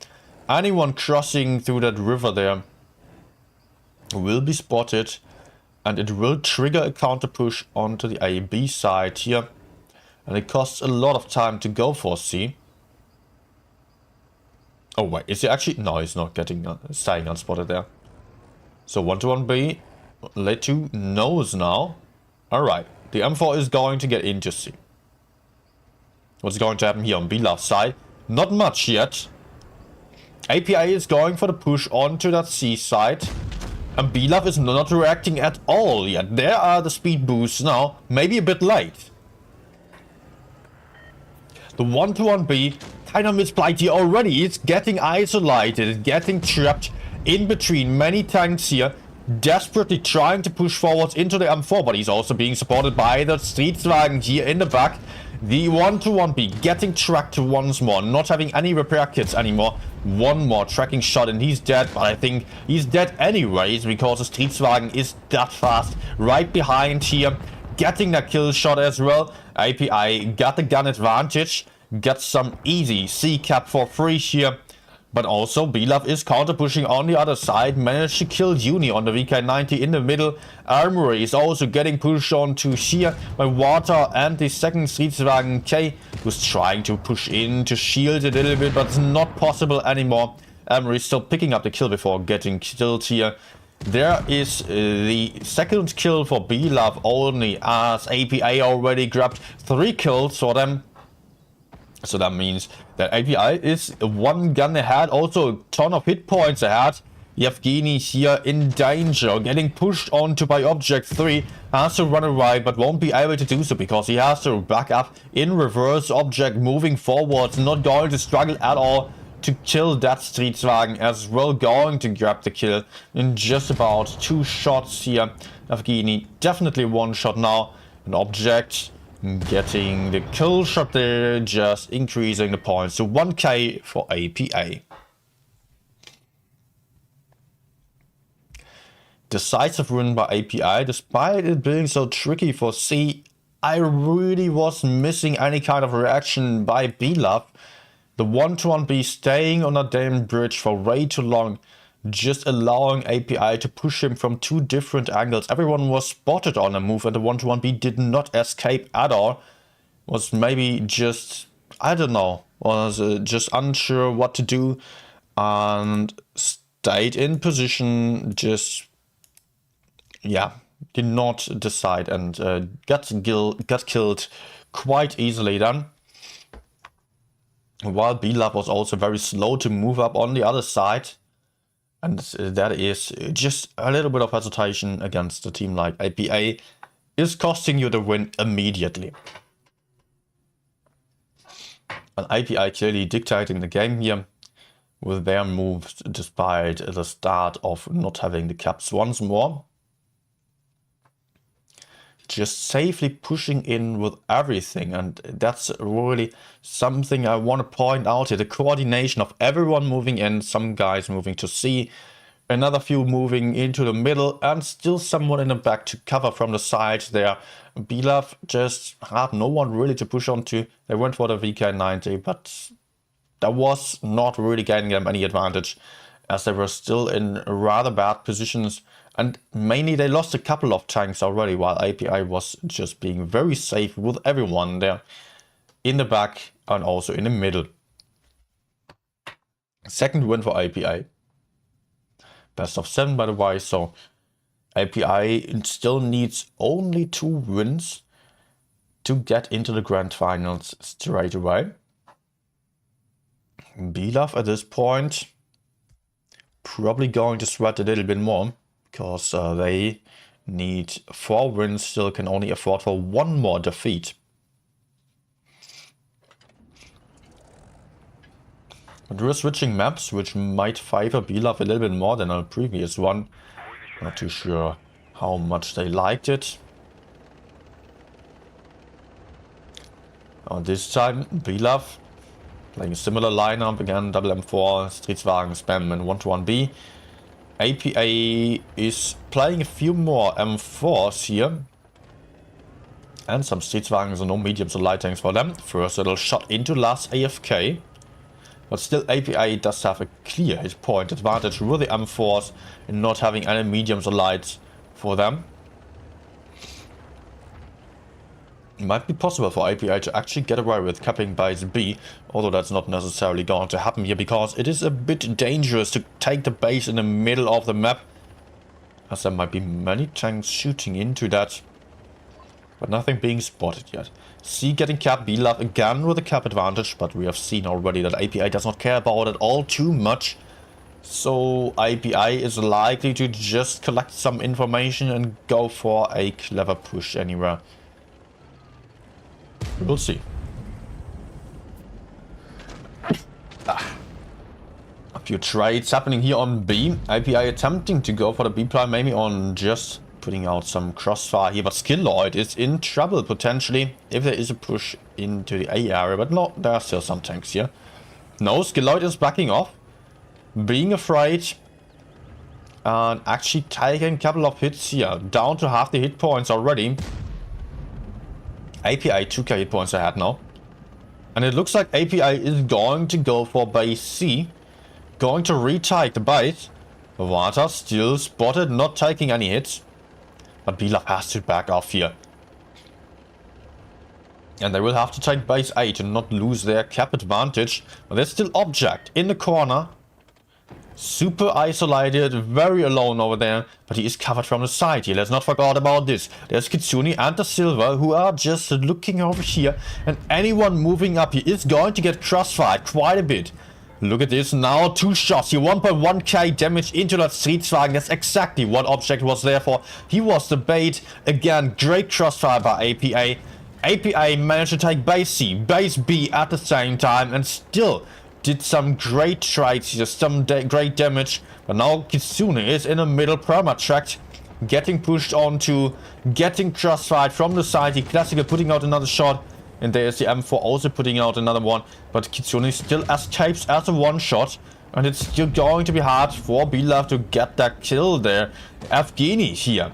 Anyone crossing through that river there will be spotted, and it will trigger a counter push onto the A-B side here. And it costs a lot of time to go for C. Oh wait, is he actually? No, he's not getting staying unspotted there. So 1-to-1 B, Letu knows now. Alright, the M4 is going to get into C. What's going to happen here on BLove's side? Not much yet. APA is going for the push onto that C side. And BLove is not reacting at all yet. There are the speed boosts now, maybe a bit late. The 1-to-1 B kind of misplayed here already. It's getting isolated, getting trapped in between many tanks here. Desperately trying to push forwards into the M4, but he's also being supported by the Streetswagen here in the back. The 1-1B getting tracked once more, not having any repair kits anymore. One more tracking shot and he's dead, but I think he's dead anyways because the Streetswagen is that fast. Right behind here, getting that kill shot as well. API got the gun advantage, got some easy C-cap for free here. But also, Belov is counter-pushing on the other side, managed to kill Uni on the VK90 in the middle. Armory is also getting pushed on to here by Water and the second Streetswagen K, who's trying to push in to shield a little bit, but it's not possible anymore. Armory is still picking up the kill before getting killed here. There is the second kill for Belov only, as APA already grabbed 3 kills for them. So that means that API is one gun ahead, also a ton of hit points ahead. Yevgeny here in danger, getting pushed onto by Object 3, has to run away but won't be able to do so because he has to back up in reverse. Object moving forwards, not going to struggle at all to kill that Streetswagen as well, going to grab the kill in just about 2 shots here. Yevgeny definitely 1 shot now, an Object getting the kill shot there, just increasing the points to 1k for APA. Decisive win by API, despite it being so tricky for C. I really was missing any kind of reaction by Belov. The 1-1B staying on a damn bridge for way too long, just allowing API to push him from 2 different angles. Everyone was spotted on a move and the 1-1B did not escape at all. Was maybe just, I don't know, was just unsure what to do and stayed in position, just, yeah, did not decide and got killed quite easily then. While Belov was also very slow to move up on the other side. And that is just a little bit of hesitation against a team like APA is costing you the win immediately. And API clearly dictating the game here with their moves despite the start of not having the caps once more. Just safely pushing in with everything, and that's really something I want to point out here. The coordination of everyone moving in, some guys moving to C, another few moving into the middle, and still someone in the back to cover from the side there. Belov just had no one really to push onto. They went for the VK90, but that was not really gaining them any advantage, as they were still in rather bad positions. And mainly they lost a couple of tanks already, while API was just being very safe with everyone there in the back and also in the middle. Second win for API. Best of 7 by the way, so API still needs only 2 wins to get into the grand finals straight away. Belov at this point probably going to sweat a little bit more, because they need 4 wins, still can only afford for 1 more defeat. But we're switching maps, which might favor Belov a little bit more than a previous one. Not too sure how much they liked it. This time, Belov playing a similar lineup again, double M4, Streetswagen, Spam and 1-1B. APA is playing a few more M4s here. And some Streetswagens and no mediums or light tanks for them. First little shot into last AFK. But still APA does have a clear hit point advantage with the M4s and not having any mediums or lights for them. It might be possible for APA to actually get away with capping base B, although that's not necessarily going to happen here because it is a bit dangerous to take the base in the middle of the map, as there might be many tanks shooting into that, but nothing being spotted yet. C getting capped, Belov again with a cap advantage, but we have seen already that APA does not care about it all too much. So APA is likely to just collect some information and go for a clever push anywhere. We'll see. A few trades happening here on B. API attempting to go for the B plan, maybe on just putting out some crossfire here, but Skilloid is in trouble potentially if there is a push into the A area, but no, there are still some tanks here. No, Skilloid is backing off, being afraid, and actually taking a couple of hits here, down to half the hit points already. APA 2k hit points ahead now. And it looks like APA is going to go for base C, going to retake the base. Vata still spotted, not taking any hits. But Bilaf has to back off here. And they will have to take base A to not lose their cap advantage. But there's still Object in the corner. Super isolated, very alone over there. But he is covered from the side here. Let's not forget about this. There's Kitsune and the Silver who are just looking over here. And anyone moving up here is going to get crossfired quite a bit. Look at this now, 2 shots here, 1.1k damage into that Streetswagen. That's exactly what Object was there for. He was the bait. Again, great crossfire by APA. APA managed to take base C, base B at the same time and still did some great trades here, some great damage. But now Kitsune is in the middle perma-tracked, getting pushed onto, getting crossfired from the side. The Classical putting out another shot. And there's the M4 also putting out another one. But Kitsune still escapes as a one-shot. And it's still going to be hard for Bilaf to get that kill there. Evgeny here.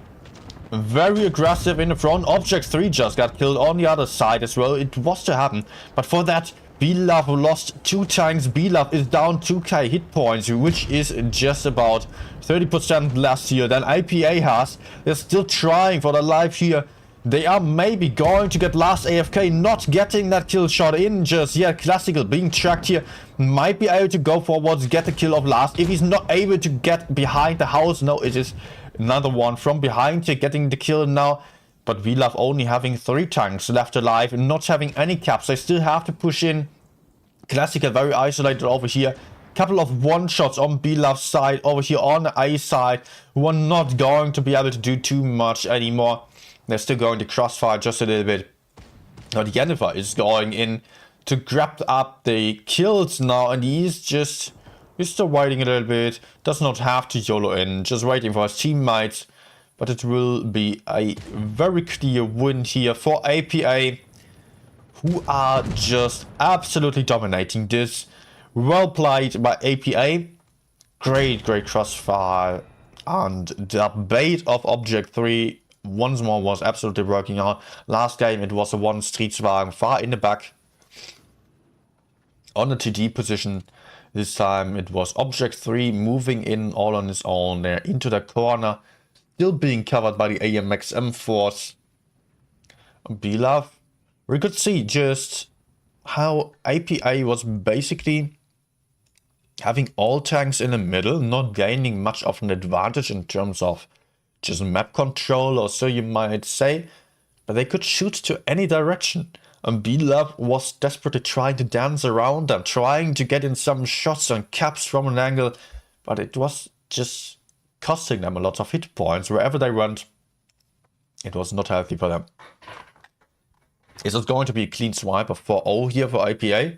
Very aggressive in the front. Object 3 just got killed on the other side as well. It was to happen. But for that, Bilaf lost 2 tanks. Bilaf is down 2k hit points, which is just about 30% less here than APA has. They're still trying for their life here. They are maybe going to get last AFK, not getting that kill shot in just yet. Classical being tracked here, might be able to go forwards, get the kill of last. If he's not able to get behind the house, no, it is another one from behind here getting the kill now. But Vilaf only having 3 tanks left alive and not having any caps. They still have to push in. Classical very isolated over here. Couple of one-shots on Bilaf's side over here on the A side, who are not going to be able to do too much anymore. They're still going to crossfire just a little bit. Now Jennifer is going in to grab up the kills now, and he's still waiting a little bit. Does not have to YOLO in, just waiting for his teammates. But it will be a very clear win here for APA, who are just absolutely dominating this. Well played by APA. Great crossfire. And the bait of Object 3 once more was absolutely working out. Last game it was a 1 Streetswagen far in the back on the TD position. This time it was Object 3 moving in all on his own there into the corner, still being covered by the AMX M4s. Bilaf, we could see just how APA was basically having all tanks in the middle, not gaining much of an advantage in terms of just map control or so you might say, but they could shoot to any direction. And Bilaf was desperately trying to dance around them, trying to get in some shots and caps from an angle, but it was just costing them a lot of hit points wherever they went. It was not healthy for them. Is it going to be a clean swipe of 4-0 here for APA?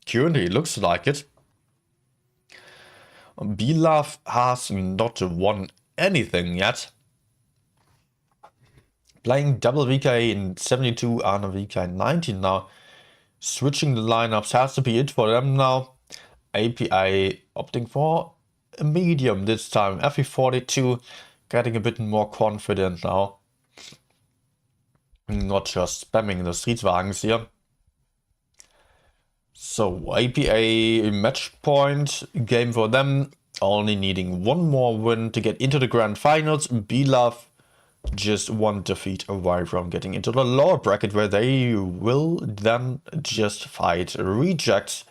Currently it looks like it. Bilaf has not won anything yet. Playing double VK in 72 and a VK 19 now. Switching the lineups has to be it for them now. APA opting for a medium this time. FE42 getting a bit more confident now. Not just spamming the Streetswagens here. So APA match point game for them, only needing 1 more win to get into the grand finals. Bilaf just 1 defeat away from getting into the lower bracket, where they will then just fight Rejects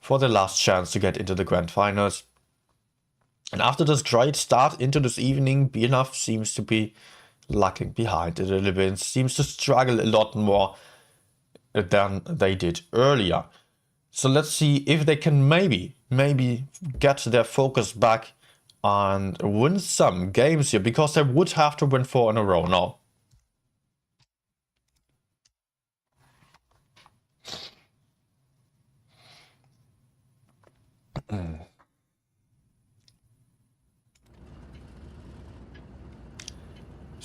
for the last chance to get into the grand finals. And after this great start into this evening, Bilaf seems to be lagging behind a little bit, seems to struggle a lot more than they did earlier. So let's see if they can maybe get their focus back and win some games here, because they would have to win 4 in a row now.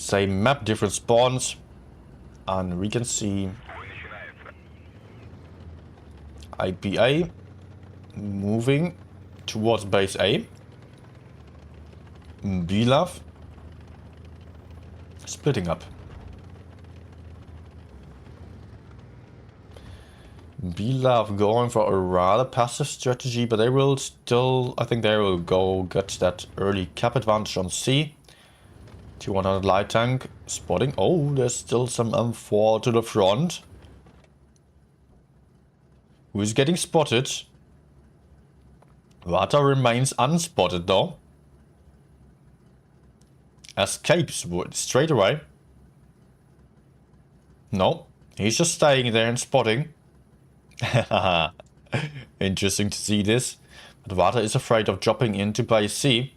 same map, different spawns. And we can see IPA moving towards base A. BLAV splitting up. BLAV going for a rather passive strategy, but they will still, I think they will go get that early cap advantage on C. T100 light tank spotting. Oh, there's still some M4 to the front. Who is getting spotted? Vata remains unspotted though. Escapes straight away. No, he's just staying there and spotting. Interesting to see this. But Vata is afraid of dropping into base C,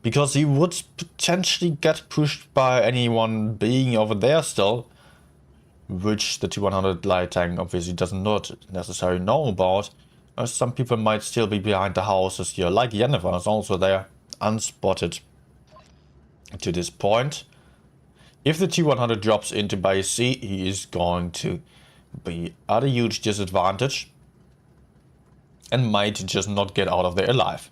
because he would potentially get pushed by anyone being over there still, which the T100 light tank obviously does not necessarily know about. Some people might still be behind the houses here, like Jennifer is also there, unspotted to this point. If the T100 drops into base C, he is going to be at a huge disadvantage and might just not get out of there alive.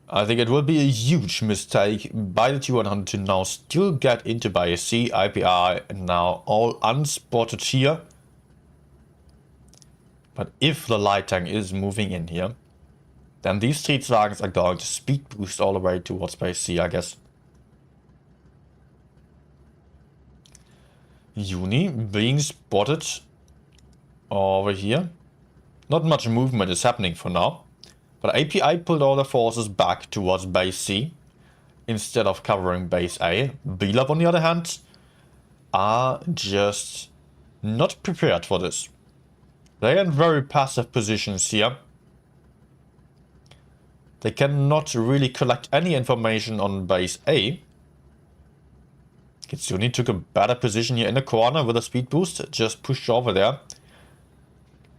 I think it will be a huge mistake by the T100 to now still get into base C. IPI now all unspotted here. But if the light tank is moving in here, then these three targets are going to speed boost all the way towards base C, I guess. Uni being spotted over here. Not much movement is happening for now. But API pulled all their forces back towards base C instead of covering base A. BLAV, on the other hand, are just not prepared for this. They are in very passive positions here. They cannot really collect any information on base A. Kitsune took a better position here in the corner with a speed boost, just pushed over there.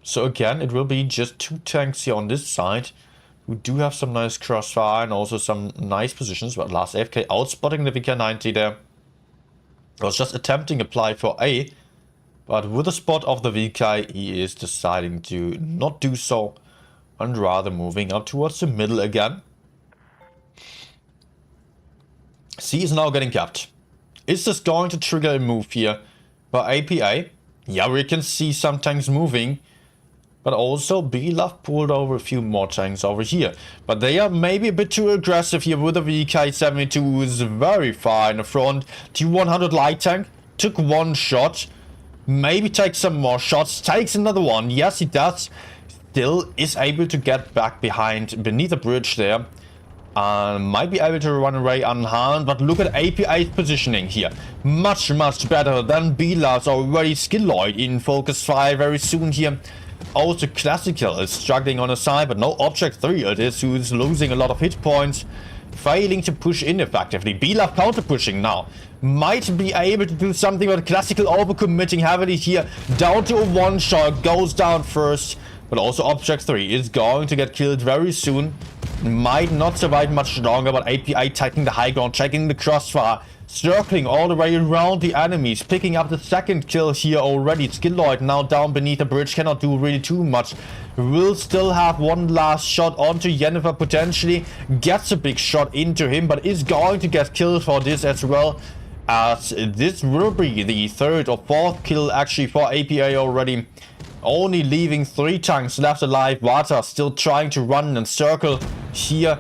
So again, it will be just two tanks here on this side, who do have some nice crossfire and also some nice positions. But last AFK outspotting the VK90 there. Was just attempting apply for A, but with the spot of the VK, he is deciding to not do so and rather moving up towards the middle again. C is now getting capped. Is this going to trigger a move here by APA? Yeah, we can see some tanks moving. But also BLAV pulled over a few more tanks over here. But they are maybe a bit too aggressive here with the VK72, who is very far in the front. T100 light tank took one shot. Maybe takes some more shots. Takes another one. Yes, he does. Still is able to get back behind beneath the bridge there. Might be able to run away unharmed, but look at APA's positioning here. Much better than BLAV's already. Skilloid in focus fire very soon here. Also Classical is struggling on the side, but no Object 3 it is, who is losing a lot of hit points. Failing to push in effectively. BLAV counter pushing now. Might be able to do something, but Classical overcommitting heavily here. Down to a one shot, goes down first. But also Object 3 is going to get killed very soon. Might not survive much longer, but API taking the high ground, checking the crossfire. Circling all the way around the enemies, picking up the second kill here already. Skilloid now down beneath the bridge, cannot do really too much. Will still have one last shot onto Jennifer, potentially gets a big shot into him, but is going to get killed for this as well. As this will be the third or fourth kill actually for APA already. Only leaving 3 tanks left alive. Vata still trying to run and circle here.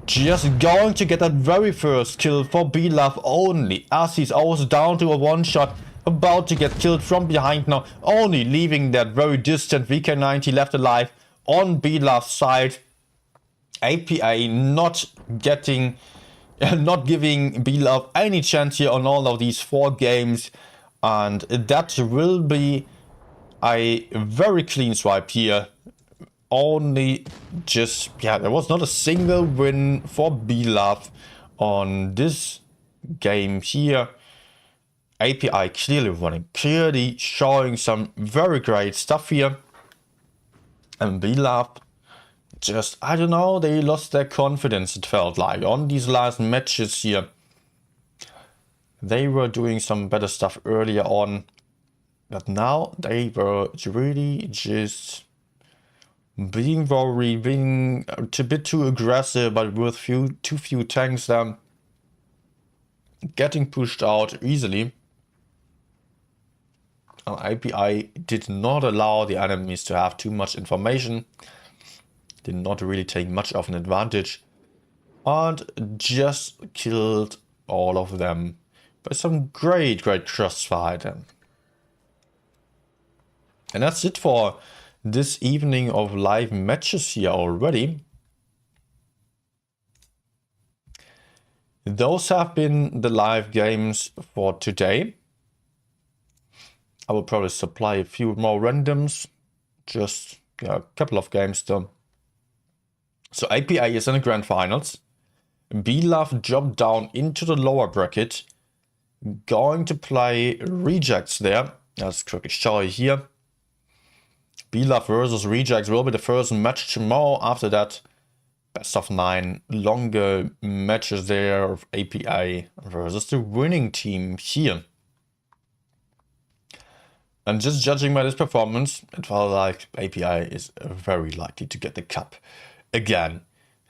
Just going to get that very first kill for BLAV only, as he's also down to a one shot, about to get killed from behind now, only leaving that very distant VK90 left alive on BLAV's side. APA not giving BLAV any chance here on all of these 4 games, and that will be a very clean swipe here. Only just, yeah, there was not a single win for BLAV on this game here. API clearly running, clearly showing some very great stuff here. And BLAV just, I don't know, they lost their confidence, it felt like, on these last matches here. They were doing some better stuff earlier on, but now they were really just being worried, being a bit too aggressive, but with too few tanks then getting pushed out easily. API did not allow the enemies to have too much information, did not really take much of an advantage, and just killed all of them by some great crossfire then. And that's it for this evening of live matches here already. Those have been the live games for today. I will probably supply a few more randoms, just a couple of games though. So API is in the grand finals. B-Love dropped down into the lower bracket, going to play Rejects there. Let's quickly show you here. B-Love versus Rejects will be the first match tomorrow. After that, best of 9 longer matches there of API versus the winning team here. And just judging by this performance, it felt like API is very likely to get the cup again.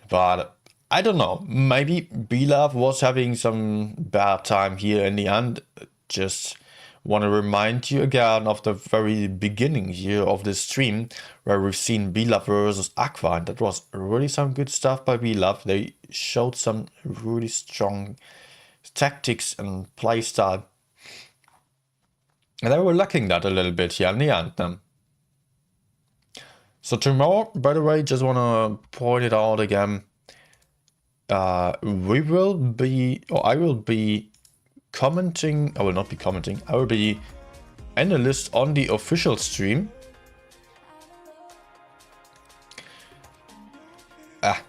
But I don't know, maybe B-Love was having some bad time here in the end. Just want to remind you again of the very beginning here of this stream, where we've seen B-Love versus Aqua, and that was really some good stuff by B-Love. They showed some really strong tactics and playstyle. And they were lacking that a little bit here in the end then. So tomorrow, by the way, just want to point it out again. I will be commenting. I will not be commenting. I will be analyst on the official stream. I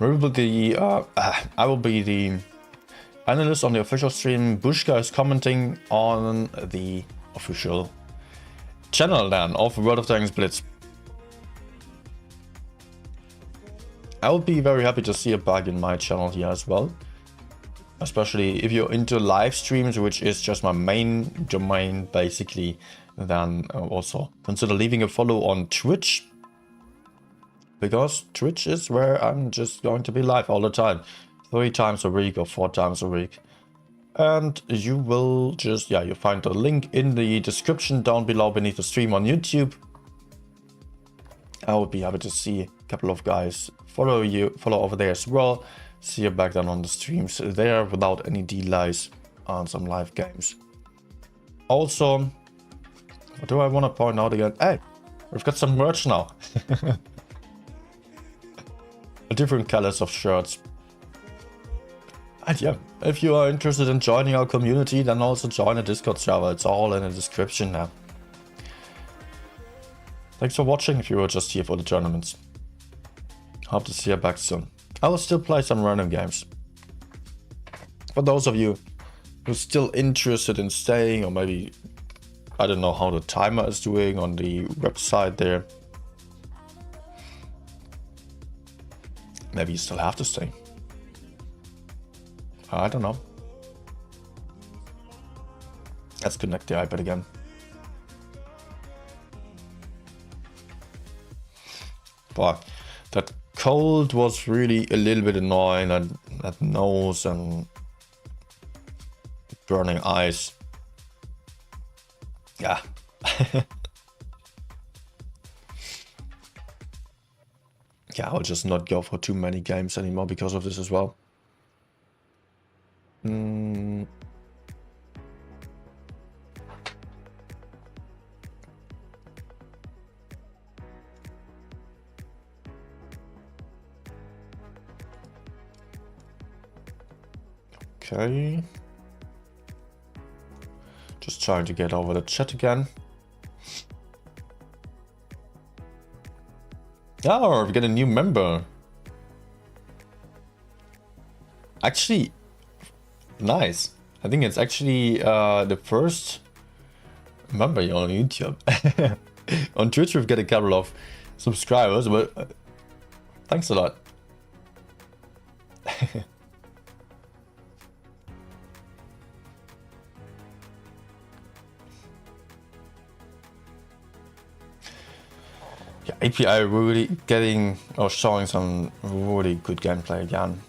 will be the analyst on the official stream. Bushka is commenting on the official channel then of World of Tanks Blitz. I would be very happy to see a bug in my channel here as well. Especially if you're into live streams, which is just my main domain basically, then also consider leaving a follow on Twitch. Because Twitch is where I'm just going to be live all the time. 3 times a week or 4 times a week. And you will just, you'll find the link in the description down below beneath the stream on YouTube. I would be happy to see a couple of guys follow over there as well. See you back then on the streams there without any delays on some live games. Also, what do I want to point out again? Hey, we've got some merch now. Different colors of shirts. And yeah, if you are interested in joining our community, then also join a Discord server. It's all in the description now. Thanks for watching if you were just here for the tournaments. Hope to see you back soon. I will still play some random games. For those of you who's still interested in staying, or maybe I don't know how the timer is doing on the website there. Maybe you still have to stay. I don't know. Let's connect the iPad again. But that cold was really a little bit annoying, that nose and burning eyes. Yeah. Yeah, I'll just not go for too many games anymore because of this as well. Okay. Just trying to get over the chat again. Oh, we get a new member. Actually, nice. I think it's actually the first member on YouTube. On Twitch, we've got a couple of subscribers, but thanks a lot. Yeah, API really getting or showing some really good gameplay again.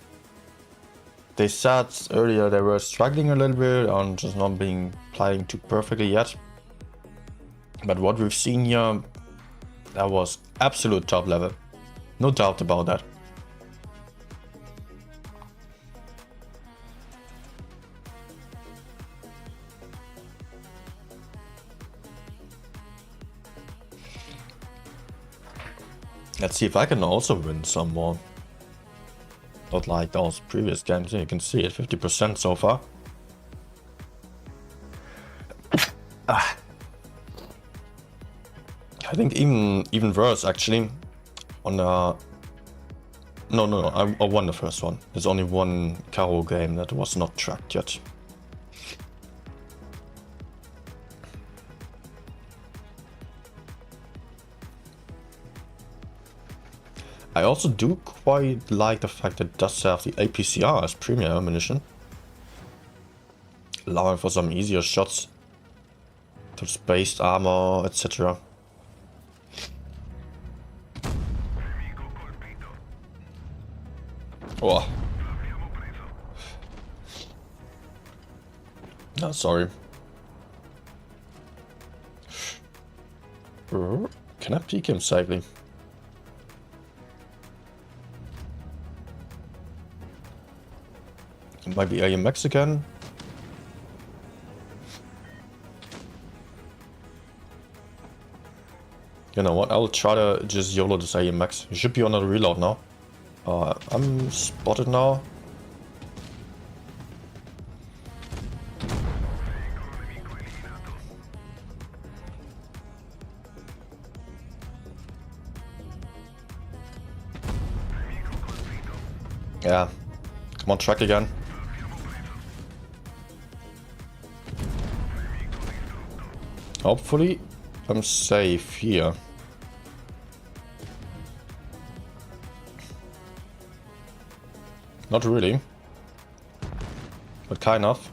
They said earlier they were struggling a little bit on just not being playing too perfectly yet. But what we've seen here, that was absolute top level. No doubt about that. Let's see if I can also win some more. Not like those previous games. You can see it, 50% so far. I think even worse actually. On no, I won the first one. There's only one Caro game that was not tracked yet. I also do quite like the fact that it does have the APCR as premier ammunition, allowing for some easier shots to spaced armor, etc. Oh. No, sorry. Can I peek him safely? It might be alien Mexican. You know what? I'll try to just YOLO this alien Max. You should be on a reload now. I'm spotted now. Yeah. Come on, track again. Hopefully, I'm safe here. Not really. But kind of.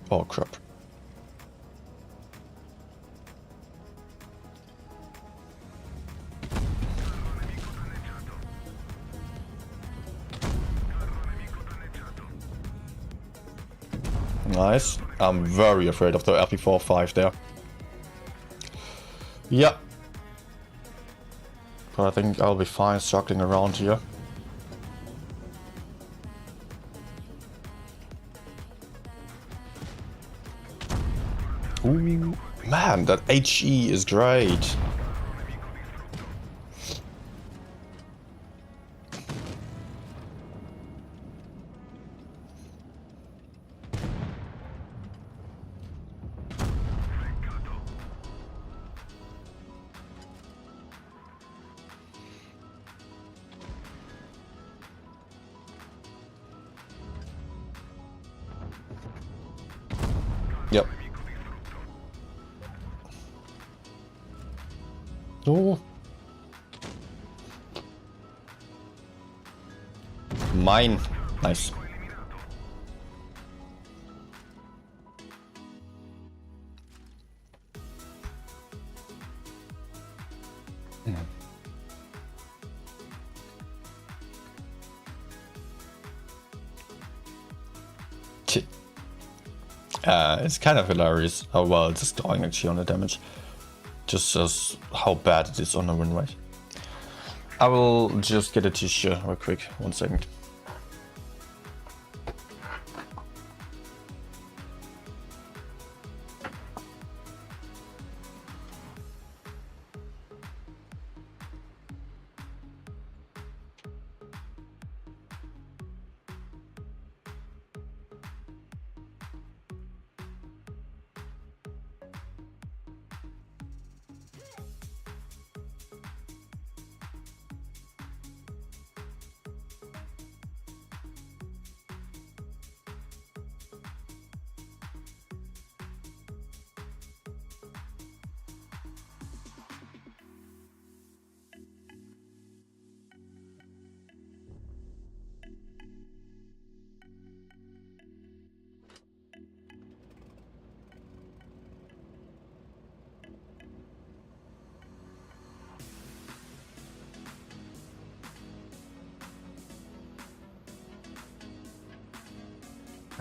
Oh, crap. Nice. I'm very afraid of the RP45 there. Yeah. But I think I'll be fine circling around here. Ooh, man, that HE is great. Yep. Oh. Mine. Nice. It's kind of hilarious how well it's going actually on the damage. Just as how bad it is on the win rate. I will just get a tissue real quick. 1 second.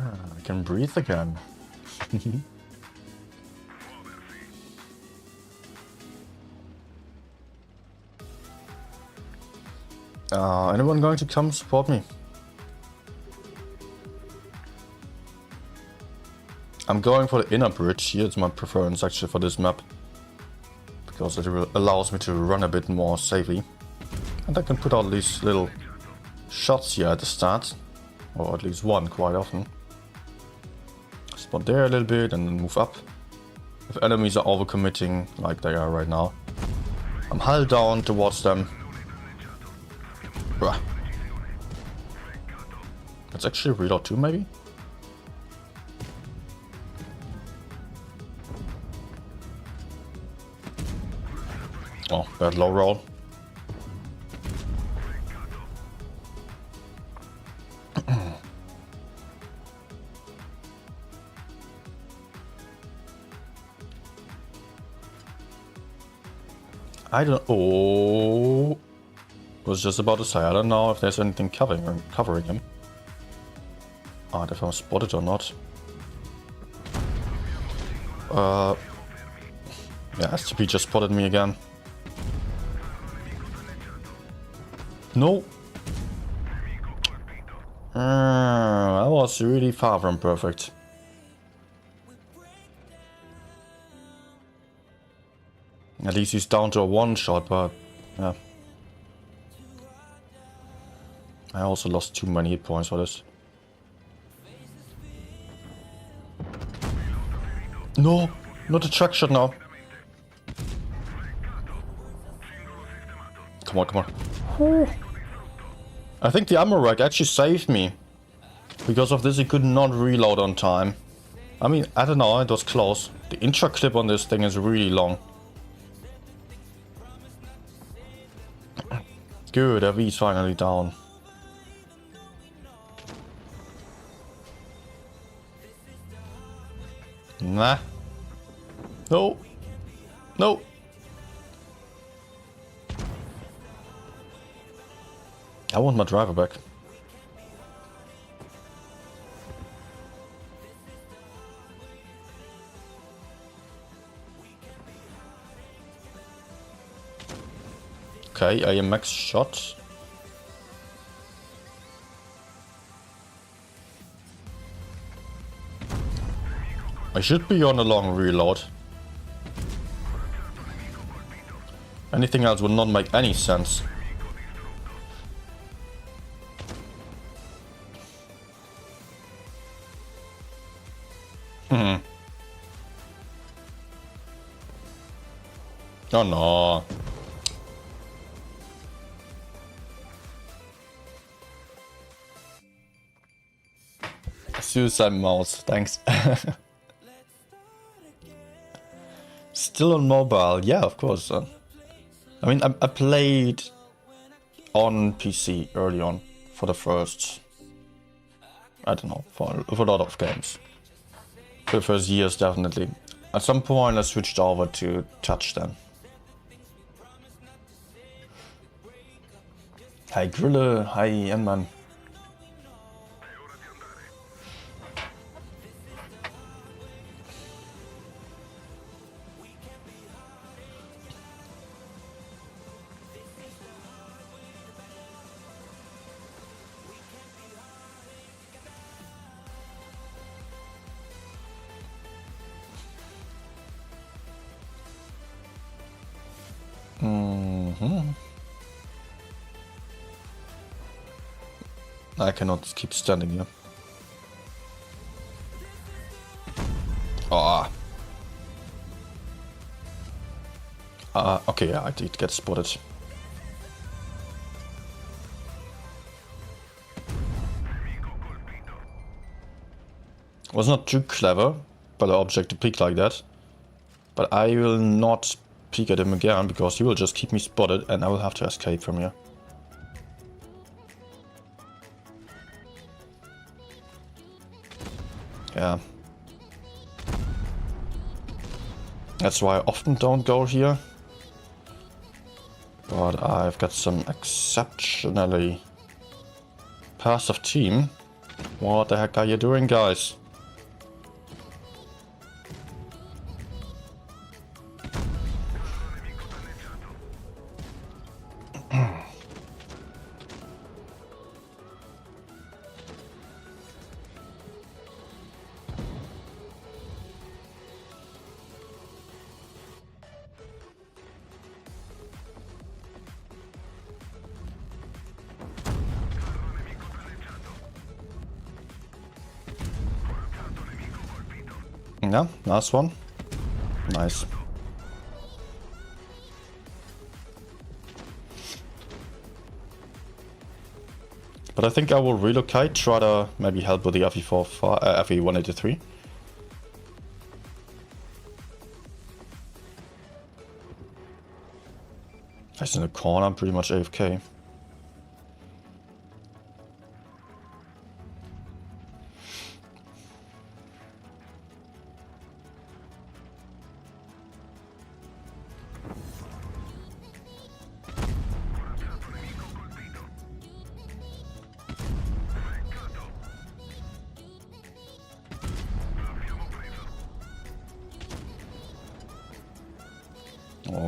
I can breathe again. Anyone going to come support me? I'm going for the inner bridge. Here it's my preference actually for this map, because it allows me to run a bit more safely. And I can put out these little shots here at the start, or at least one quite often. Spot there a little bit and then move up. If enemies are overcommitting like they are right now, I'm hull down towards them. Bruh. Let's actually reload too, maybe? Oh, bad low roll. I don't. Oh, was just about to say. I don't know if there's anything covering him. Ah, if I'm spotted or not. Yeah, STP just spotted me again. No. I was really far from perfect. At least he's down to a one shot, but yeah. I also lost too many hit points for this. No, not a truck shot now. Come on, come on. Whew. I think the ammo rack actually saved me. Because of this, he could not reload on time. I mean, I don't know, it was close. The intra clip on this thing is really long. Good, AV's finally down. Nah. No. No. I want my driver back. Okay, I am max shot. I should be on a long reload. Anything else would not make any sense. Oh no. Suicide mouse, thanks. Still on mobile, yeah, of course. I mean, I played on PC early on for the first, I don't know, for a lot of games. For the first years, definitely. At some point, I switched over to touch then. Hi Grille, hi Enman. I cannot keep standing here. Oh. Okay, yeah, I did get spotted. Was not too clever by the object to peek like that. But I will not peek at him again because he will just keep me spotted and I will have to escape from here. Yeah. That's why I often don't go here. But I've got some exceptionally passive team. What the heck are you doing, guys? Yeah, last one. Nice. But I think I will relocate, try to maybe help with the FE183. He's in the corner, pretty much AFK.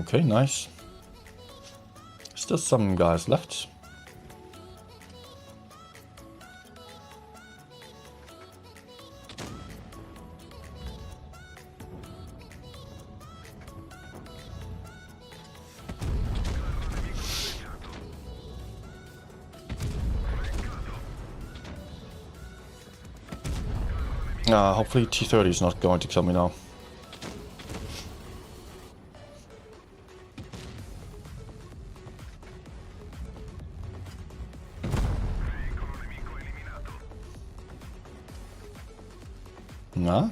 Okay, nice. Still some guys left. Hopefully T30 is not going to kill me now. Nah.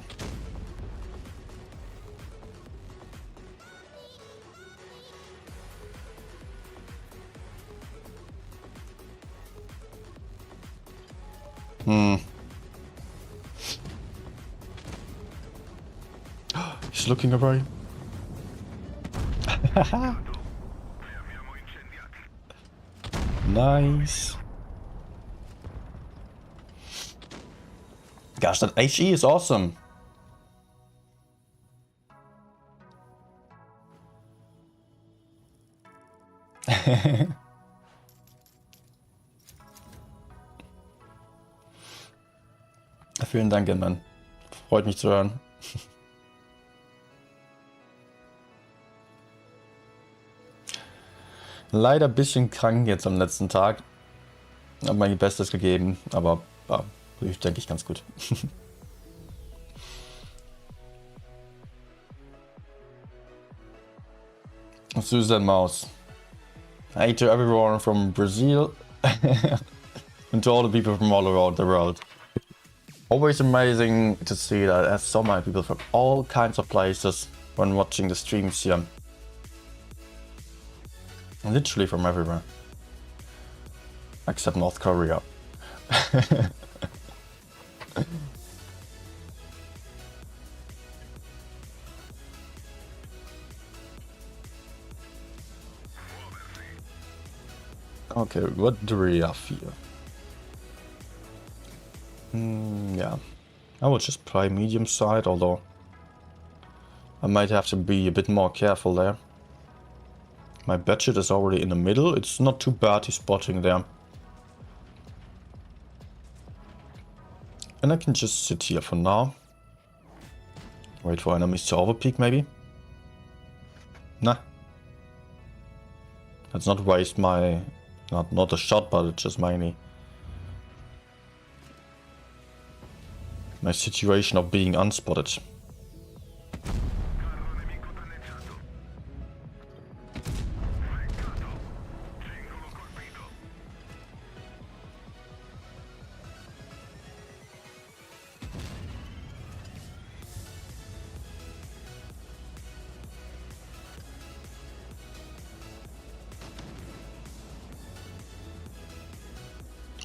He's looking away. Nice. Gosh, that HE is awesome. Vielen Dank, Mann. Freut mich zu hören. Leider ein bisschen krank jetzt am letzten Tag. Habe mein Bestes gegeben, aber ja, ich denke ich ganz gut. Susan Mouse. Hey to everyone from Brazil and to all the people from all around the world. Always amazing to see that there's so many people from all kinds of places when watching the streams here. Literally from everywhere. Except North Korea. Okay, what do we have here? Yeah, I will just play medium side, although I might have to be a bit more careful there. My budget is already in the middle. It's not too bad he's spotting there. And I can just sit here for now. Wait for enemies to overpeak maybe. Nah. Let's not waste my... Not a shot, but it's just my situation of being unspotted.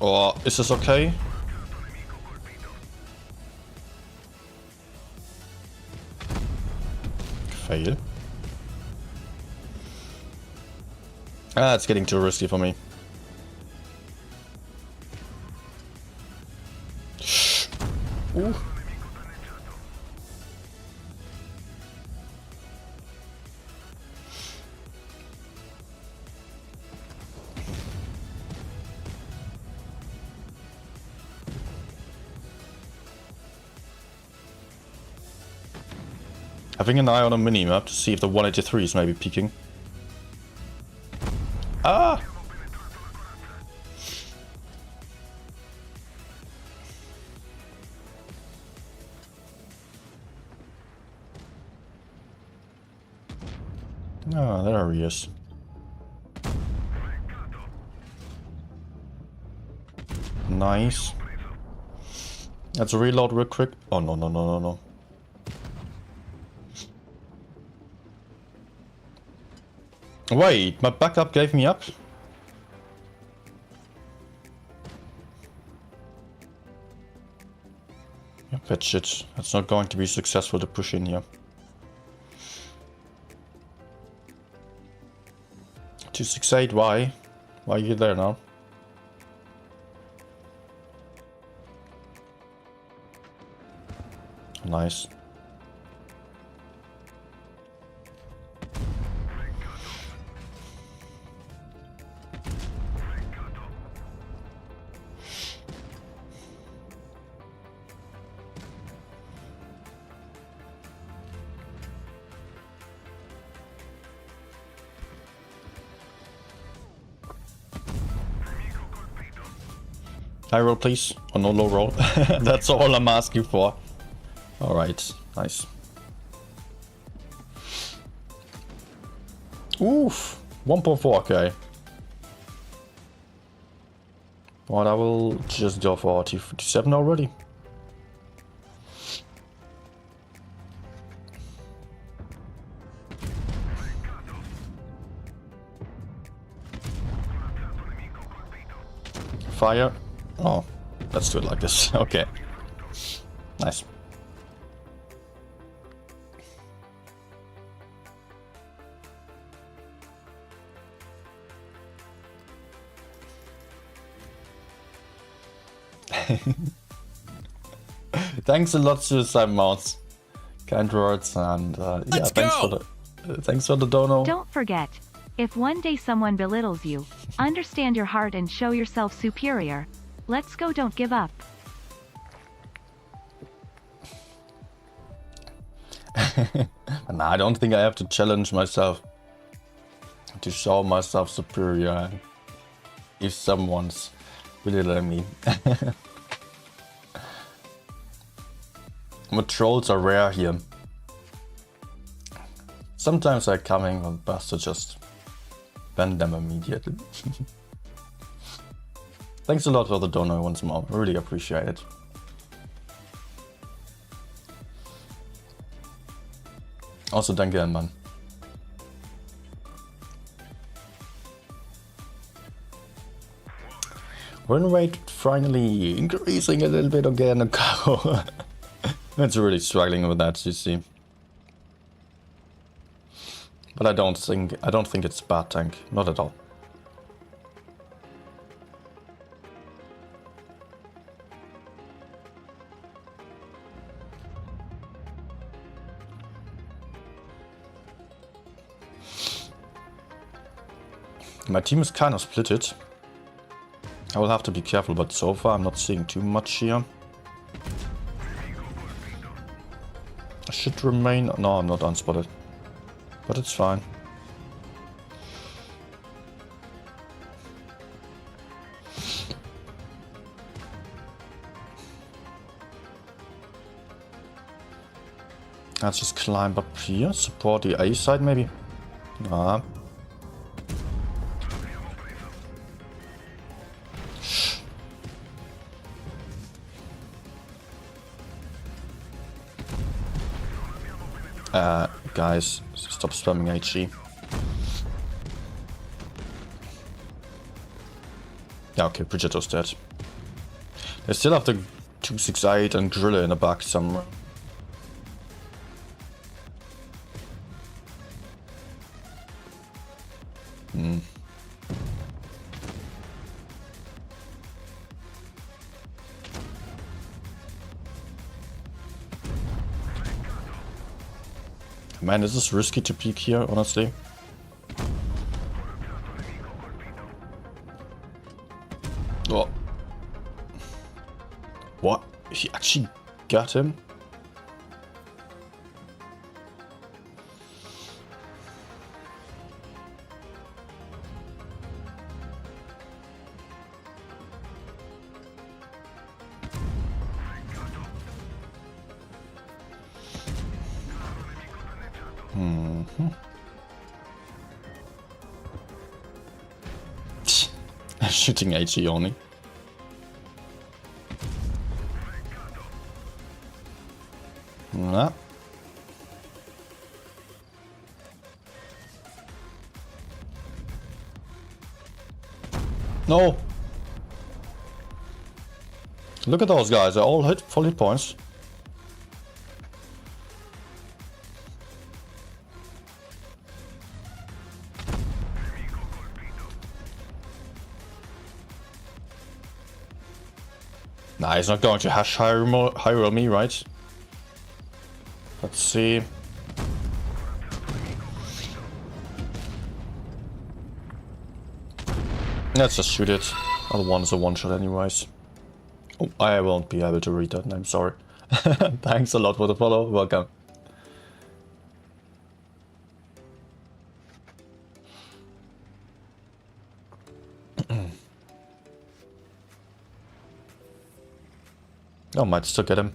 Or is this okay? Fail. Ah, it's getting too risky for me. Ooh. Having an eye on a minimap to see if the 183 is maybe peeking. Ah! Ah, there he is. Nice. Let's reload real quick. Oh, no, no, no, no, no. Wait, my backup gave me up? That shit. It's not going to be successful to push in here. 268, why? Why are you there now? Nice. High roll, please. Or no low roll. That's all I'm asking for. Alright, nice. Oof! 1.4k. But I will just go for T57 already. Fire. Oh, let's do it like this. Okay. Nice. Thanks a lot, Suicide Mouse. Kind words, and yeah, thanks for the dono. Don't forget, if one day someone belittles you, understand your heart and show yourself superior. Let's go, don't give up. Nah, I don't think I have to challenge myself to show myself superior if someone's belittling me. But trolls are rare here. Sometimes they're coming, but best to just ban them immediately. Thanks a lot for the donor once more. Really appreciate it. Also, danke, man. Win rate finally increasing a little bit again. It's really struggling with that, you see. But I don't think it's a bad tank, not at all. My team is kind of splitted. I will have to be careful, but so far I'm not seeing too much here. I should remain... No, I'm not unspotted. But it's fine. Let's just climb up here, support the A side maybe. Ah. Guys, stop spamming HG. Yeah, okay, Brigitta's dead. They still have the 268 and Grilla in the back somewhere. Man, this is risky to peek here, honestly. Oh. What? He actually got him? Shooting HE only. Nah. No. Look at those guys, they all hit full hit points. Nah, he's not going to hash hire me, right? Let's see. Let's just shoot it. Other one is a one-shot anyways. Oh, I won't be able to read that name, sorry. Thanks a lot for the follow, welcome. Oh, might still get him.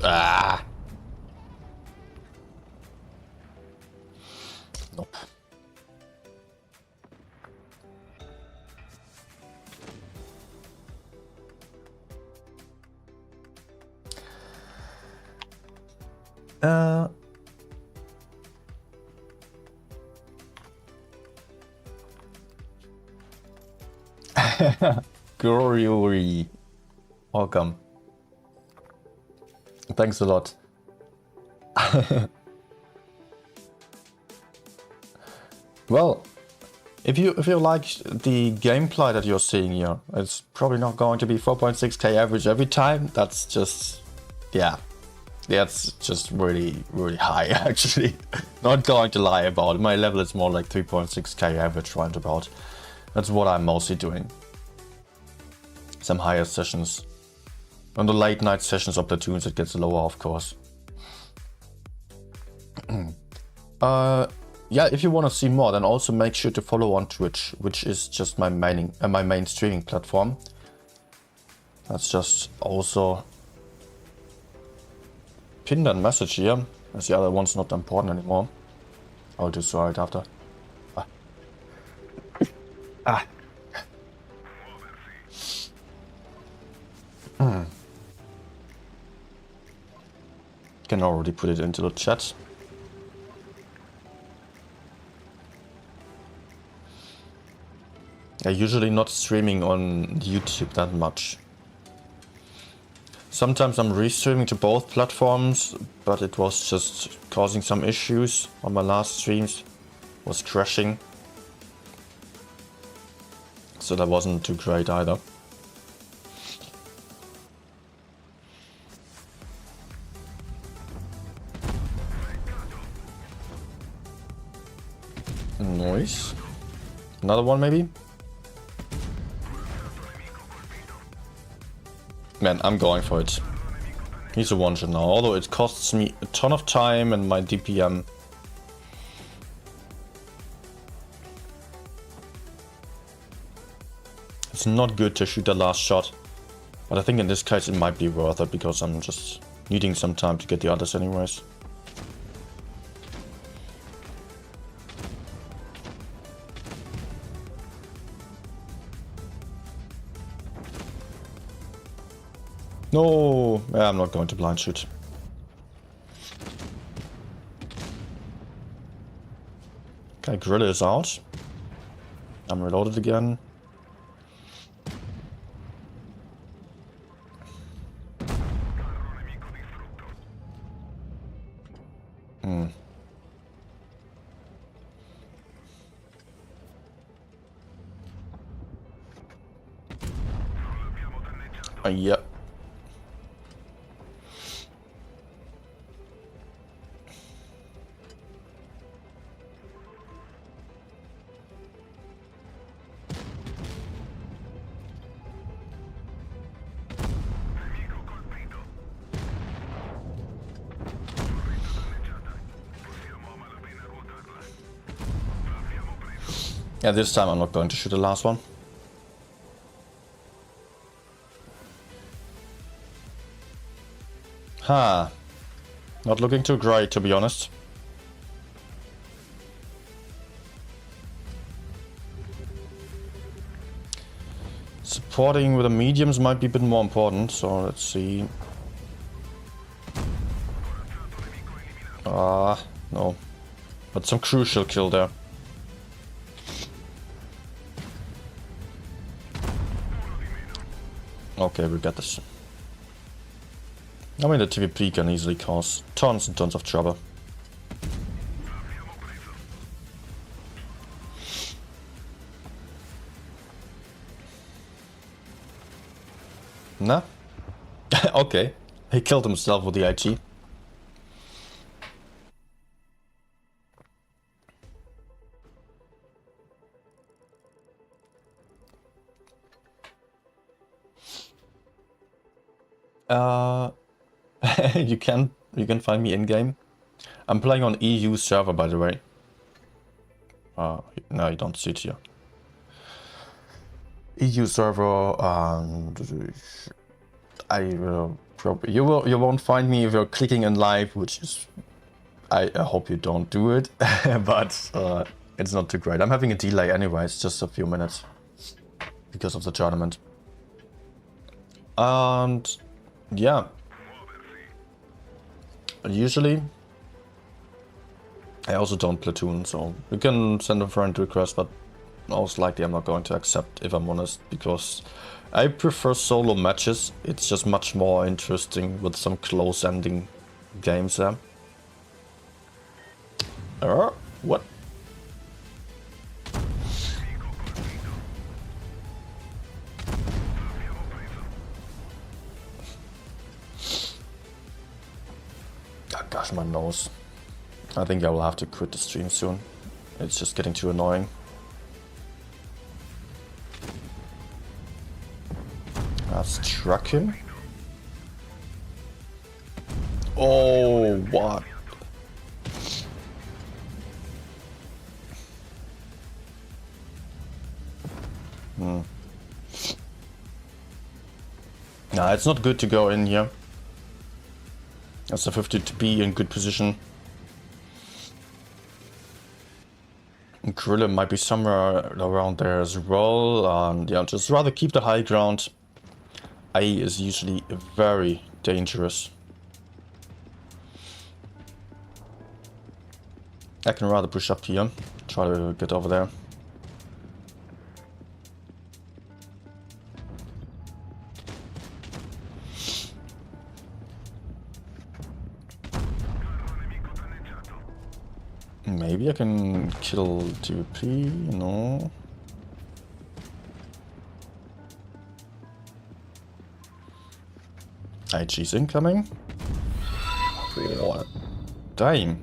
Ah! Nope. Glory. Welcome. Thanks a lot. Well, if you like the gameplay that you're seeing here, it's probably not going to be 4.6k average every time. That's just, yeah, that's just really high actually. Not going to lie about it. My level is more like 3.6k average roundabout. That's what I'm mostly doing. Some higher sessions. On the late night sessions of Platoons it gets lower, of course. Yeah, if you want to see more, then also make sure to follow on Twitch, which is just my main streaming platform. That's just also pinned that message here, as the other one's not important anymore. I'll do so right after. Ah. Can already put it into the chat. I'm usually not streaming on YouTube that much. Sometimes I'm restreaming to both platforms, but it was just causing some issues on my last streams. It was crashing. So that wasn't too great either. Nice. Another one maybe? Man, I'm going for it. He's a one-shot now, although it costs me a ton of time and my DPM. It's not good to shoot the last shot, but I think in this case it might be worth it because I'm just needing some time to get the others anyways. No, yeah, I'm not going to blind shoot. Okay, grill is out. I'm reloaded again. Yep. Yeah, this time I'm not going to shoot the last one. Huh. Not looking too great, to be honest. Supporting with the mediums might be a bit more important, so let's see. No. But some crucial kill there. Okay, we got this. I mean, the TVP can easily cause tons and tons of trouble. Nah. Okay. He killed himself with the IG. You can find me in game. I'm playing on EU server, by the way. No, you don't see it here. EU server, and you won't find me if you're clicking in live, which is I hope you don't do it, but it's not too great. I'm having a delay anyway. It's just a few minutes because of the tournament. And yeah. Usually, I also don't platoon, so you can send a friend request, but most likely I'm not going to accept, if I'm honest, because I prefer solo matches. It's just much more interesting with some close-ending games there. What? Gosh, my nose. I think I will have to quit the stream soon. It's just getting too annoying. I've struck him. Oh, what? Nah, it's not good to go in here. As a 50 to be in good position. Gorilla might be somewhere around there as well. Yeah, just rather keep the high ground. A is usually very dangerous. I can rather push up here, try to get over there. Maybe I can kill TVP, no. IG's incoming. What? Damn.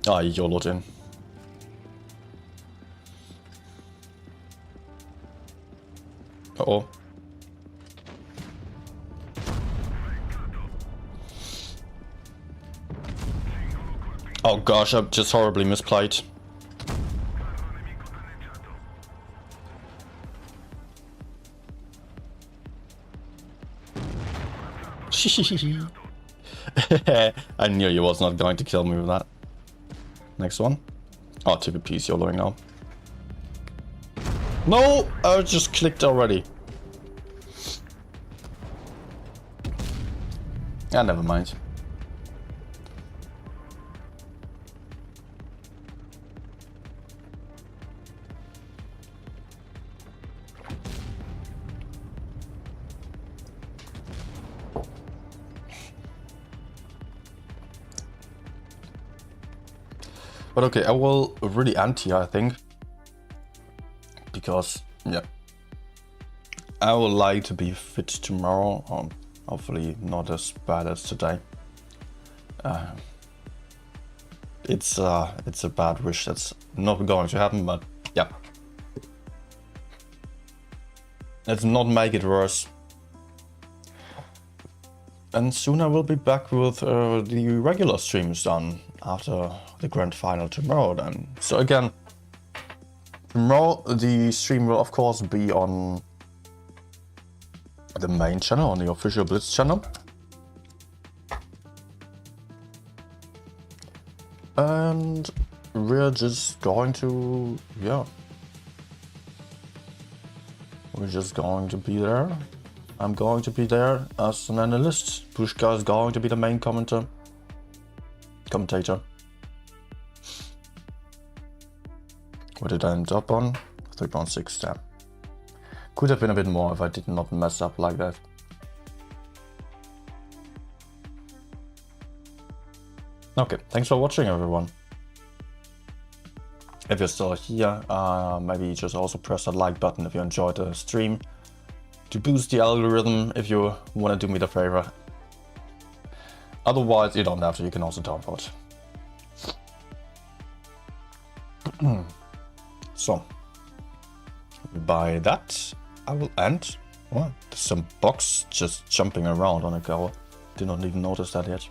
Ah, he YOLO'd in. Uh-oh. Oh gosh, I've just horribly misplayed. I knew he was not going to kill me with that. Next one. Oh, TVP's YOLOing now. No! I just clicked already. Ah, never mind. But okay, I will really anti, I think. Because, yeah. I would like to be fit tomorrow. Hopefully not as bad as today. It's a bad wish that's not going to happen, but yeah. Let's not make it worse. And soon I will be back with the regular streams done after the grand final tomorrow then. So again, tomorrow the stream will of course be on the main channel, on the official Blitz channel. And we're just going to, yeah. We're just going to be there. I'm going to be there as an analyst. Pushka is going to be the main commentator. What did I end up on? 3.6 there. Could have been a bit more if I did not mess up like that. Okay, thanks for watching everyone. If you're still here, maybe just also press that like button if you enjoyed the stream, to boost the algorithm if you want to do me the favor. Otherwise, you don't have to, you can also downvote. So, by that, I will end. Well, there's some box just jumping around on a cover. Did not even notice that yet.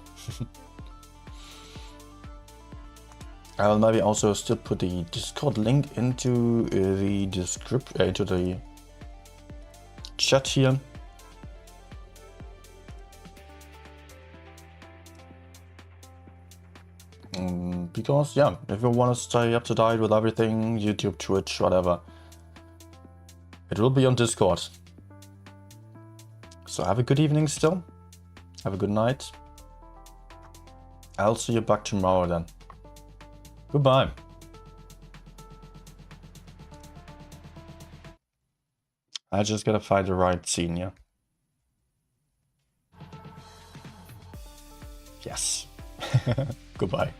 I will maybe also still put the Discord link into the description, into the chat here. Because yeah, if you want to stay up to date with everything, YouTube, Twitch, whatever, it will be on Discord. So have a good evening still. Have a good night. I'll see you back tomorrow then. Goodbye. I just gotta find the right scene, yeah. Yes. Goodbye.